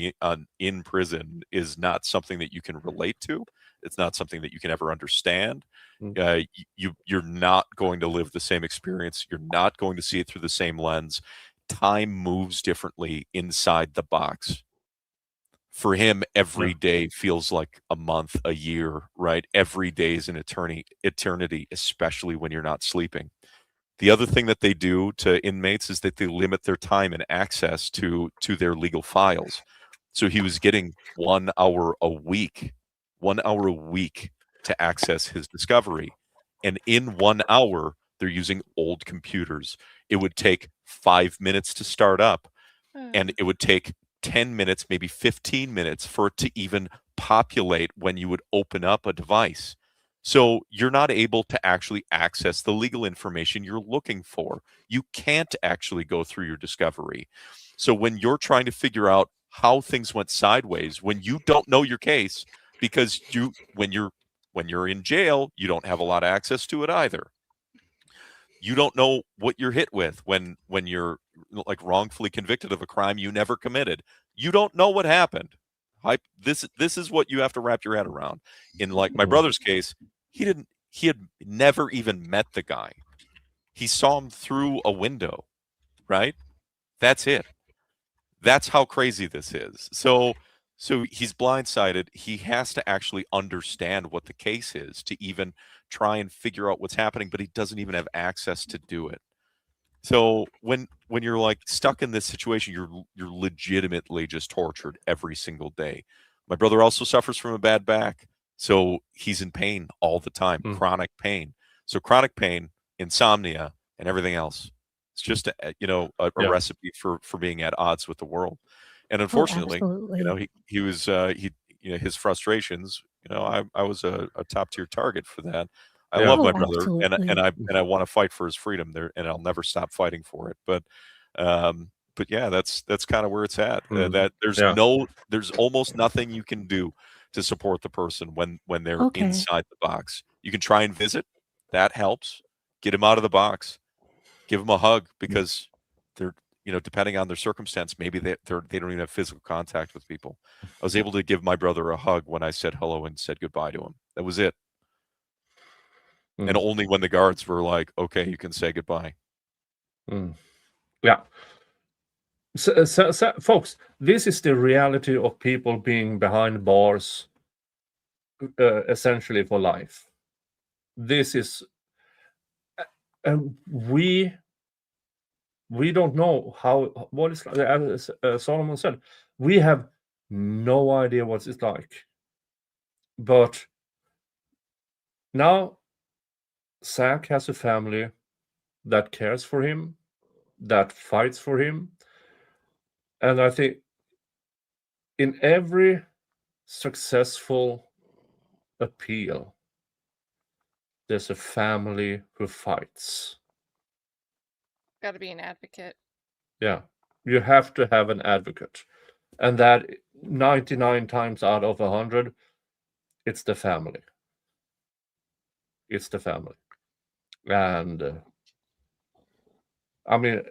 in prison is not something that you can relate to. It's not something that you can ever understand. You're not going to live the same experience. You're not going to see it through the same lens. Time moves differently inside the box. For him, every day feels like a month, a year, right? Every day is an eternity, especially when you're not sleeping. The other thing that they do to inmates is that they limit their time and access to their legal files. So he was getting 1 hour a week to access his discovery. And in 1 hour, they're using old computers. It would take 5 minutes to start up, and it would take 10 minutes, maybe 15 minutes for it to even populate when you would open up a device. So you're not able to actually access the legal information you're looking for. You can't actually go through your discovery. So when you're trying to figure out how things went sideways, when you don't know your case, because when you're in jail, you don't have a lot of access to it either. You don't know what you're hit with when you're like wrongfully convicted of a crime you never committed. You don't know what happened. This is what you have to wrap your head around. In like my brother's case, he had never even met the guy. He saw him through a window, right? That's it. That's how crazy this is. So he's blindsided. He has to actually understand what the case is to even try and figure out what's happening, but he doesn't even have access to do it. So when you're like stuck in this situation, you're legitimately just tortured every single day. My brother also suffers from a bad back, so he's in pain all the time, chronic pain. So chronic pain, insomnia, and everything else. It's just a recipe for being at odds with the world. And unfortunately, absolutely. he was his frustrations. I was a top tier target for that. I love my brother, and I want to fight for his freedom there, and I'll never stop fighting for it. But yeah, that's kind of where it's at. That there's almost nothing you can do to support the person when they're inside the box. You can try and visit, that helps. Get him out of the box, give him a hug, because they're depending on their circumstance, maybe they don't even have physical contact with people. I was able to give my brother a hug when I said hello and said goodbye to him. That was it. And only when the guards were like, okay, you can say goodbye. Yeah. So, folks, this is the reality of people being behind bars essentially for life. This is, we don't know what it's like. As Solomon said, we have no idea what it's like. But now Zach has a family that cares for him, that fights for him. And I think in every successful appeal, there's a family who fights. Got to be an advocate. Yeah, you have to have an advocate. And that 99 times out of 100, it's the family. It's the family. And I mean,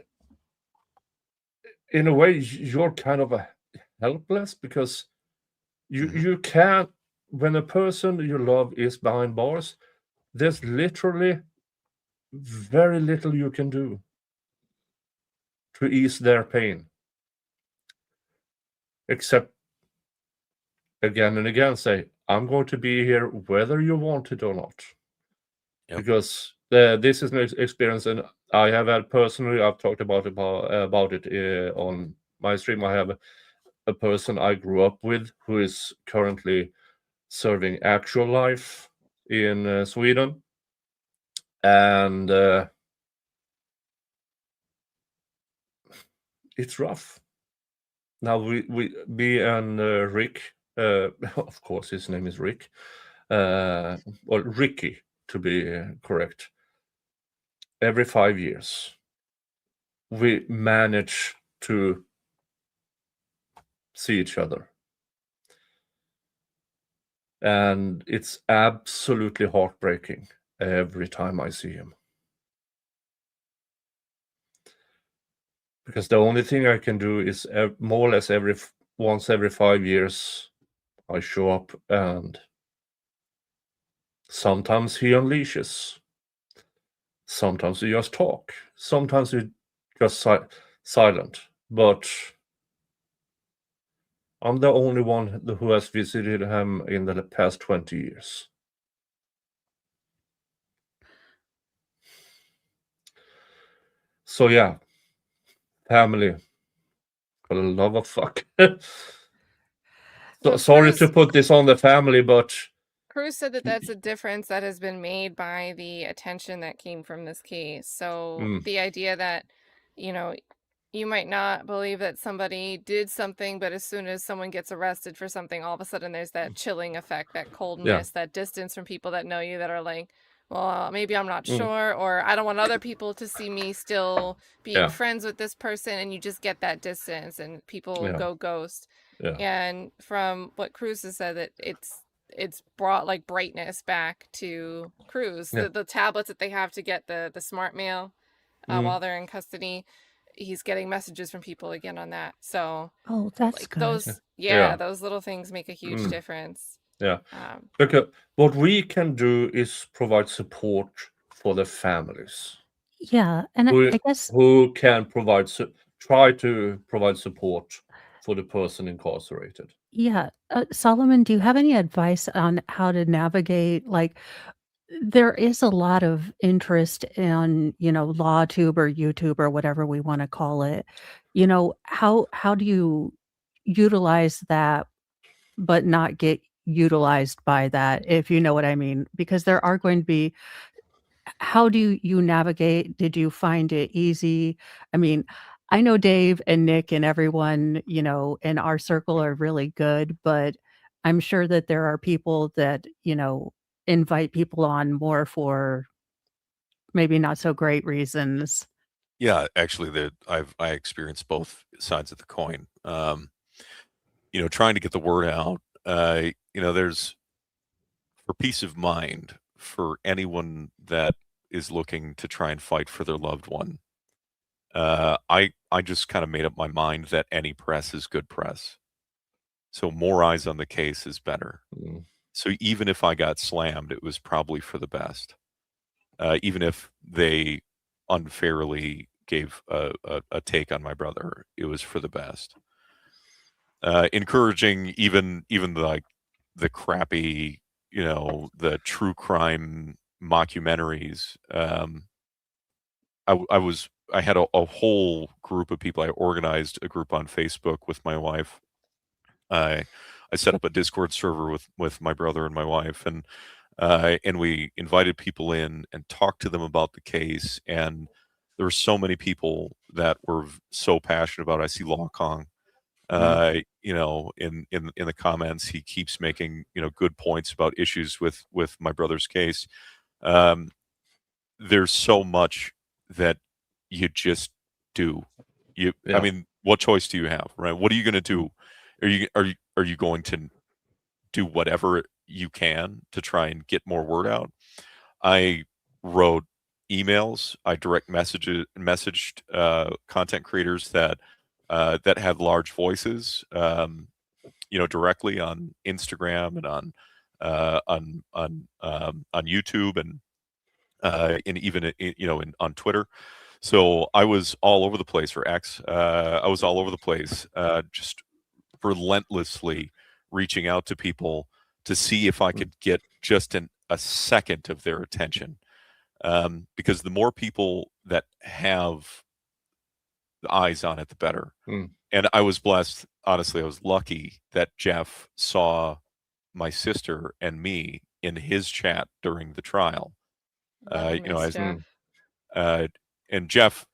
in a way, you're kind of helpless, because you can't, when a person you love is behind bars, there's literally very little you can do to ease their pain, except again and again say, I'm going to be here whether you want it or not. Yep. Because this is an experience, and I have had personally, I've talked about it on my stream. I have a person I grew up with who is currently serving actual life in Sweden. And it's rough. Now we and Rick, of course his name is Rick, or Ricky to be correct. Every 5 years, we manage to see each other. And it's absolutely heartbreaking every time I see him. Because the only thing I can do is more or less once every 5 years, I show up, and sometimes he unleashes. Sometimes we just talk. Sometimes we just silent. But I'm the only one who has visited him in the past 20 years. So yeah, family, for the love of fuck. So sorry to put this on the family, but Cruz said that that's a difference that has been made by the attention that came from this case. So the idea that, you might not believe that somebody did something, but as soon as someone gets arrested for something, all of a sudden there's that chilling effect, that coldness, that distance from people that know you, that are like, well, maybe I'm not sure, or I don't want other people to see me still being friends with this person, and you just get that distance, and people go ghost. And from what Cruz has said, that it's brought like brightness back to Cruz. Yeah. The tablets that they have to get the smart mail while they're in custody, he's getting messages from people again on that. So Oh, that's like good. those, Yeah. those little things make a huge difference. Yeah. Um, Because what we can do is provide support for the families Yeah, and who I guess who can try to provide support for the person incarcerated. yeah, Solomon, do you have any advice on how to navigate like there is a lot of interest in, LawTube or YouTube or whatever we want to call it. How do you utilize that but not get utilized by that, if you know what I mean? Because there are going to be how do you navigate? Did you find it easy? I mean, I know Dave and Nick and everyone, in our circle are really good, but I'm sure that there are people that, invite people on more for maybe not so great reasons. Yeah, actually, I experienced both sides of the coin. Trying to get the word out. There's for peace of mind for anyone that is looking to try and fight for their loved one. I just kind of made up my mind that any press is good press. So more eyes on the case is better. Mm. So even if I got slammed, it was probably for the best. Even if they unfairly gave a take on my brother, it was for the best. Encouraging even like the crappy, the true crime mockumentaries. I had a whole group of people. I organized a group on Facebook with my wife. I set up a Discord server with my brother and my wife, and we invited people in and talked to them about the case. And there were so many people that were so passionate about it. I see Law Kong, in the comments, he keeps making good points about issues with my brother's case. There's so much that you just do. I Yeah. mean, what choice do you have, right? What are you going to do? Are you going to do whatever you can to try and get more word out? I wrote emails. I direct messaged content creators that had large voices, directly on Instagram and on YouTube and even on Twitter. So I was all over the place, or X. I was all over the place, just relentlessly reaching out to people to see if I could get just a second of their attention. Because the more people that have the eyes on it, the better. Mm. And I was blessed. Honestly, I was lucky that Jeff saw my sister and me in his chat during the trial. Jeff. And Jeff,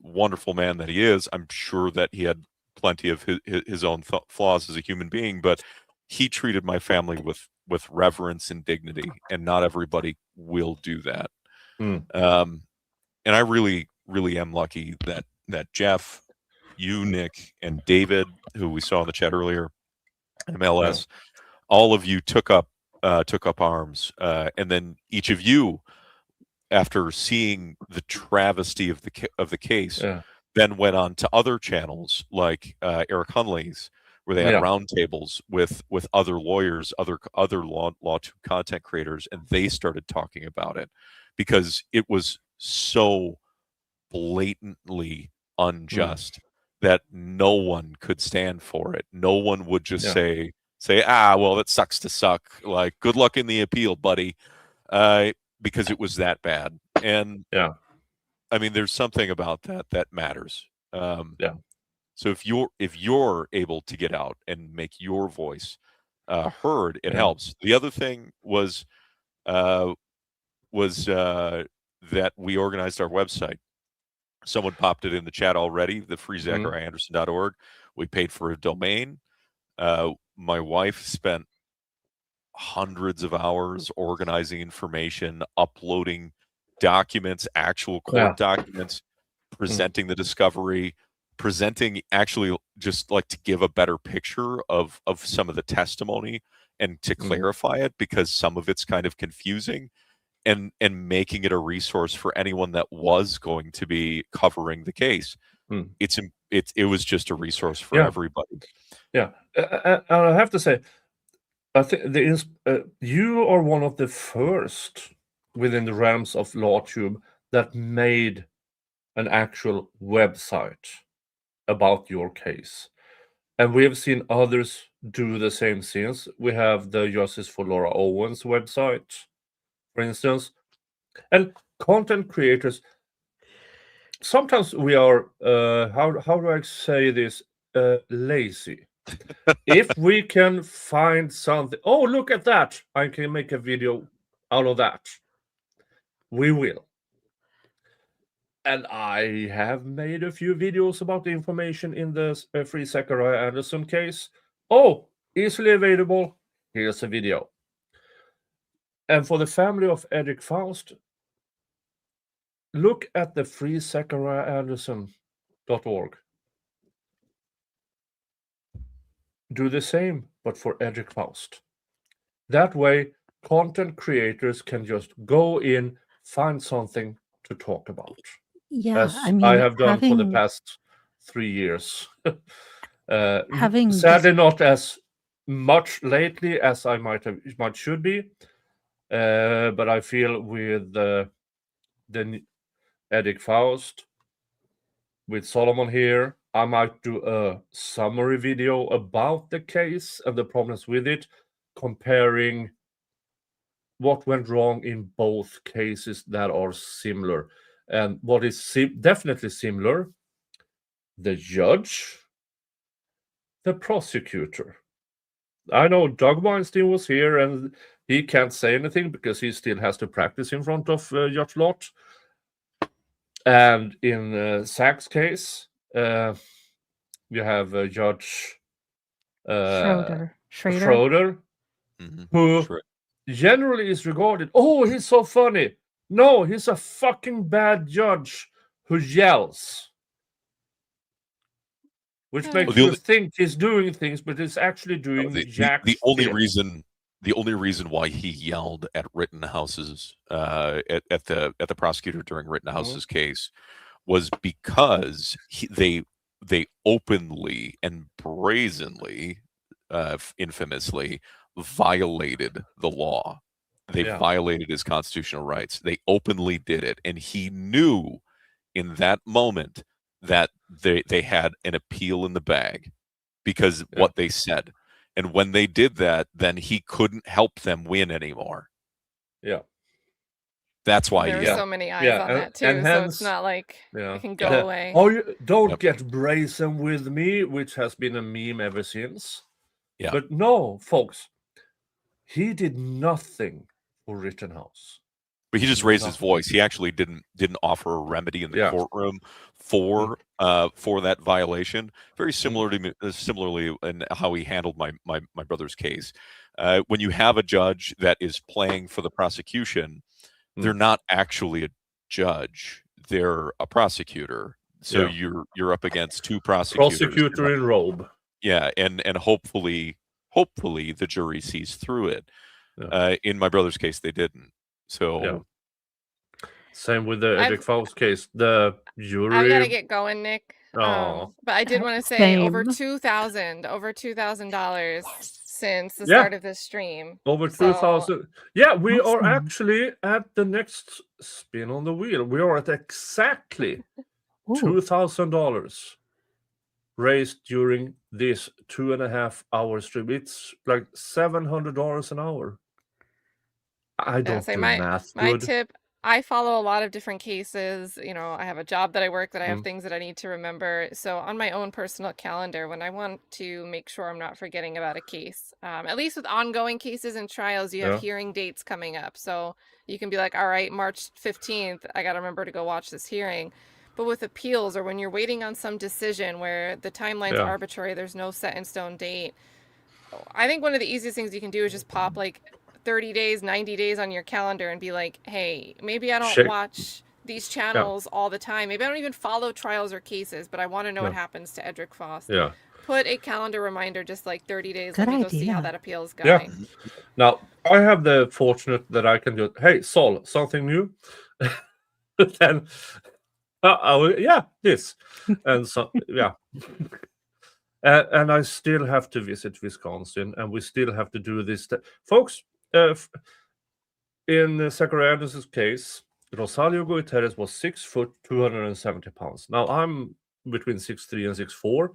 wonderful man that he is, I'm sure that he had plenty of his own flaws as a human being, but he treated my family with reverence and dignity, and not everybody will do that. Mm. And I really, really am lucky that Jeff, you, Nick, and David, who we saw in the chat earlier, MLS, all of you took up arms, and then each of you, after seeing the travesty of the case, then went on to other channels like Eric Hunley's, where they had roundtables with other lawyers, other law content creators, and they started talking about it because it was so blatantly unjust that no one could stand for it. No one would just say, well, that sucks to suck. Like, good luck in the appeal, buddy. Because it was that bad. And I mean, there's something about that matters. So if you're able to get out and make your voice heard, it helps. The other thing was that we organized our website. Someone popped it in the chat already, the freezacharianderson.org. We paid for a domain. My wife spent hundreds of hours organizing information, uploading documents, actual court documents, presenting the discovery, presenting actually just like to give a better picture of some of the testimony and to clarify it, because some of it's kind of confusing, and making it a resource for anyone that was going to be covering the case. It was just a resource for everybody. Yeah, I have to say, I think you are one of the first within the realms of LawTube that made an actual website about your case. And we have seen others do the same since. We have the Justice for Laura Owens website, for instance. And content creators, sometimes we are, how do I say this, lazy. If we can find something, oh, look at that, I can make a video out of that, we will. And I have made a few videos about the information in the Free Zachariah Anderson case. Oh, easily available. Here's a video. And for the family of Edrick Faust, look at the freezachariahanderson.org. Do the same, but for Edrick Faust. That way, content creators can just go in, find something to talk about. Yeah, as I mean, I have done for the having past 3 years. having Sadly, not as much lately as I might should be, but I feel with the Edrick Faust, with Solomon here, I might do a summary video about the case and the problems with it, comparing what went wrong in both cases that are similar. And what is definitely similar, the judge, the prosecutor. I know Doug Weinstein was here and he can't say anything because he still has to practice in front of Judge Lott. And in Zach's case, you have Judge Schroeder, who generally is regarded, oh, he's so funny. No, he's a fucking bad judge who yells. Which makes you think he's doing things, but he's actually doing the only reason why he yelled at Rittenhouse's at the prosecutor during Rittenhouse's case was because they openly and brazenly, infamously violated the law. They violated his constitutional rights. They openly did it, and he knew in that moment that they had an appeal in the bag because what they said. And when they did that, then he couldn't help them win anymore. Yeah. That's why there are so many eyes on that too, so it's not like it can go away. Oh, you don't get brazen with me, which has been a meme ever since. Yeah. But no, folks, he did nothing for Rittenhouse. But he just raised his voice. He actually didn't offer a remedy in the courtroom for that violation. Very similar to similarly in how he handled my brother's case. When you have a judge that is playing for the prosecution, they're not actually a judge; they're a prosecutor. So you're up against two prosecutors. Prosecutor in robe. Yeah, and hopefully the jury sees through it. In my brother's case, they didn't. So same with the Edrick Faust case. The jury. I gotta get going, Nick. Oh. But I did want to say over $2,000 since the start of this stream. Over 2,000. Yeah, we are actually at the next spin on the wheel. We are at exactly $2,000 raised during this 2.5-hour stream. It's like $700 an hour. I don't do math good. My tip, I follow a lot of different cases. You know, I have a job that I work, that I have things that I need to remember. So on my own personal calendar, when I want to make sure I'm not forgetting about a case, at least with ongoing cases and trials, you have hearing dates coming up. So you can be like, all right, March 15th, I got to remember to go watch this hearing. But with appeals, or when you're waiting on some decision where the timeline's arbitrary, there's no set in stone date. I think one of the easiest things you can do is just pop like 30 days, 90 days on your calendar and be like, hey, maybe I don't watch these channels all the time. Maybe I don't even follow trials or cases, but I want to know what happens to Edrick Faust. Yeah. put a calendar reminder just like 30 days. Good Let me go see how idea. that appeal is Yeah. going. Now, I have the fortunate that I can do, hey, Sol, something new? Then, yeah, this. And so, yeah. And I still have to visit Wisconsin, and we still have to do this. Folks, in Zacharias' case, Rosalio Guterres was 6 foot, 270 pounds. Now, I'm between 6'3" and 6'4".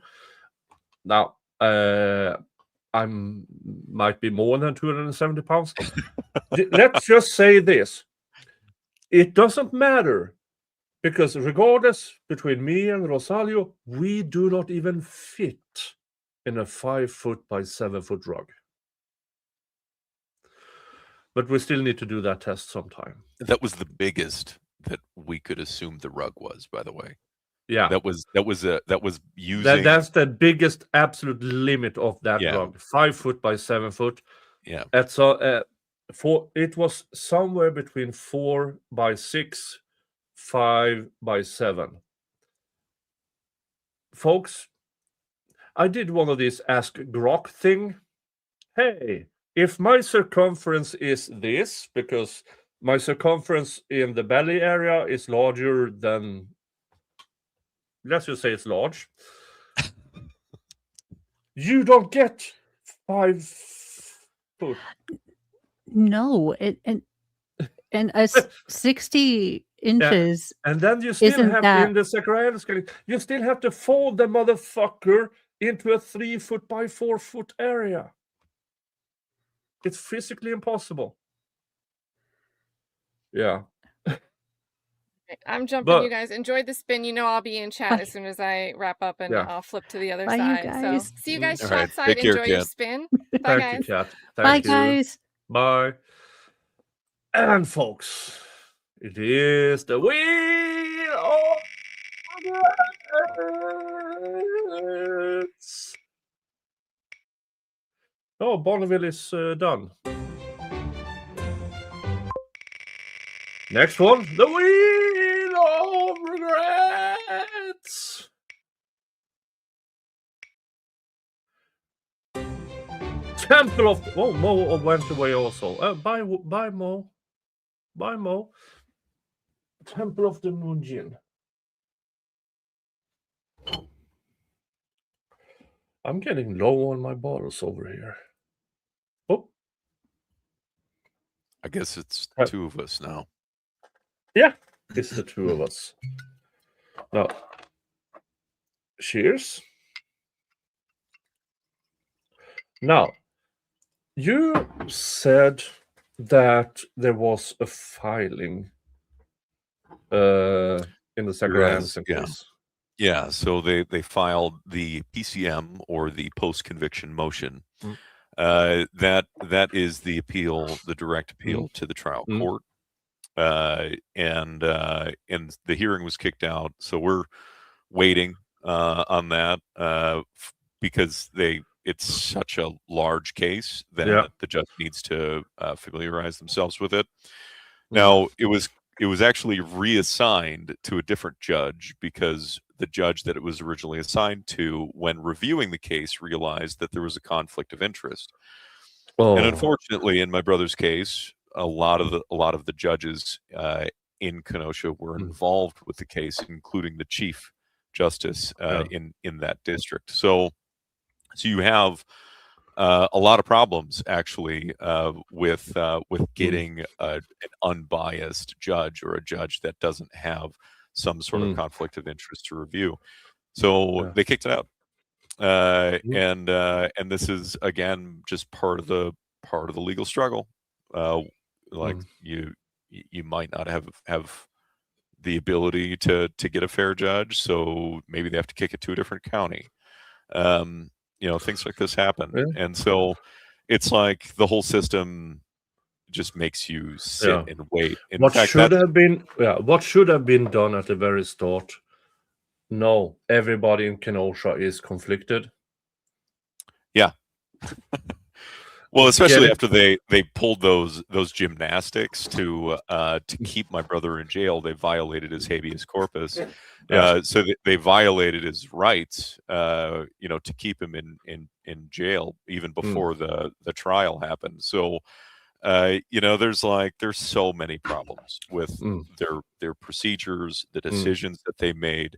Now, I might be more than 270 pounds. Let's just say this. It doesn't matter, because regardless, between me and Rosalio, we do not even fit in a 5 foot by 7 foot rug. But we still need to do that test sometime. That was the biggest that we could assume the rug was, by the way. Yeah. That was using. That's the biggest absolute limit of that Yeah. rug. 5 foot by 7 foot. Yeah. It was somewhere between 4 by 6, 5 by 7. Folks, I did one of these Ask Grok thing. Hey, if my circumference is this, because my circumference in the belly area is larger than, let's just say it's large, you don't get 5 foot. No, and 60 inches. And then you still Isn't have that- in the Zacharias case, you still have to fold the motherfucker into a 3 foot by 4 foot area. It's physically impossible. Yeah. I'm jumping, But- you guys. Enjoyed the spin. You know I'll be in chat Bye. as soon as I wrap up, and Yeah. I'll flip to the other Bye, you side. guys. So see you guys All chat right, side. take care, Enjoy your Kat. spin. Bye, Thank guys. you, Kat. Bye, Thank you. guys. Bye. And folks, it is the wheel of regrets. Oh, Bonneville is done. Next one, the wheel of regrets. Temple of Mo went away also. Bye Mo. Bye Mo. Temple of the Moonjin. I'm getting low on my bottles over here. Oh, I guess it's two of us now. yeah, it's the two of us. Now, cheers. Now, you said that there was a filing in the Zacharias Yeah. case. Yeah, so they filed the PCM, or the post-conviction motion. That is the appeal, the direct appeal to the trial court, and the hearing was kicked out. So we're waiting on that because it's such a large case that the judge needs to familiarize themselves with it. Now it was actually reassigned to a different judge, because the judge that it was originally assigned to, when reviewing the case, realized that there was a conflict of interest. And unfortunately, in my brother's case, a lot of the judges in Kenosha were involved with the case, including the chief justice in that district. So you have a lot of problems actually with getting an unbiased judge, or a judge that doesn't have some sort of conflict of interest to review. So they kicked it out, and this is again just part of the legal struggle. Like you might not have the ability to get a fair judge, so maybe they have to kick it to a different county. Things like this happen, and so it's like the whole system just makes you sit and wait. What should have been done at the very start? No, everybody in Kenosha is conflicted. Yeah. Well, especially it? after they pulled those gymnastics to keep my brother in jail, they violated his habeas corpus. Yeah. So they violated his rights, to keep him in jail even before the trial happened. So, there's so many problems with their procedures, the decisions that they made,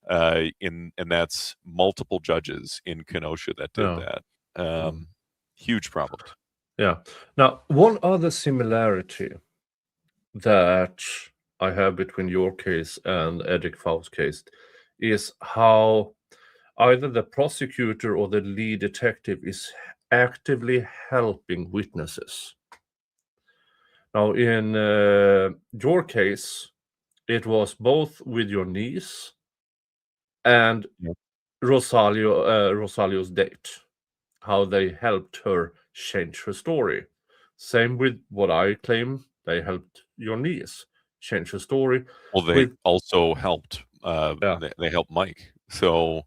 and that's multiple judges in Kenosha that did Yeah. that. Huge problems. Yeah. Now, one other similarity that I have between your case and Edrick Faust's case is how either the prosecutor or the lead detective is actively helping witnesses. Now, in your case, it was both with your niece and Yep. Rosalio's date, how they helped her change her story. Same with what I claim they helped your niece change her story. Well, they With also helped. yeah, They helped Mike. So,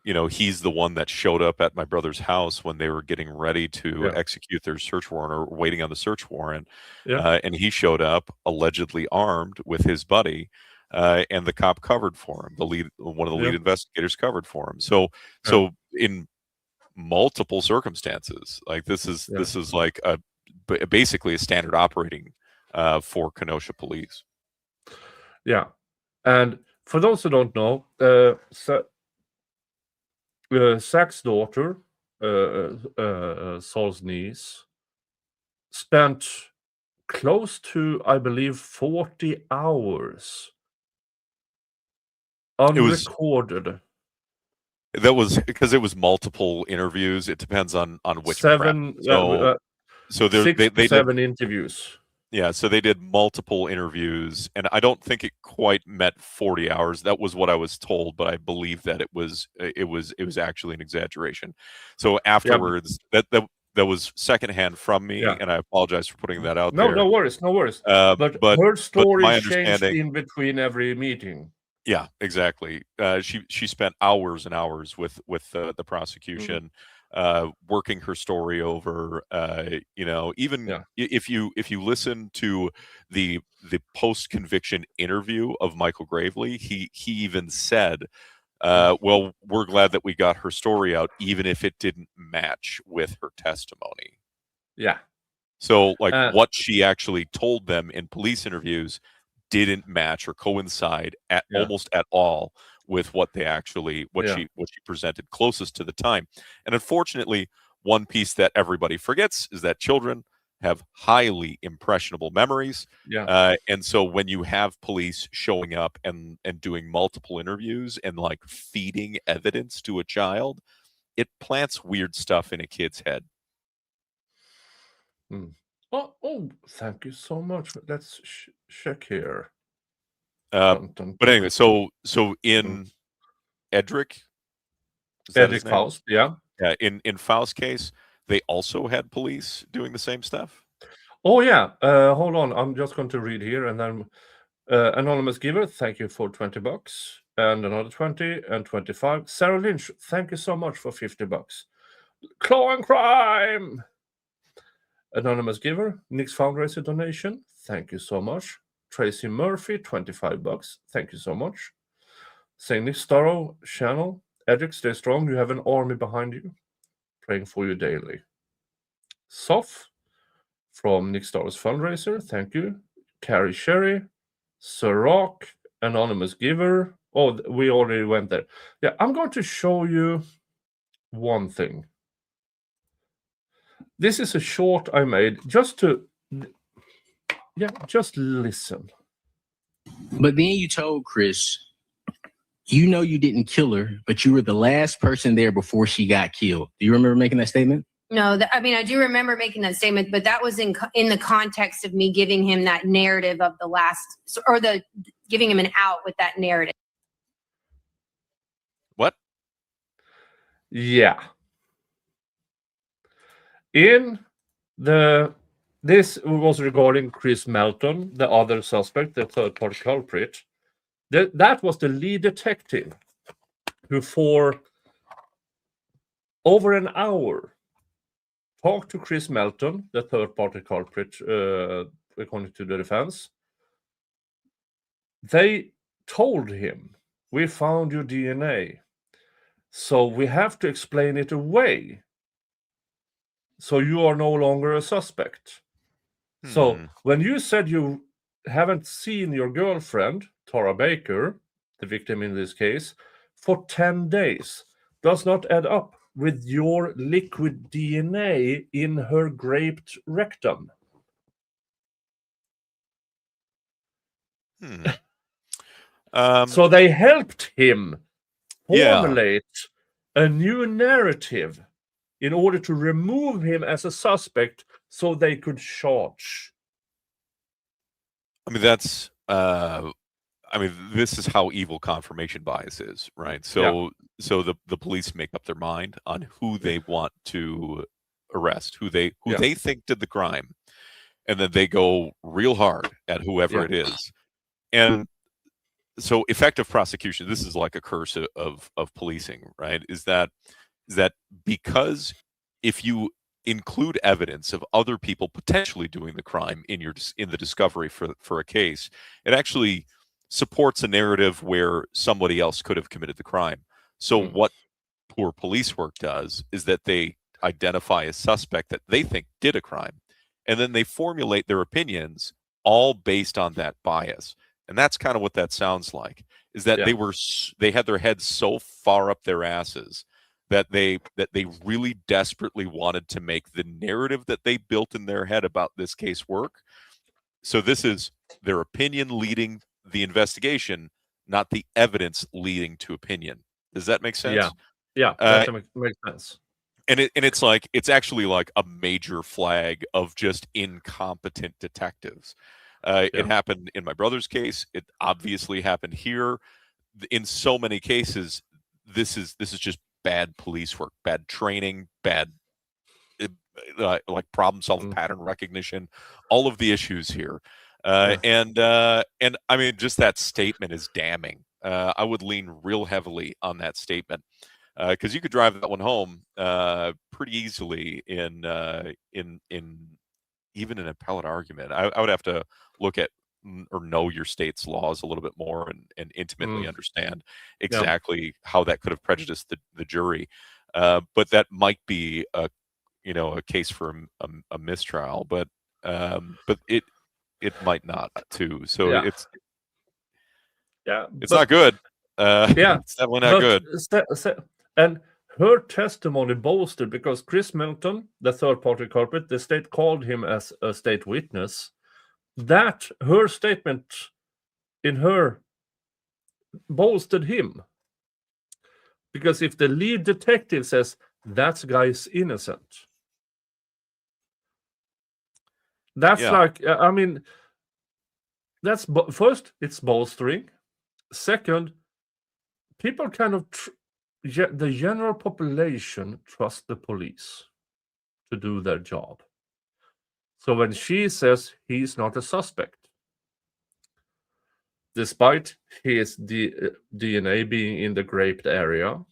he's the one that showed up at my brother's house when they were getting ready to yeah, execute their search warrant or waiting on the search warrant. yeah, And he showed up allegedly armed with his buddy, and the cop covered for him. One of the lead yeah, investigators covered for him. So, yeah, in multiple circumstances, like this yeah, is like basically a standard operating for Kenosha police. yeah. And for those who don't know, Zach's daughter, Saul's niece, spent close to, I believe, 40 hours It was unrecorded. That was because it was multiple interviews. It depends on which prep. Seven, So six to they did, seven interviews. yeah. So they did multiple interviews, and I don't think it quite met 40 hours. That was what I was told, but I believe that it was actually an exaggeration. So Yeah, afterwards, that was secondhand from me, yeah. and I apologize for putting that out No, there. no worries, no worries. But But her story my changed understanding, in between every meeting. yeah, exactly. She spent hours and hours with the prosecution, working her story over. Even Yeah, if you listen to the post conviction interview of Michael Gravely, he even said, "Well, we're glad that we got her story out, even if it didn't match with her testimony." yeah, So, like, uh, what she actually told them in police interviews didn't match or coincide at yeah, almost at all with what they actually yeah, what she presented closest to the time. And unfortunately, one piece that everybody forgets is that children have highly impressionable memories. yeah, And so when you have police showing up and doing multiple interviews and like feeding evidence to a child, it plants weird stuff in a kid's head. mm. Oh, thank you so much. Let's check here. Uh, Dun, dun, but dun. anyway, so Mm. in Edrick, is that his Edrick name? Faust, yeah. Yeah, in Faust's case, they also had police doing the same stuff. Oh, yeah. Hold on. I'm just going to read here, and then anonymous giver, thank you for $20, and another 20 and 25. Sarah Lynch, thank you so much for $50. Claw and crime. Anonymous giver, Nick's Fundraiser donation, thank you so much. Tracy Murphy, $25, thank you so much. St. Nick Starrow channel, Edric, stay strong. You have an army behind you, praying for you daily. Sof from Nick Starrow's Fundraiser, thank you. Carrie Sherry, Sir Rock, anonymous giver. Oh, we already went there. Yeah, I'm going to show you one thing. This is a short I made just to, just listen. But then you told Chris, you didn't kill her, but you were the last person there before she got killed. Do you remember making that statement? No, I do remember making that statement, but that was in the context of me giving him that narrative of the last, or giving him an out with that narrative. What? Yeah. This was regarding Chris Melton, the other suspect, the third-party culprit. That was the lead detective who, for over an hour, talked to Chris Melton, the third-party culprit, according to the defense. They told him, "We found your DNA, so we have to explain it away. So you are no longer a suspect." So when you said you haven't seen your girlfriend, Tara Baker, the victim in this case, for 10 days, does not add up with your liquid DNA in her graped rectum. So they helped him formulate a new narrative in order to remove him as a suspect so they could charge. I mean, this is how evil confirmation bias is, right? So the police make up their mind on who they want to arrest, who they think did the crime, and then they go real hard at whoever it is. And so effective prosecution, this is like a curse of policing, right? Is that because if you include evidence of other people potentially doing the crime in the discovery for a case, it actually supports a narrative where somebody else could have committed the crime. So what poor police work does is that they identify a suspect that they think did a crime, and then they formulate their opinions all based on that bias. And that's kind of what that sounds like, is that they had their heads so far up their asses that they really desperately wanted to make the narrative that they built in their head about this case work. So this is their opinion leading the investigation, not the evidence leading to opinion. Does that make sense? Yeah, that makes sense. And it's actually like a major flag of just incompetent detectives. It happened in my brother's case. It obviously happened here. In so many cases, this is just bad police work, bad training, bad like problem solving, pattern recognition, all of the issues here. And I mean, just that statement is damning. I would lean real heavily on that statement because you could drive that one home pretty easily in even an appellate argument. I would have to look at or know your state's laws a little bit more and intimately understand exactly how that could have prejudiced the jury. But that might be a case for a mistrial, but it might not too. So it's not good. It's definitely not good. And her testimony bolstered because Chris Melton, the third-party culprit, the state called him as a state witness. That her statement in her bolstered him, because if the lead detective says that guy's innocent, that's like I mean, that's first it's bolstering. Second, people kind of the general population trust the police to do their job. So when she says he's not a suspect, despite his DNA being in the graped area,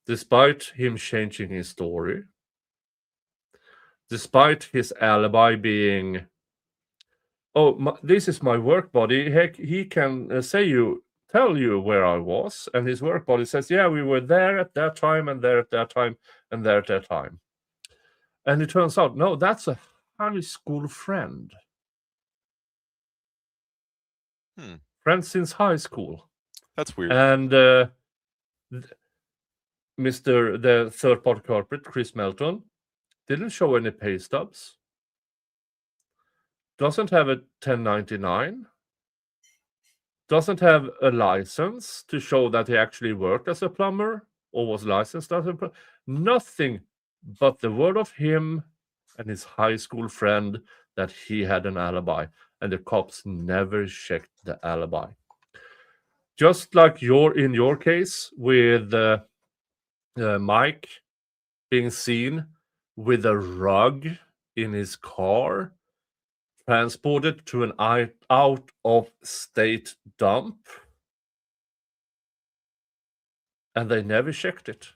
despite him changing his story, despite his alibi being, this is my work body, heck, he can tell you where I was, and his work body says, yeah, we were there at that time, and there at that time, and there at that time. And it turns out, no, that's a high school friend. Friends since high school. That's weird. And the third-party culprit, Chris Melton, didn't show any pay stubs. Doesn't have a 1099. Doesn't have a license to show that he actually worked as a plumber or was licensed as a plumber. Nothing but the word of him and his high school friend that he had an alibi. And the cops never checked the alibi. Just like in your case with Mike being seen with a rug in his car, transported to an out-of-state dump, and they never checked it.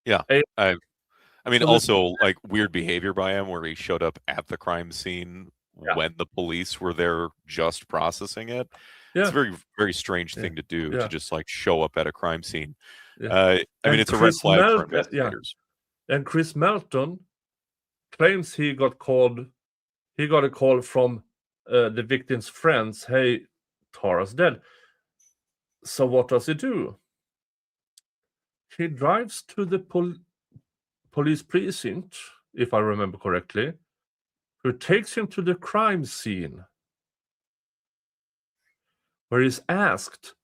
Yeah. Eh, I mean, so also like weird behavior by him where he showed up at the crime scene Yeah. when the police were there just processing it. It's Yeah. a very, very strange Yeah. thing to do, Yeah. to just like show up at a crime scene. Yeah. I mean, And it's a red Chris flag for Melton, investigators. and Chris Melton claims he got a call from the victim's friends. Hey, Tara's dead. So what does he do? He drives to the police precinct, if I remember correctly, who takes him to the crime scene, where he's asked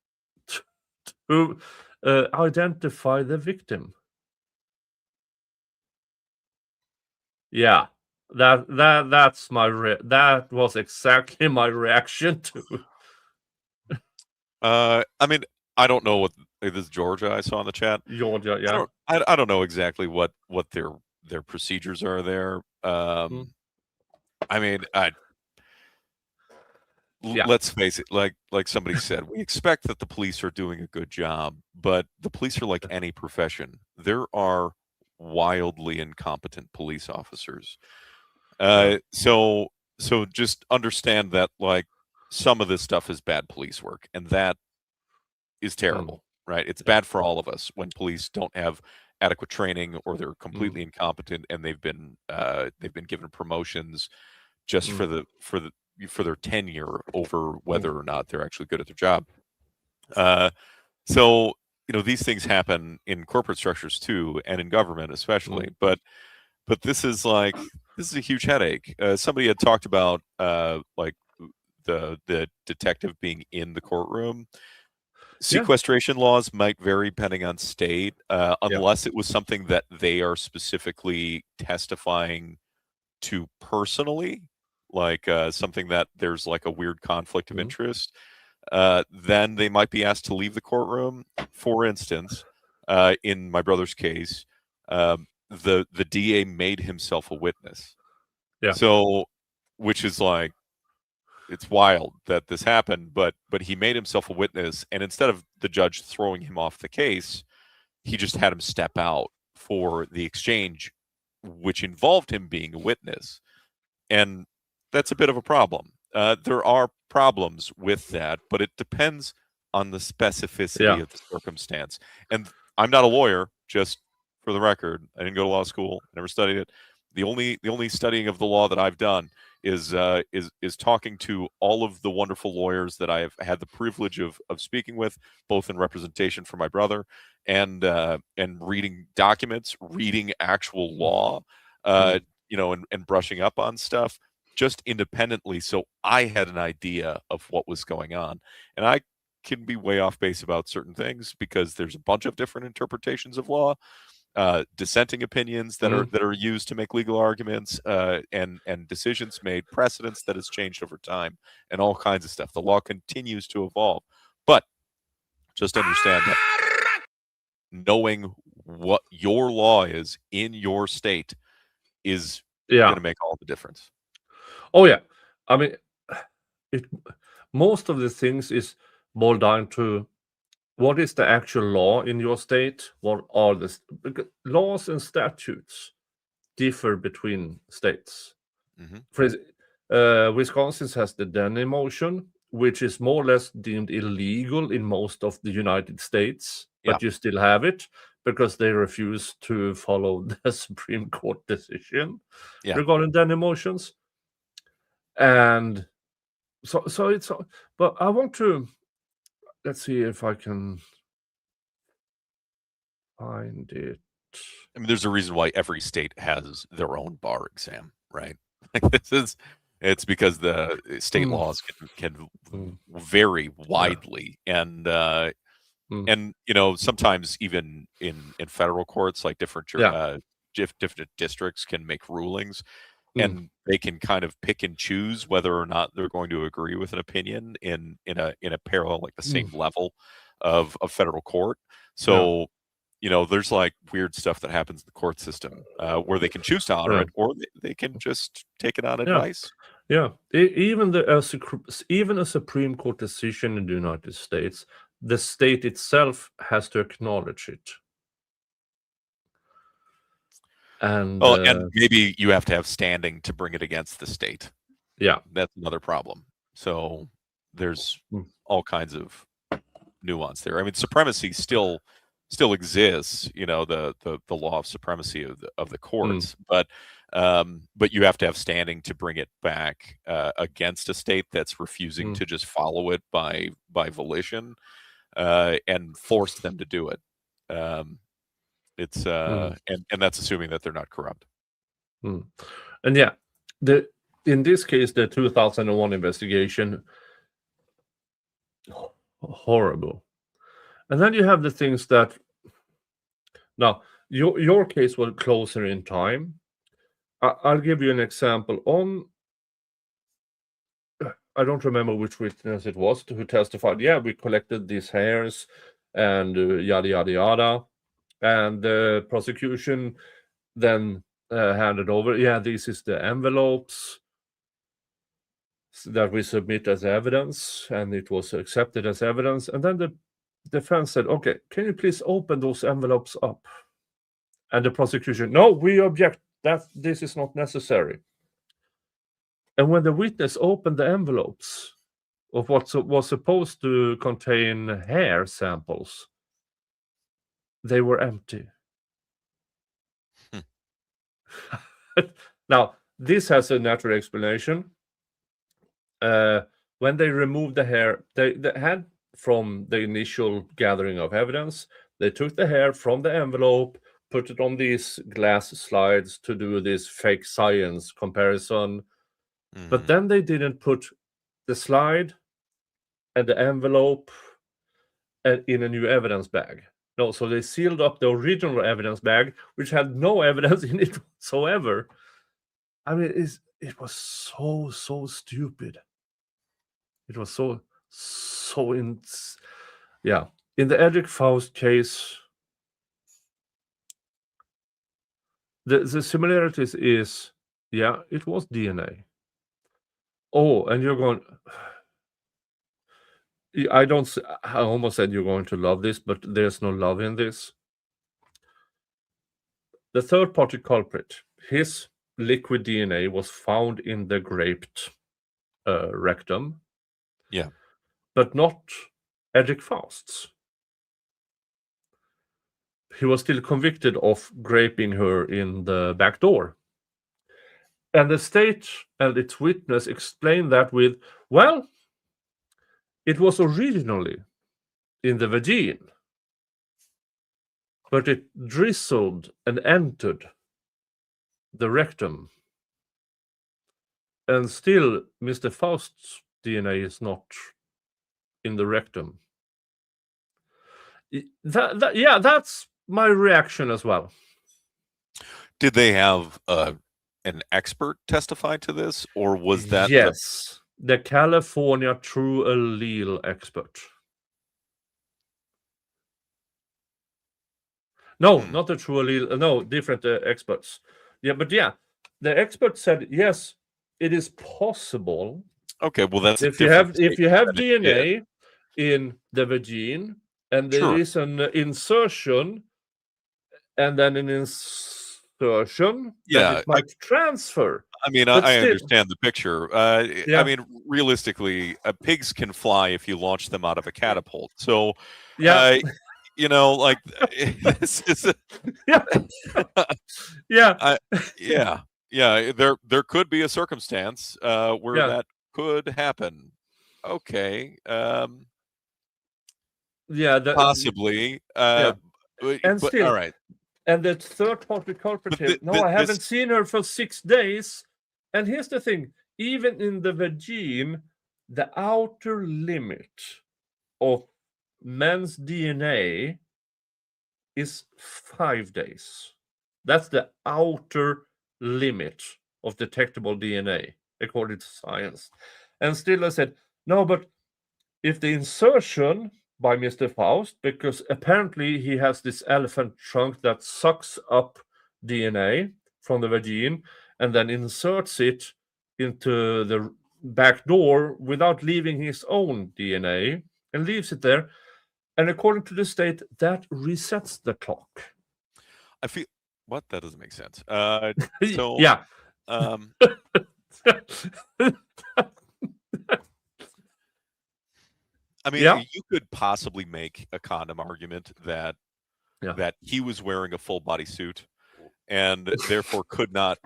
to identify the victim. Yeah, that's that was exactly my reaction to. I mean, I don't know what this is Georgia I saw in the chat. Georgia, yeah. I don't know exactly what their procedures are there. I mean, Yeah. let's face it, like somebody said, we expect that the police are doing a good job, but the police are like any profession. There are wildly incompetent police officers. So just understand that like some of this stuff is bad police work, and that is terrible, right? It's bad for all of us when police don't have adequate training or they're completely incompetent and they've been given promotions just for their tenure over whether or not they're actually good at their job. So these things happen in corporate structures too, and in government especially. But this is a huge headache. Somebody had talked about like the detective being in the courtroom. Sequestration laws might vary depending on state, unless it was something that they are specifically testifying to personally, like something that there's like a weird conflict of interest. Then they might be asked to leave the courtroom. For instance, in my brother's case, the DA made himself a witness. Yeah. So, which is like, it's wild that this happened, but he made himself a witness, and instead of the judge throwing him off the case, he just had him step out for the exchange, which involved him being a witness. And that's a bit of a problem. There are problems with that, but it depends on the specificity of the circumstance. And I'm not a lawyer, just for the record. I didn't go to law school, never studied it. The only studying of the law that I've done is talking to all of the wonderful lawyers that I have had the privilege of speaking with, both in representation for my brother and reading documents, reading actual law, and brushing up on stuff just independently. So I had an idea of what was going on, and I can be way off base about certain things because there's a bunch of different interpretations of law. Dissenting opinions that are used to make legal arguments, and decisions made, precedents that has changed over time, and all kinds of stuff. The law continues to evolve, but just understand that knowing what your law is in your state is going to make all the difference. Oh yeah, I mean, most of the things is boiled down to what is the actual law in your state? What are the laws and statutes differ between states? For instance, Wisconsin has the Denny motion, which is more or less deemed illegal in most of the United States, but you still have it because they refuse to follow the Supreme Court decision regarding Denny motions. And so it's, but I want to, let's see if I can find it. I mean, there's a reason why every state has their own bar exam, right? Like it's because the state laws can vary widely, and sometimes even in federal courts, like different districts can make rulings, and they can kind of pick and choose whether or not they're going to agree with an opinion in a parallel, like the same level of federal court. So there's like weird stuff that happens in the court system where they can choose to honor it, or they can just take it on advice. Even a Supreme Court decision in the United States, the state itself has to acknowledge it. And and maybe you have to have standing to bring it against the state. yeah, That's another problem. So there's all kinds of nuance there. I mean, supremacy still exists, the law of supremacy of the courts, but you have to have standing to bring it back against a state that's refusing to just follow it by volition and force them to do it. It's and that's assuming that they're not corrupt. And yeah, in this case, the 2001 investigation, horrible. And then you have the things that now your case was closer in time. I'll give you an example. I don't remember which witness it was who testified. Yeah, we collected these hairs and yada yada yada, and the prosecution then handed over. Yeah, this is the envelopes that we submit as evidence, and it was accepted as evidence. And then the defense said, "Okay, can you please open those envelopes up?" And the prosecution, "No, we object. That this is not necessary." And when the witness opened the envelopes of what was supposed to contain hair samples, they were empty. Now, this has a natural explanation. When they removed the hair, they had from the initial gathering of evidence, they took the hair from the envelope, put it on these glass slides to do this fake science comparison. But then they didn't put the slide and the envelope in a new evidence bag. No, so they sealed up the original evidence bag, which had no evidence in it whatsoever. I mean, it was so stupid. It was yeah. In the Edrick Faust case, the similarities is, yeah, it was DNA. Oh, and you're going, I almost said you're going to love this, but there's no love in this. The third party culprit, his liquid DNA was found in the graped rectum. Yeah. But not Edrick Faust's. He was still convicted of graping her in the back door. And the state and its witness explained that with, well, it was originally in the vagina, but it drizzled and entered the rectum. And still, Mr. Faust's DNA is not in the rectum. Yeah, that's my reaction as well. Did they have an expert testify to this, or was that yes, the California True Allele expert? No, not the True Allele. No, different experts. Yeah, but yeah, the expert said yes, it is possible. Okay, well that's if you have DNA in the vagina and there is an insertion and then an insertion that it might transfer. I mean, I understand the picture. I mean, realistically, pigs can fly if you launch them out of a catapult. So, like this is there could be a circumstance where that could happen. Okay. Possibly. And but, still, all right. And the third party culprit, I haven't seen her for 6 days. And here's the thing, even in the vagina, the outer limit of men's DNA is 5 days. That's the outer limit of detectable DNA, according to science. And still I said, no, but if the insertion by Mr. Faust, because apparently he has this elephant trunk that sucks up DNA from the vagina and then inserts it into the back door without leaving his own DNA and leaves it there. And according to the state, that resets the clock. I feel What? That doesn't make sense. So Yeah. um, I mean, Yeah. you could possibly make a condom argument that Yeah. that he was wearing a full body suit and therefore could not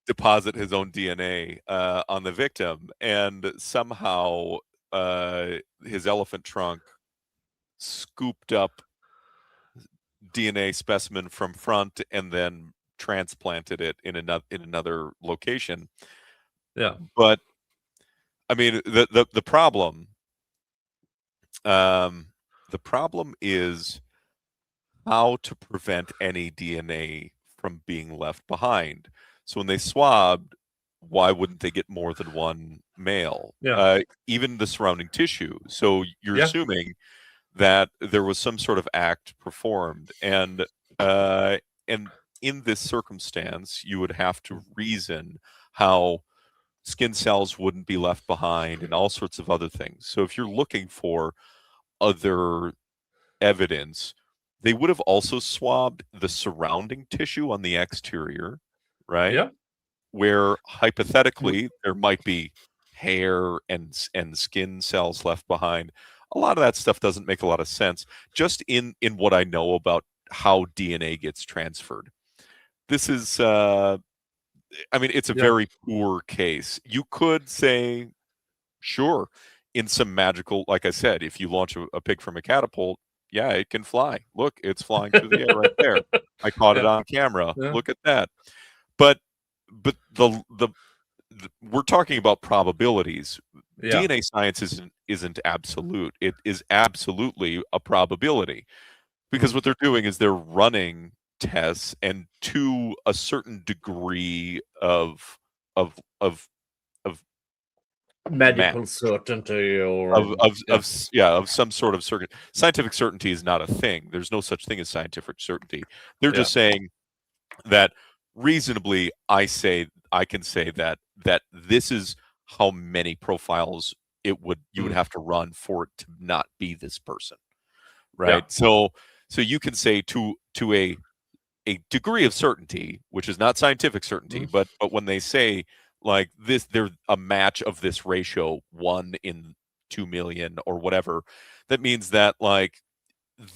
deposit his own DNA on the victim, and somehow his elephant trunk scooped up DNA specimen from front and then transplanted it in another location. Yeah. But I mean, the problem is how to prevent any DNA from being left behind. So when they swabbed, why wouldn't they get more than one male? Yeah. Even the surrounding tissue. So you're Yeah. assuming that there was some sort of act performed, and in this circumstance, you would have to reason how skin cells wouldn't be left behind and all sorts of other things. So if you're looking for other evidence, they would have also swabbed the surrounding tissue on the exterior, right? Yeah. Where hypothetically there might be hair and skin cells left behind. A lot of that stuff doesn't make a lot of sense just in what I know about how DNA gets transferred. This is I mean, it's a Yeah. very poor case. You could say, sure, in some magical, like I said, if you launch a pig from a catapult, yeah, it can fly. Look, it's flying through the air right there. I caught it Yeah. on camera. Yeah. Look at that. But the we're talking about probabilities. Yeah. DNA science isn't absolute. It is absolutely a probability, because what they're doing is they're running tests, and to a certain degree of of of of Medical match, certainty or of some sort of scientific certainty is not a thing. There's no such thing as scientific certainty. They're Yeah. just saying that reasonably, I can say that this is how many profiles you would have to run for it to not be this person, right? Yeah. So you can say to a degree of certainty, which is not scientific certainty, but when they say like this, they're a match of this ratio 1 in 2 million or whatever, that means that like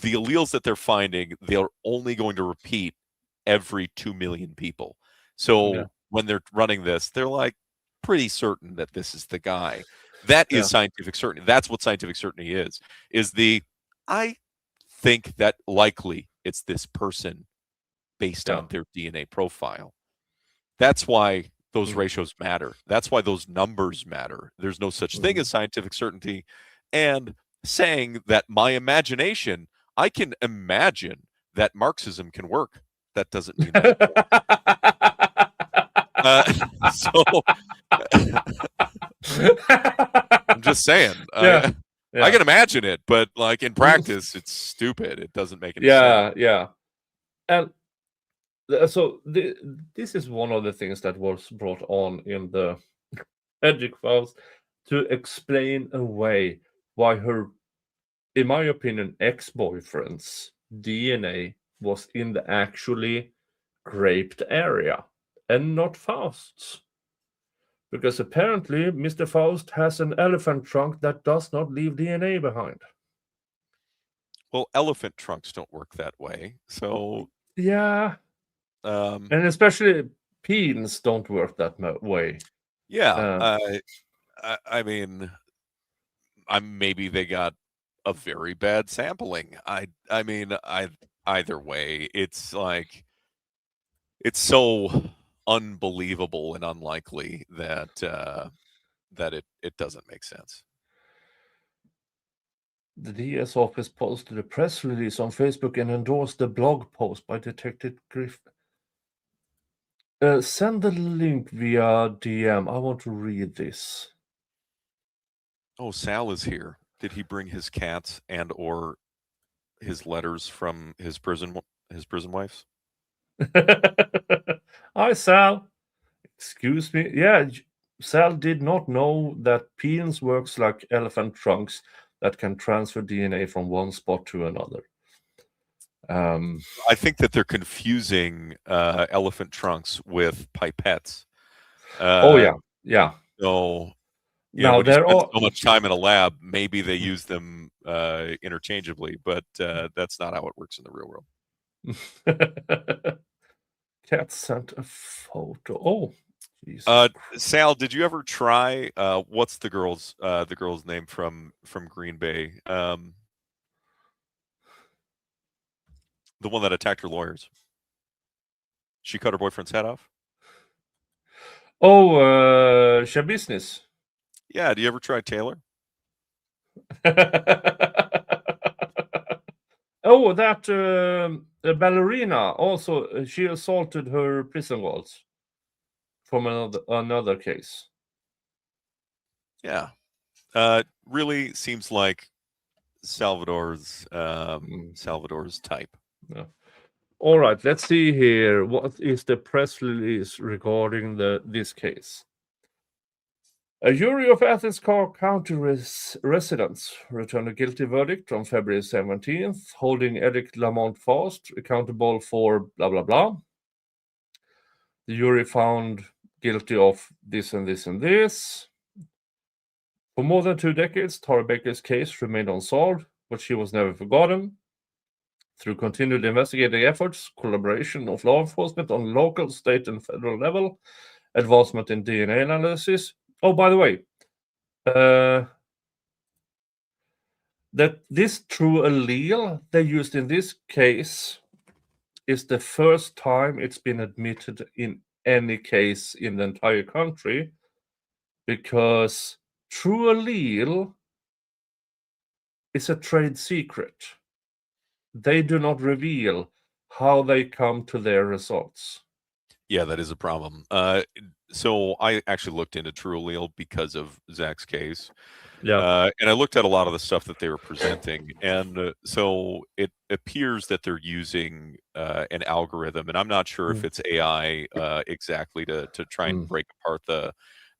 the alleles that they're finding, they're only going to repeat every 2 million people. So Yeah. when they're running this, they're like pretty certain that this is the guy. That is Yeah. scientific certainty. That's what scientific certainty is I think that likely it's this person based Yeah. on their DNA profile. That's why those ratios matter. That's why those numbers matter. There's no such thing as scientific certainty. And saying that my imagination, I can imagine that Marxism can work. That doesn't mean that. I'm just saying. Yeah. I can imagine it, but like in practice, it's stupid. It doesn't make any Yeah. sense. Yeah. And so this is one of the things that was brought on in the Edrick Faust to explain away why her, in my opinion, ex-boyfriend's DNA was in the actually raped area and not Faust's. Because apparently Mr. Faust has an elephant trunk that does not leave DNA behind. Well, elephant trunks don't work that way. So Yeah. And especially peens don't work that way. yeah, I mean, maybe they got a very bad sampling. I mean, either way, it's like it's so unbelievable and unlikely that that it doesn't make sense. The DS office posted a press release on Facebook and endorsed the blog post by Detective Griff. Send the link via DM. I want to read this. Oh, Sal is here. Did he bring his cats and or his letters from his prison wives? Hi, Sal. Excuse me. Yeah, Sal did not know that peens works like elephant trunks that can transfer DNA from one spot to another. I think that they're confusing elephant trunks with pipettes. Oh yeah, yeah. So Now when you there spend are so much time in a lab, maybe they use them interchangeably, but that's not how it works in the real world. Katt sent a photo. Oh, Jesus. Sal, did you ever try what's the girl's name from Green Bay? The one that attacked her lawyers. She cut her boyfriend's head off. Oh, business. Yeah, do you ever try Taylor? Oh, that ballerina also. She assaulted her prison guards from another case. Yeah, really seems like Salvador's type. Yeah. All right, let's see here. What is the press release regarding this case? A jury of Athens County residents returned a guilty verdict on February 17th, holding Edrick Faust accountable for blah blah blah. The jury found guilty of this and this and this. For more than 2 decades, Tara Baker's case remained unsolved, but she was never forgotten. Through continued investigating efforts, collaboration of law enforcement on local, state, and federal level, advancement in DNA analysis. Oh, by the way, that this true allele they used in this case is the first time it's been admitted in any case in the entire country, because true allele is a trade secret. They do not reveal how they come to their results. Yeah, that is a problem. So I actually looked into True Allele because of Zach's case. Yeah. And I looked at a lot of the stuff that they were presenting. And so it appears that they're using an algorithm. And I'm not sure if it's AI exactly to try and break apart the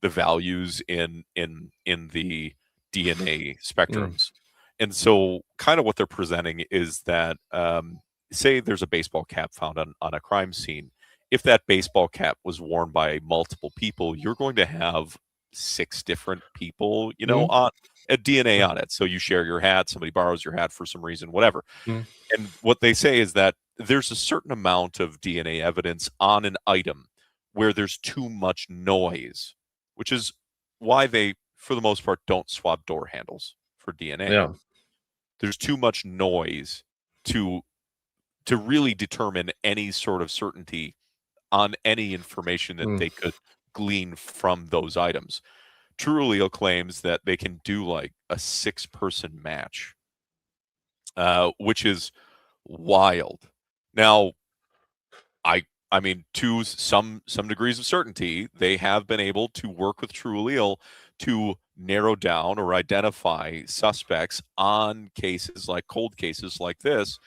values in the DNA spectrums. And so kind of what they're presenting is that say there's a baseball cap found on a crime scene. If that baseball cap was worn by multiple people, you're going to have 6 different people, on a DNA on it. So you share your hat, somebody borrows your hat for some reason, whatever. And what they say is that there's a certain amount of DNA evidence on an item where there's too much noise, which is why they, for the most part, don't swab door handles for DNA. Yeah. There's too much noise to really determine any sort of certainty on any information that they could glean from those items. Trulio claims that they can do like a 6-person match, which is wild. Now, I mean, to some degrees of certainty, they have been able to work with Trulio to narrow down or identify suspects on cases like cold cases like this,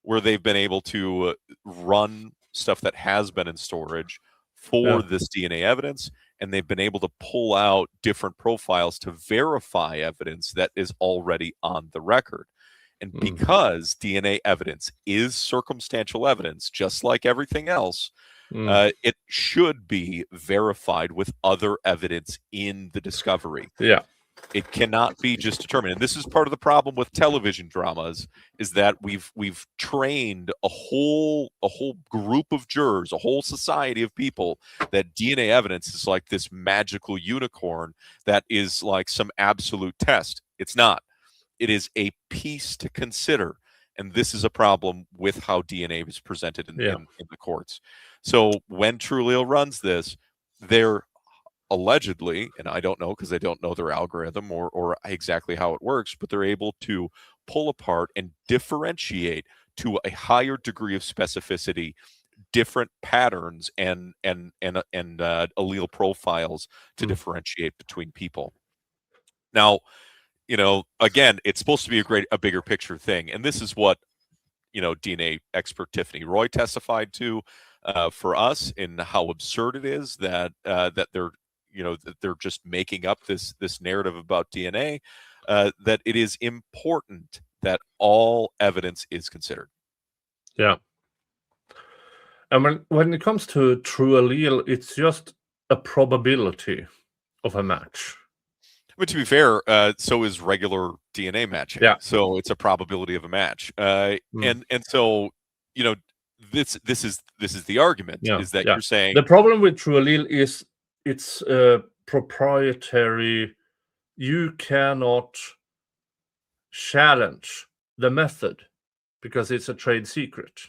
where they've been able to run stuff that has been in storage for this DNA evidence, and they've been able to pull out different profiles to verify evidence that is already on the record. And because DNA evidence is circumstantial evidence, just like everything else, it should be verified with other evidence in the discovery. Yeah. It cannot be just determined. And this is part of the problem with television dramas, is that we've trained a whole group of jurors, a whole society of people, that DNA evidence is like this magical unicorn that is like some absolute test. It's not. It is a piece to consider. And this is a problem with how DNA is presented in the courts. So when Trulio runs this, they're allegedly, and I don't know because I don't know their algorithm or exactly how it works, but they're able to pull apart and differentiate to a higher degree of specificity different patterns and allele profiles to differentiate between people. Now, again, it's supposed to be a bigger picture thing, and this is what DNA expert Tiffany Roy testified to for us in how absurd it is that they're that they're just making up this narrative about DNA, that it is important that all evidence is considered. Yeah. And when it comes to true allele, it's just a probability of a match. But to be fair, so is regular DNA matching. Yeah. So it's a probability of a match. And so, you know, this is the argument is that you're saying the problem with true allele is it's proprietary. You cannot challenge the method because it's a trade secret.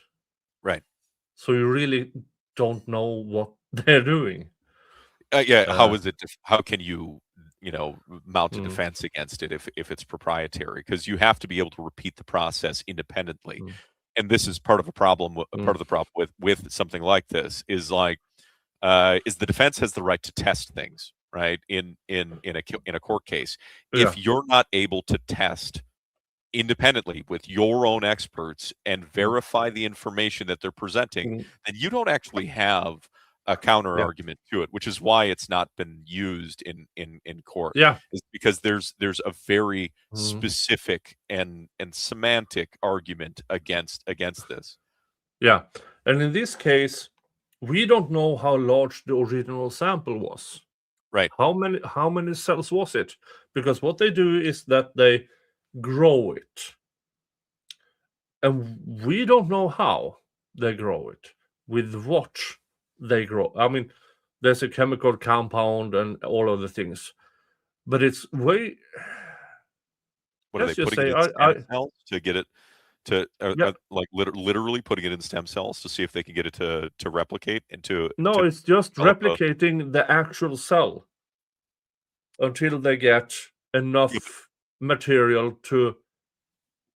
Right. So you really don't know what they're doing. How is it? How can you mount a defense against it if it's proprietary? Because you have to be able to repeat the process independently, and this is part of a problem. Part of the problem with something like this is the defense has the right to test things, right? In a court case, if you're not able to test independently with your own experts and verify the information that they're presenting, then you don't actually have a counter argument to it, which is why it's not been used in court. Is because there's a very specific and semantic argument against this. Yeah, and in this case, we don't know how large the original sample was. Right. How many cells was it? Because what they do is that they grow it, and we don't know how they grow it, with what they grow. I mean, there's a chemical compound and all of the things, but it's way. What are they putting it in stem cells to get it to like literally putting it in stem cells to see if they can get it to replicate into? No, it's just replicating the actual cell until they get enough material to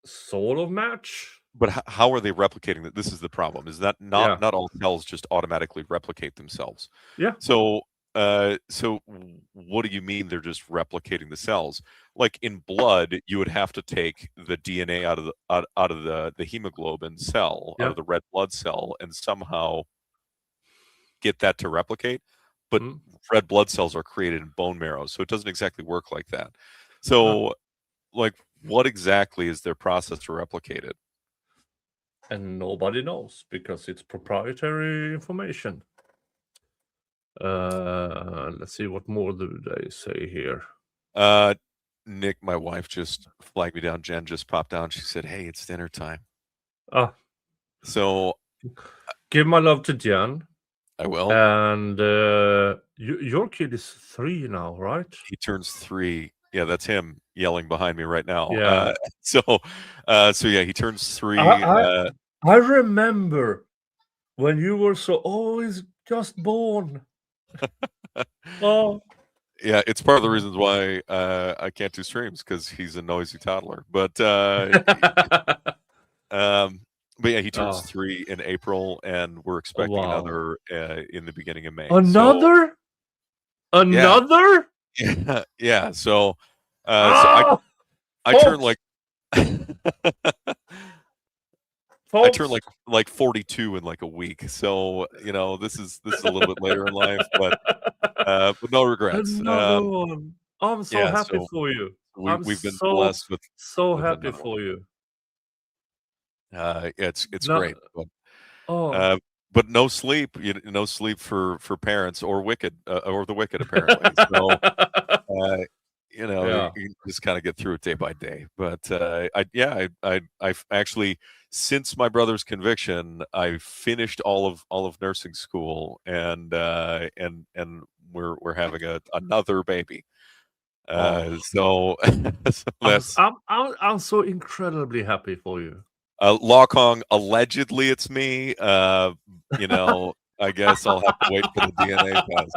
sort of match. But how are they replicating that? This is the problem. Is that not all cells just automatically replicate themselves? Yeah. So what do you mean they're just replicating the cells? Like in blood, you would have to take the DNA out of the hemoglobin cell, out of the red blood cell, and somehow get that to replicate. But red blood cells are created in bone marrow, so it doesn't exactly work like that. So, like, what exactly is their process to replicate it? And nobody knows because it's proprietary information. Let's see, what more do they say here? Nick, my wife just flagged me down. Jen just popped down. She said, "Hey, it's dinner time." So give my love to Jen. I will. And your kid is 3 now, right? He turns 3. Yeah, that's him yelling behind me right now. Yeah. So yeah, he turns 3. I remember when you were he's just born. Yeah, it's part of the reasons why I can't do streams because he's a noisy toddler. But yeah, he turns 3 in April, and we're expecting another in the beginning of May. Another? Yeah. So I turn like I turn like 42 in like a week. So this is a little bit later in life, but no regrets. Another one. I'm so happy for you. We've been blessed with so happy for you. It's great, but no sleep. No sleep for parents or the wicked apparently. So you just kind of get through it day by day. But I've actually, since my brother's conviction, I finished all of nursing school, and we're having another baby. So that's I'm so incredibly happy for you. Law Kong, allegedly it's me. I guess I'll have to wait for the DNA test.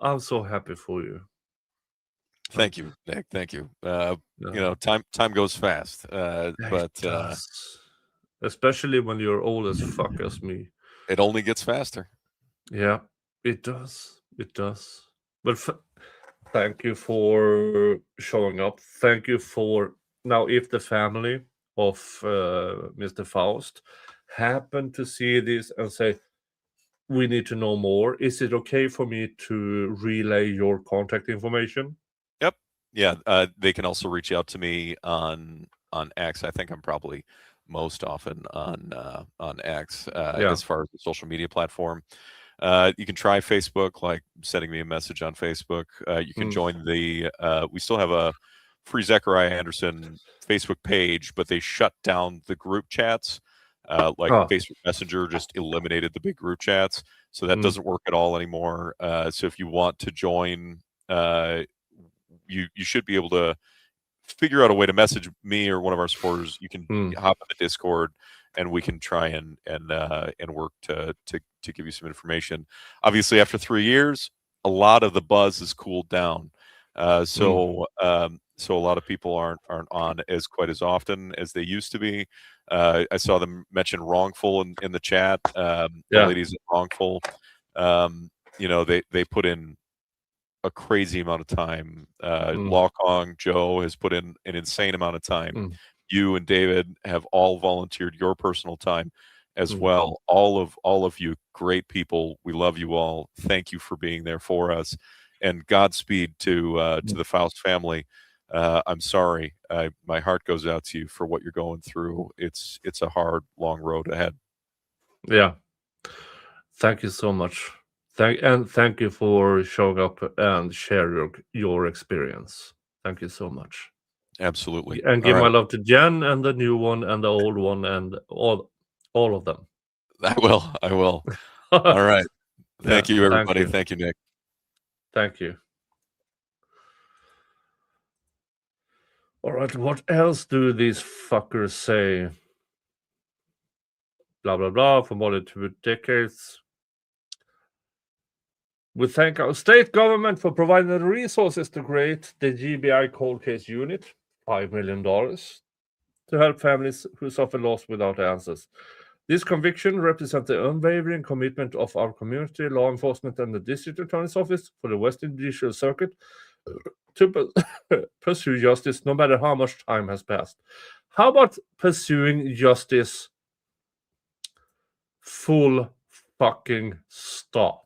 I'm so happy for you. Thank you, Nick. Thank you. Time goes fast, but especially when you're old as fuck as me, it only gets faster. Yeah, it does. It does. But thank you for showing up. Thank you for now. If the family of Mr. Faust happen to see this and say, "We need to know more," is it okay for me to relay your contact information? Yep. They can also reach out to me on X. I think I'm probably most often on X as far as the social media platform. You can try Facebook, like sending me a message on Facebook. You can join the. We still have a Free Zechariah Anderson Facebook page, but they shut down the group chats. Facebook Messenger just eliminated the big group chats, so that doesn't work at all anymore. So if you want to join, you should be able to figure out a way to message me or one of our supporters. You can hop in the Discord, and we can try and work to give you some information. Obviously, after 3 years, a lot of the buzz has cooled down. So a lot of people aren't on as quite as often as they used to be. I saw them mention wrongful in the chat. The ladies at wrongful, they put in a crazy amount of time. Law Kong Joe has put in an insane amount of time. You and David have all volunteered your personal time as well. All of you great people. We love you all. Thank you for being there for us, and Godspeed to the Faust family. I'm sorry. My heart goes out to you for what you're going through. It's a hard, long road ahead. Yeah. Thank you so much. Thank you for showing up and share your experience. Thank you so much. Absolutely. And give my love to Jen and the new one and the old one and all of them. I will. All right. Thank you, everybody. Thank you, Nick. Thank you. All right, what else do these fuckers say? Blah, blah, blah, for more than 2 decades. We thank our state government for providing the resources to create the GBI Cold Case Unit, $5 million, to help families who suffer loss without answers. This conviction represents the unwavering commitment of our community, law enforcement, and the District Attorney's Office for the Western Judicial Circuit to pursue justice no matter how much time has passed. How about pursuing justice full fucking stop?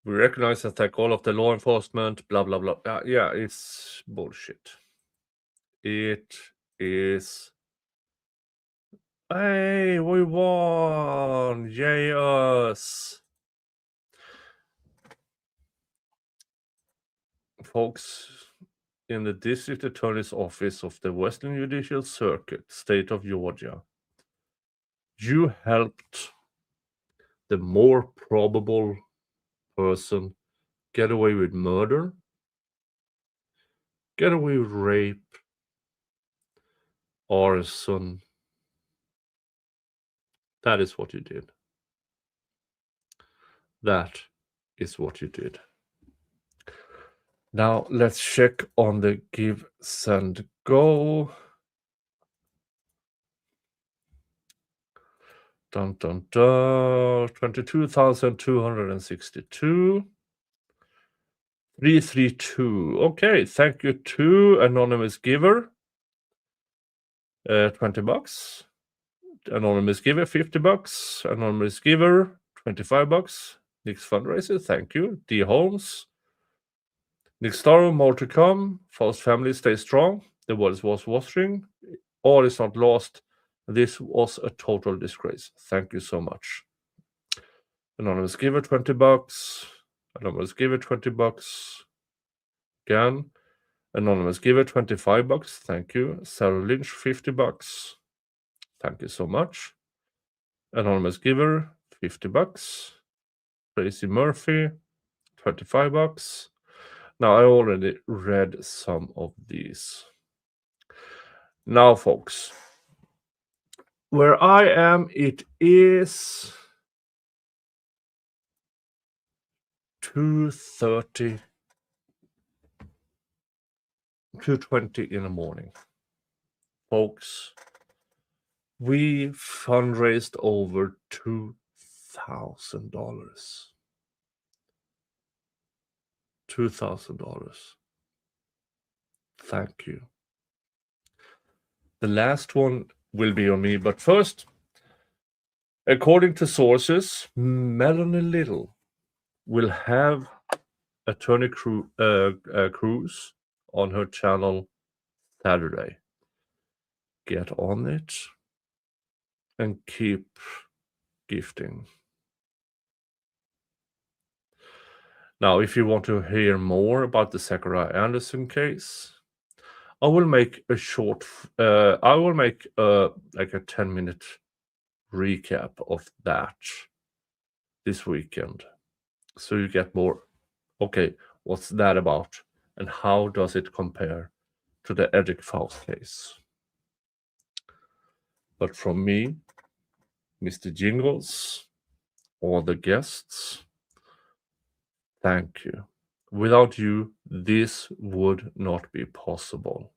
We recognize and thank all of the law enforcement, blah, blah, blah. Yeah, it's bullshit. It is. Hey, we won! Yay us! Folks, in the District Attorney's Office of the Western Judicial Circuit, State of Georgia, you helped the more probable person get away with murder, get away with rape, arson. That is what you did. That is what you did. Now let's check on the give, send, go. Dun, dun, dun. 22,262. 332. Okay, thank you to anonymous giver. $20. Anonymous giver, $50. Anonymous giver, $25. Nick's Fundraiser, thank you. D. Holmes. Nick Starr, more to come. Faust family, stay strong. The world was watching. All is not lost. This was a total disgrace. Thank you so much. Anonymous giver, $20. Anonymous giver, $20. Again. Anonymous giver, $25. Thank you. Sarah Lynch, $50. Thank you so much. Anonymous giver, $50. Tracy Murphy, $25. Now, I already read some of these. Now, folks, where I am, it is 2:30, 2:20 in the morning. Folks, we fundraised over $2,000. $2,000. Thank you. The last one will be on me. But first, according to sources, Melanie Little will have Attorney Cruz on her channel Saturday. Get on it and keep gifting. Now, if you want to hear more about the Zachariah Anderson case, I will make a short, like a 10-minute recap of that this weekend. So you get more, okay, what's that about? And how does it compare to the Edrick Faust case? But from me, Mr. Jingles, all the guests, thank you. Without you, this would not be possible.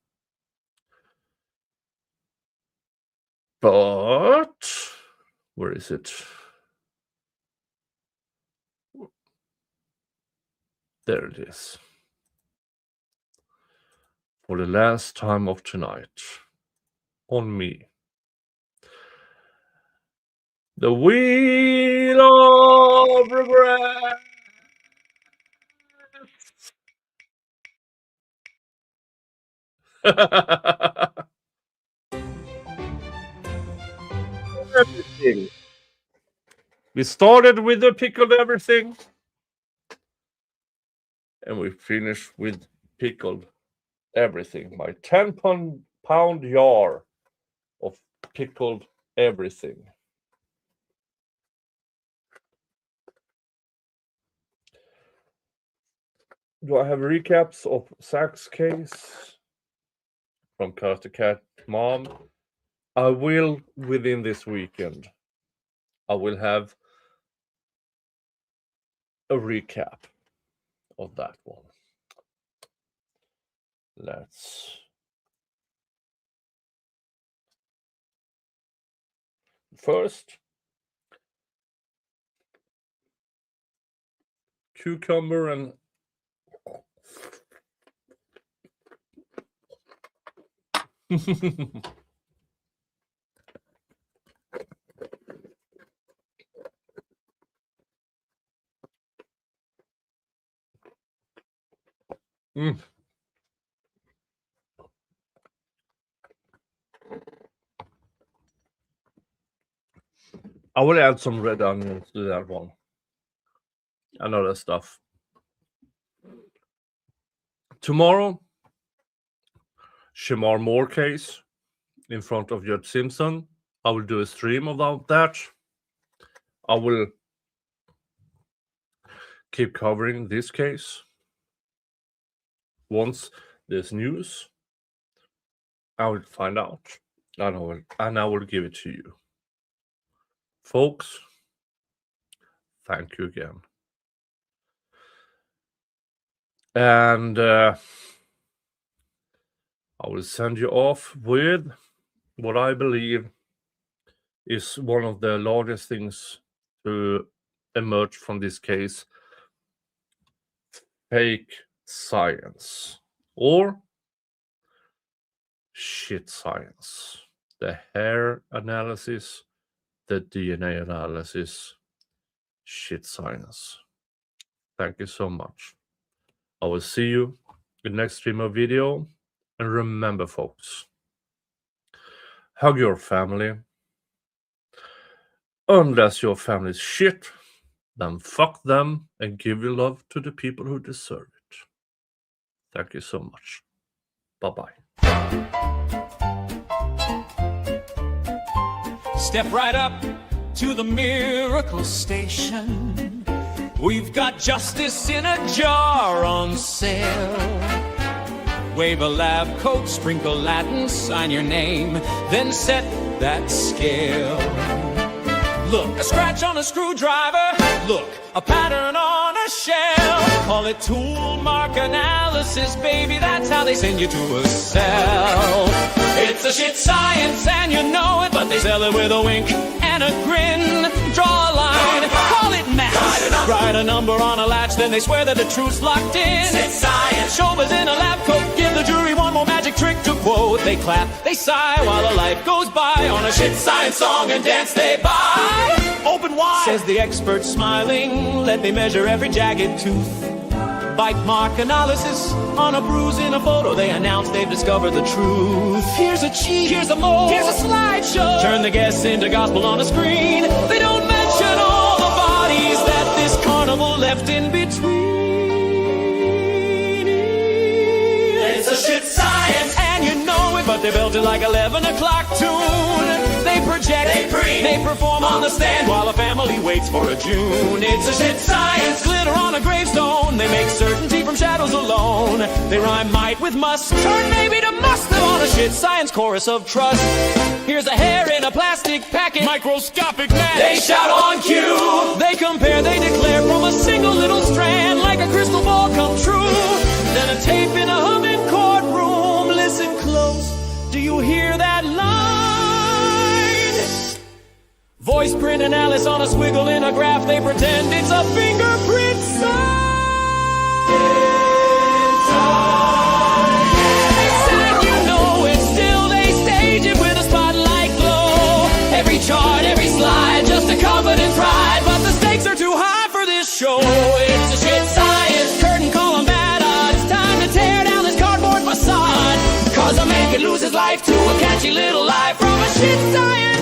But, where is it? There it is. For the last time of tonight, on me. The Wheel of Regret. Everything. We started with the pickled everything, and we finished with pickled everything. My 10-pound jar of pickled everything. Do I have recaps of Zach's case from Katt to Katt mom? I will within this weekend. I will have a recap of that one. Let's first cucumber and I will add some red onions to that one and other stuff. Tomorrow, Shamar Moore case in front of Judge Simpson. I will do a stream about that. I will keep covering this case. Once there's news, I will find out, and I will give it to you. Folks, thank you again. And I will send you off with what I believe is one of the largest things to emerge from this case: fake science or shit science. The hair analysis, the DNA analysis, shit science. Thank you so much. I will see you in the next stream or video. And remember, folks, hug your family. Unless your family's shit, then fuck them and give your love to the people who deserve it. Thank you so much. Bye-bye. Step right up to the miracle station. We've got justice in a jar on sale. Wave a lab coat, sprinkle Latin, sign your name, then set that scale. Look, a scratch on a screwdriver. Look, a pattern on a shell. Call it tool mark analysis, baby. That's how they send you to a cell. It's a shit science and you know it, but they sell it with a wink and a grin. Draw a line, call it math. Write a number on a latch, then they swear that the truth's locked in. Shit science. Show us in a lab coat, give the jury one more magic trick to quote. They clap, they sigh while a life goes by. On a shit science song and dance they buy. Open wide, says the expert smiling. Let me measure every jagged tooth. Bite mark analysis on a bruise in a photo. They announce they've discovered the truth. Here's a cheat, here's a mold, here's a slideshow. Turn the guests into gospel on a screen. They don't mention all the bodies that this carnival left in between. It's a shit science, and you know it, but they built it like 11 o'clock tune. They project, they pre, they perform on the stand while a family waits for a June. It's a shit science, glitter on a gravestone. They make certainty from shadows alone. They rhyme might with must, turn maybe to must. They're on a shit science chorus of trust. Here's a hair in a plastic packet, microscopic man. They shout on cue. They compare, they declare from a single little strand, like a crystal ball come true. Then a tape in a humming courtroom. Listen close, do you hear that line? Voice print and Alice on a squiggle in a graph. They pretend it's a fingerprint sign. And you know it still. They stage it with a spotlight glow. Every chart, every slide, just a confident pride. But the stakes are too high for this show. It's a shit science curtain call 'em bad odds. Time to tear down this cardboard facade. Cause a man could lose his life to a catchy little lie from a shit science.